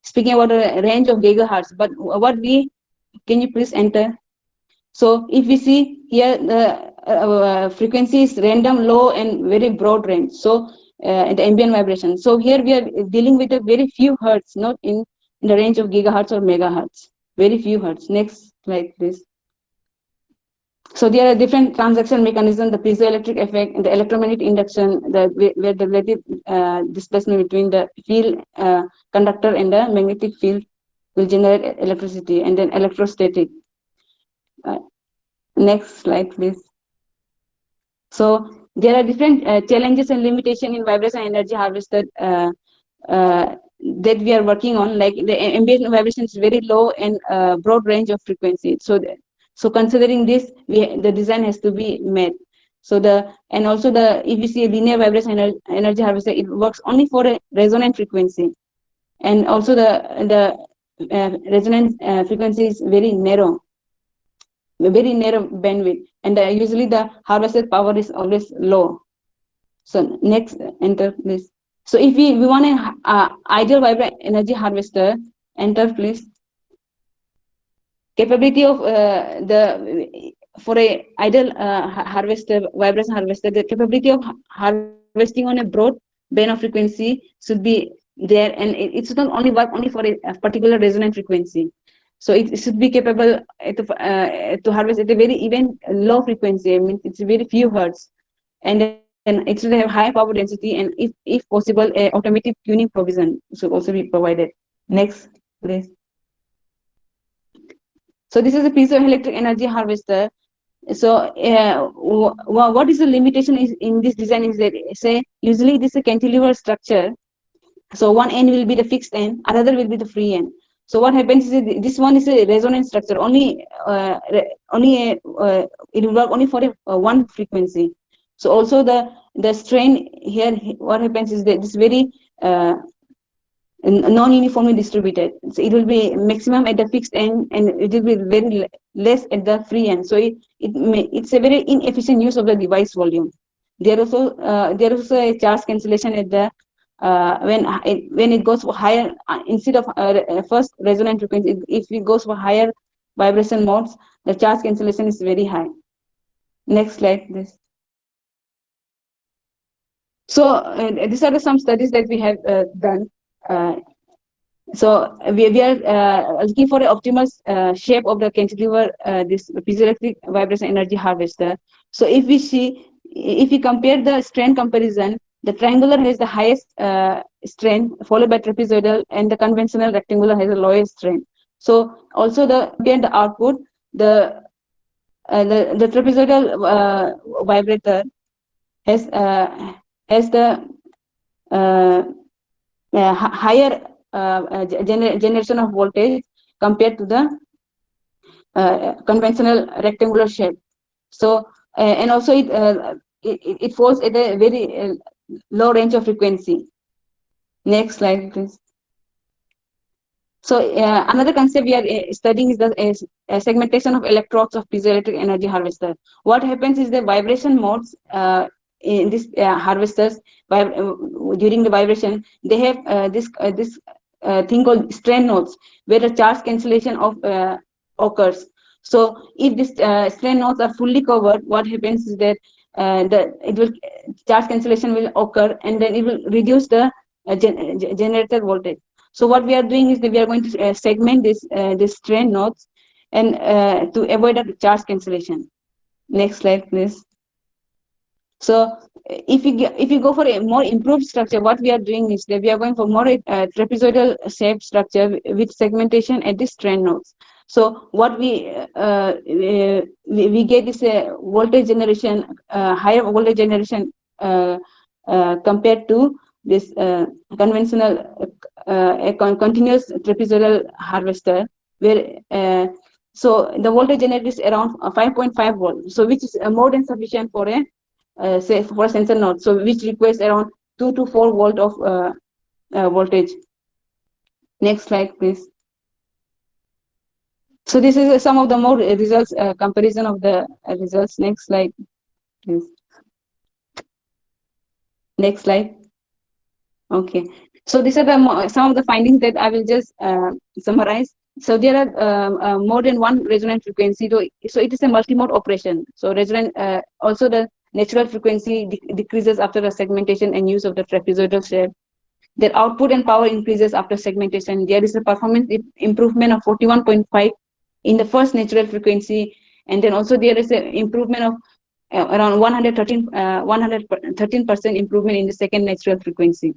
speaking about a range of gigahertz. But what we, can you please enter? So if we see here, the frequency is random, low, and very broad range. So the ambient vibration. So here we are dealing with a very few hertz, not in the range of gigahertz or megahertz. Very few hertz. Next slide, please. So there are different transaction mechanisms: the piezoelectric effect, and the electromagnetic induction, where the relative displacement between the field conductor and the magnetic field will generate electricity, and then electrostatic. Next slide, please. So there are different challenges and limitations in vibration energy harvested that we are working on. Like the ambient vibration is very low and broad range of frequency. So considering this, the design has to be met. So and also if you see a linear vibration energy harvester, it works only for a resonant frequency, and also the resonance frequency is very narrow bandwidth, and usually the harvested power is always low. So next, enter please. So if we want an ideal vibrant energy harvester, enter please. Capability of for a ideal vibration harvester, the capability of harvesting on a broad band of frequency should be there, and it should not only work only for a particular resonant frequency. So it should be capable to harvest at a very even low frequency. I mean, it's very few hertz, and then it should have high power density, and if possible, a automatic tuning provision should also be provided. Next, please. So this is a piezoelectric energy harvester. So what is the limitation in this design is that, say, usually this is a cantilever structure. So one end will be the fixed end, another will be the free end. So what happens is this one is a resonant structure. It will work only for one frequency. So also the strain here, what happens is that this very non-uniformly distributed. So it will be maximum at the fixed end, and it will be very less at the free end. So it's a very inefficient use of the device volume. There also a charge cancellation at the when it goes for higher, instead of first resonant frequency, if it goes for higher vibration modes, the charge cancellation is very high. Next slide, please. So these are some studies that we have done. So we are looking for an optimal shape of the cantilever, this piezoelectric vibration energy harvester. So if we compare the strain comparison, the triangular has the highest strain, followed by trapezoidal, and the conventional rectangular has the lowest strain. So also the output, the trapezoidal vibrator has the higher generation of voltage compared to the conventional rectangular shape. So and also it falls at a very low range of frequency. Next slide, please. So another concept we are studying is the segmentation of electrodes of piezoelectric energy harvester. What happens is the vibration modes in these harvesters, during the vibration, they have this thing called strain nodes, where the charge cancellation occurs. So if these strain nodes are fully covered, what happens is that charge cancellation will occur, and then it will reduce the generator voltage. So what we are doing is that we are going to segment this strain nodes, and to avoid the charge cancellation. Next slide, please. So if you go for a more improved structure, what we are doing is that we are going for more trapezoidal shaped structure with segmentation at the strain nodes. So what we get is a voltage generation, higher voltage generation compared to this conventional continuous trapezoidal harvester, where so the voltage generated is around 5.5 volts, so which is more than sufficient for a say for a sensor node, so which requires around 2 to 4 volt of voltage. Next slide, please. So this is some of the more results, comparison of the results. Next slide, please. Next slide. Okay. So these are the some of the findings that I will just summarize. So there are more than one resonant frequency. So it is a multi-mode operation. So resonant, also the natural frequency decreases after the segmentation and use of the trapezoidal shape. Their output and power increases after segmentation. There is a performance improvement of 41.5 in the first natural frequency, and then also there is an improvement of around 113% improvement in the second natural frequency.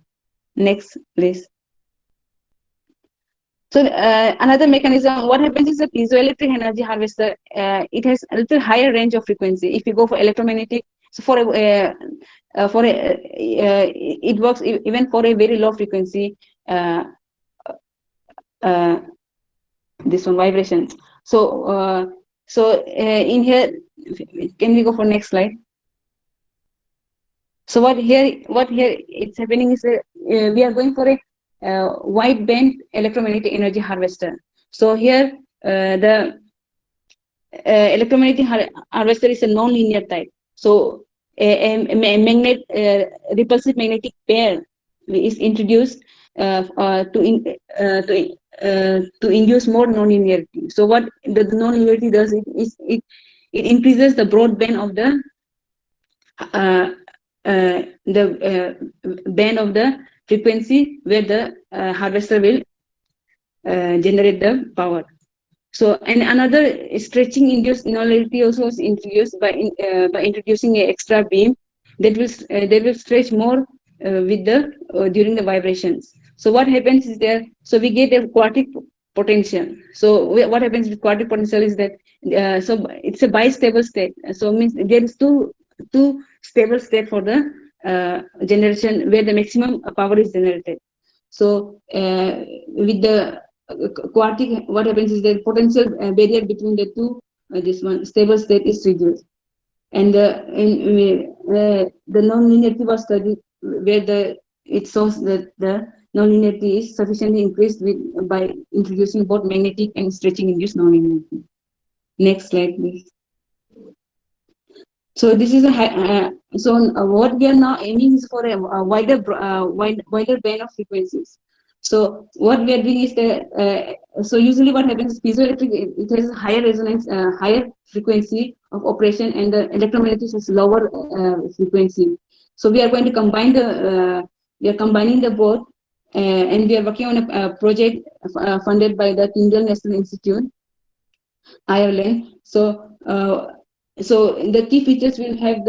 Next, please. So another mechanism, what happens is that piezoelectric energy harvester, it has a little higher range of frequency. If you go for electromagnetic, so it works even for a very low frequency. This one, vibrations. So in here, can we go for next slide? So what here it's happening is we are going for a wide band electromagnetic energy harvester. So here the electromagnetic harvester is a non-linear type. So a repulsive magnetic pair is introduced to induce more non-linearity. So what the non-linearity does it increases the broadband of the band of the frequency where the harvester will generate the power. So, and another stretching induced nonlinearity also is introduced by introducing an extra beam that will stretch more with the during the vibrations. So what happens is there? So we get a quartic potential. So what happens with quartic potential is that so it's a bistable state. So means there is two stable state for the generation where the maximum power is generated. So with the quartic, what happens is the potential barrier between the two this one stable state is reduced, and the non-linearity was studied where it shows that the non-linearity is sufficiently increased by introducing both magnetic and stretching induced non-linearity. Next slide, please. So this is what we are now aiming is for a wider band of frequencies. So what we are doing is so usually what happens is piezoelectric, it has higher resonance, higher frequency of operation, and the electromagnetic has lower frequency. So we are going to combine we are combining the both, and we are working on a project funded by the Tyndall National Institute, Ireland. So the key features will have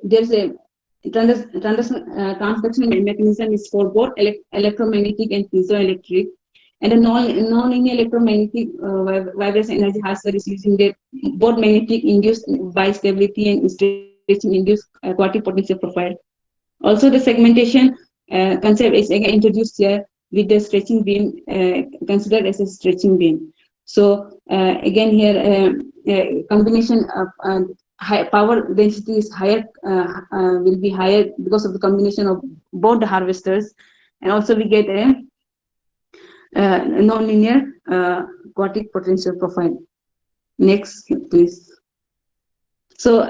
there's a transduction mechanism is for both electromagnetic and piezoelectric, and a non-linear electromagnetic vibration energy harvester is using the both magnetic induced bistability and stretching induced quartic potential profile. Also, the segmentation concept is again introduced here with the stretching beam considered as a stretching beam. So again here combination of high power density is higher, will be higher because of the combination of both the harvesters, and also we get a non-linear quartic potential profile. Next, please. So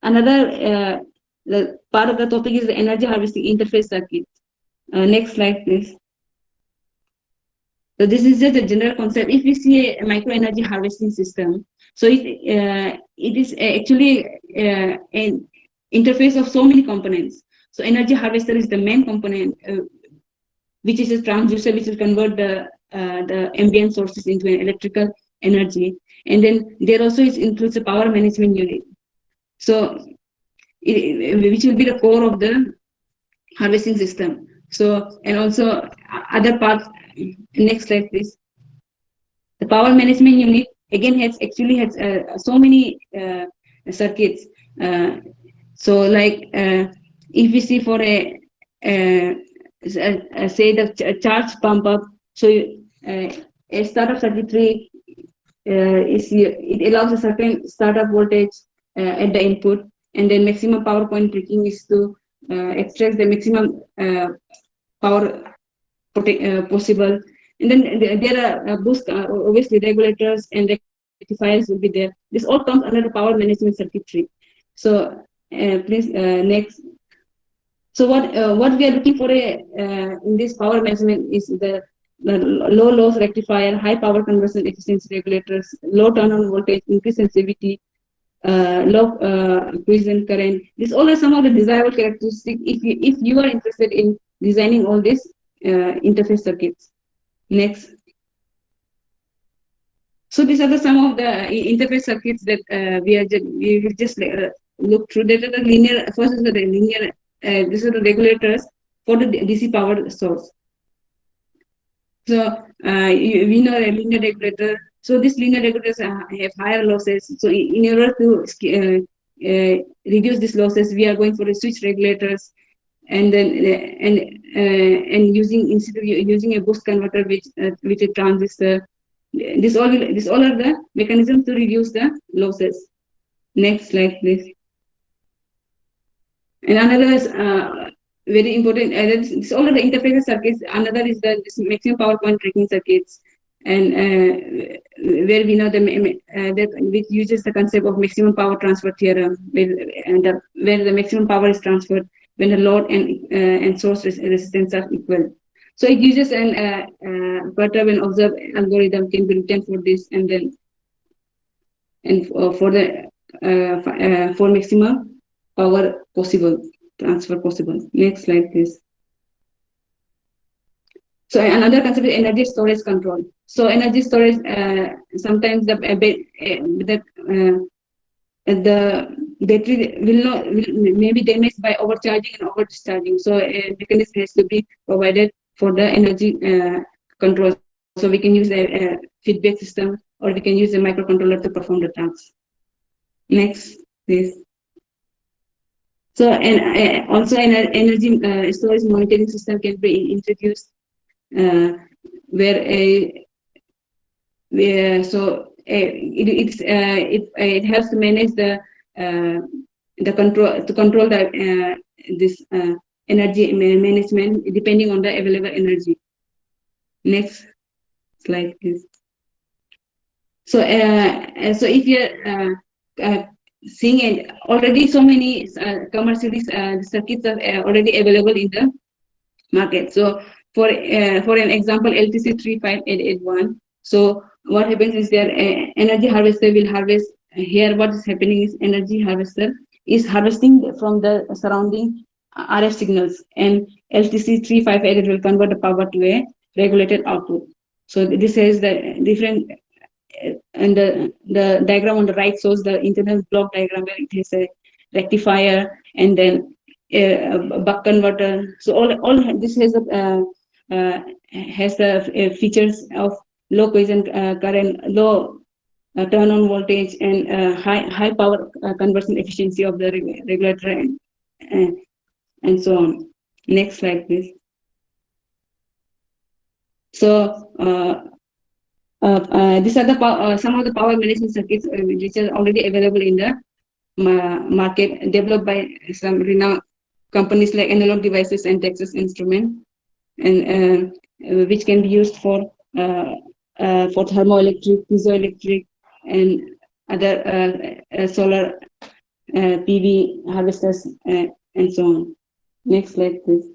another the part of the topic is the energy harvesting interface circuit. Next slide, please. So this is just a general concept. If we see a micro energy harvesting system, so it is actually an interface of so many components. So energy harvester is the main component, which is a transducer which will convert the ambient sources into an electrical energy, and then there also includes a power management unit. So which will be the core of the harvesting system. So, and also other parts. Next slide, please. The power management unit again has so many circuits. So like if we see for a say the charge pump up, so a startup circuitry it allows a certain startup voltage at the input, and then maximum power point tricking is to extract the maximum power possible, and then there are boost obviously regulators and rectifiers will be there. This all comes under the power management circuitry. So please next. So what we are looking for in this power measurement is the low loss rectifier, high power conversion efficiency regulators, low turn-on voltage, increased sensitivity, low quiescent current. These all are some of the desirable characteristics if you are interested in designing all these interface circuits. Next. So these are some of the interface circuits that we will just look through. That are the linear. First is the linear. These are the regulators for the DC power source. So we know a linear regulator. So these linear regulators have higher losses. So in order to reduce these losses, we are going for the switch regulators, and then and instead of using a boost converter with a transistor. This all are the mechanisms to reduce the losses. Next slide, please. And another is very important. This all are the interface circuits. Another is the maximum power point tracking circuits, and where we know which uses the concept of maximum power transfer theorem, where the maximum power is transferred when the load and source resistance are equal. So it uses an perturb and observe algorithm can be written for this, and then for maximum power possible transfer possible. Next slide, please. So another concept is energy storage control. So energy storage, sometimes the battery may be damaged by overcharging and over discharging. So a mechanism has to be provided for the energy control. So we can use a feedback system, or we can use a microcontroller to perform the task. Next, please. So and also an energy storage monitoring system can be introduced, where it helps to manage the control this energy management depending on the available energy. Next slide, please. So so if you're seeing it already, so many commercially circuits are already available in the market. So for an example, LTC 35881. So what happens is their energy harvester will harvest. Here what is happening is energy harvester is harvesting from the surrounding RF signals, and LTC 358 will convert the power to a regulated output. So this is the different, and the diagram on the right shows the internal block diagram where it has a rectifier and then a buck converter. So all this has the features of low quiescent current, low turn-on voltage, and high power conversion efficiency of the regulator, and so on. Next slide, please. So these are the some of the power management circuits which are already available in the market, developed by some renowned companies like Analog Devices and Texas Instruments, and which can be used for thermoelectric, piezoelectric, and other solar PV harvesters, and so on. Next slide, please.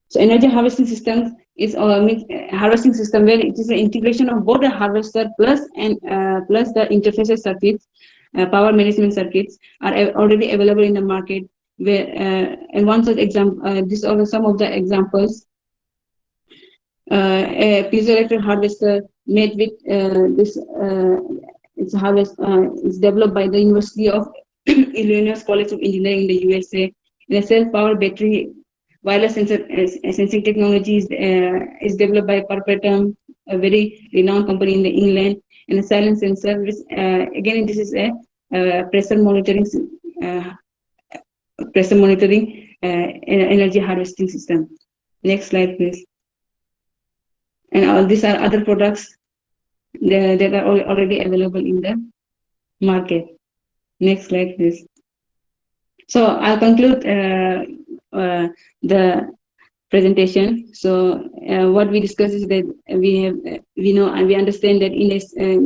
So energy harvesting system is harvesting system where it is an integration of both the harvester plus the interface circuits. Power management circuits are already available in the market. Where and one such example, these are some of the examples. A piezoelectric harvester made with this it's developed by the University of Illinois College of Engineering in the USA. And a self-powered battery wireless sensing technology is developed by Perpetuum, a very renowned company in England, and a silent sensor, which again this is a pressure monitoring energy harvesting system. Next slide, please. And all these are other products that are already available in the market. Next slide, please. So I'll conclude the presentation. So what we discussed is that we know and we understand that in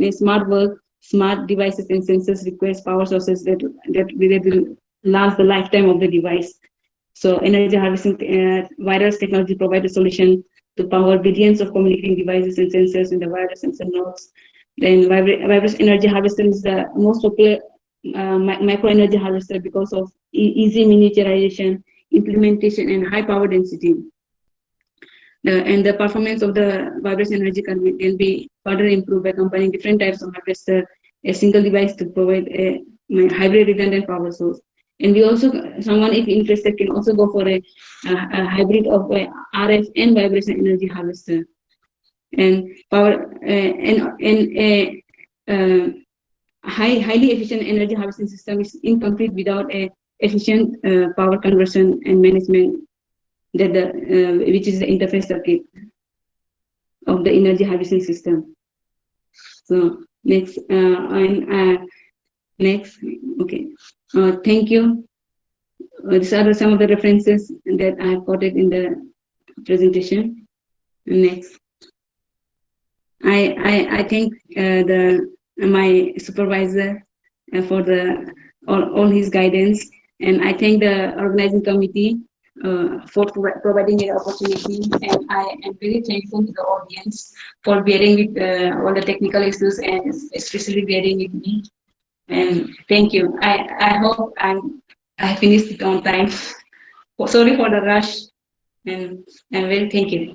a smart world, smart devices and sensors requires power sources that will last the lifetime of the device. So energy harvesting wireless technology provides a solution to power billions of communicating devices and sensors in the wireless sensor nodes. Then wireless energy harvester is the most popular micro energy harvester because of easy miniaturization, implementation, and high power density. And the performance of the wireless energy can be further improved by combining different types of harvester, a single device to provide a hybrid redundant power source. And we also, someone if interested can also go for a hybrid of a RF and vibration energy harvester. And power highly efficient energy harvesting system is incomplete without a efficient power conversion and management that which is the interface circuit of the energy harvesting system. So next next, okay. Thank you. These are some of the references that I have quoted in the presentation. Next, I thank my supervisor for all his guidance, and I thank the organizing committee for providing the opportunity, and I am very thankful to the audience for bearing with all the technical issues and especially bearing with me. And thank you. I hope I finished it on time. Sorry for the rush, and very thank you.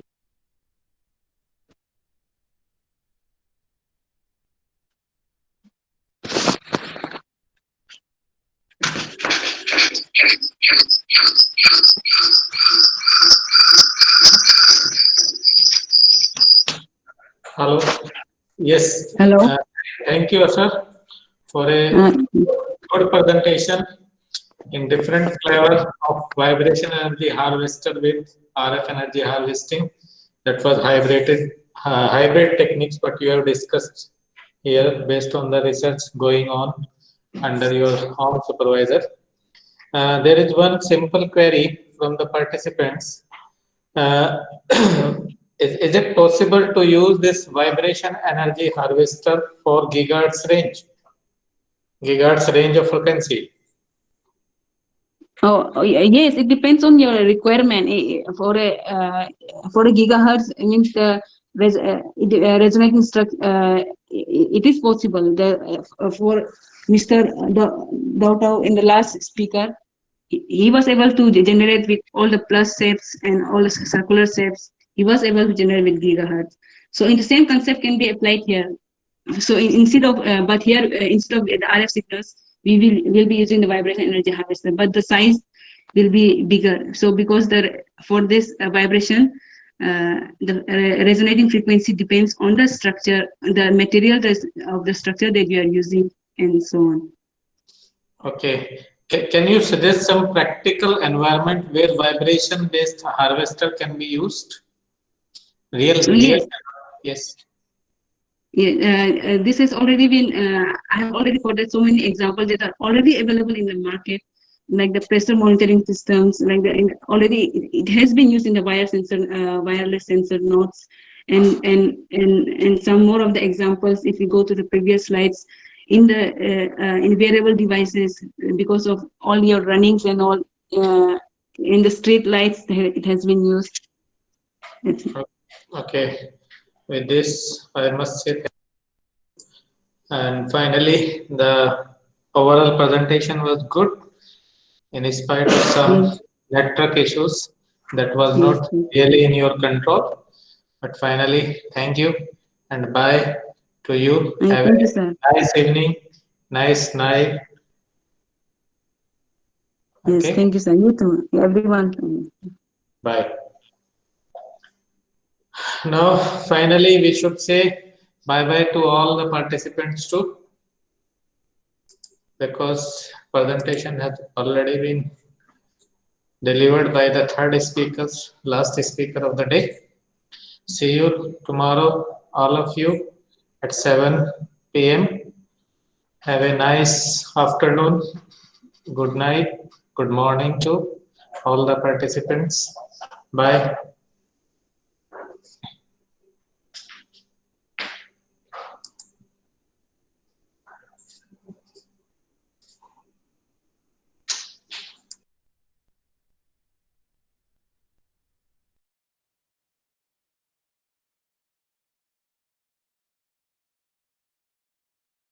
Hello. Yes. Hello. Thank you, sir, for a good presentation in different flavors of vibration energy harvested with RF energy harvesting. That was hybrid techniques, but you have discussed here based on the research going on under your own supervisor. There is one simple query from the participants. Is it possible to use this vibration energy harvester for gigahertz range of frequency? Oh yes, it depends on your requirement. For a gigahertz, it means the resonating structure. It is possible. For Mr. Dautau in the last speaker, he was able to generate with all the plus shapes and all the circular shapes. He was able to generate with gigahertz. So in the same concept can be applied here. So instead of but here instead of the RF signals, we will be using the vibration energy harvester, but the size will be bigger. So because for this vibration, the resonating frequency depends on the structure, the material of the structure that you are using, and so on. Okay. Can you suggest some practical environment where vibration-based harvester can be used? Yes. Yeah, this has already been. I have already quoted so many examples that are already available in the market, like the pressure monitoring systems. Like it has been used in the wireless sensor nodes, and some more of the examples. If you go to the previous slides, in wearable devices, because of all your runnings and all, in the street lights, it has been used. Okay. With this, I must say, and finally, the overall presentation was good in spite of some network issues that was not really in your control. But finally, thank you and bye to you. Have a nice evening, nice night. Yes, okay. Thank you, sir. You too, everyone. Bye. Now, finally, we should say bye-bye to all the participants too, because presentation has already been delivered by the last speaker of the day. See you tomorrow, all of you, at 7 p.m. Have a nice afternoon, good night, good morning to all the participants. Bye.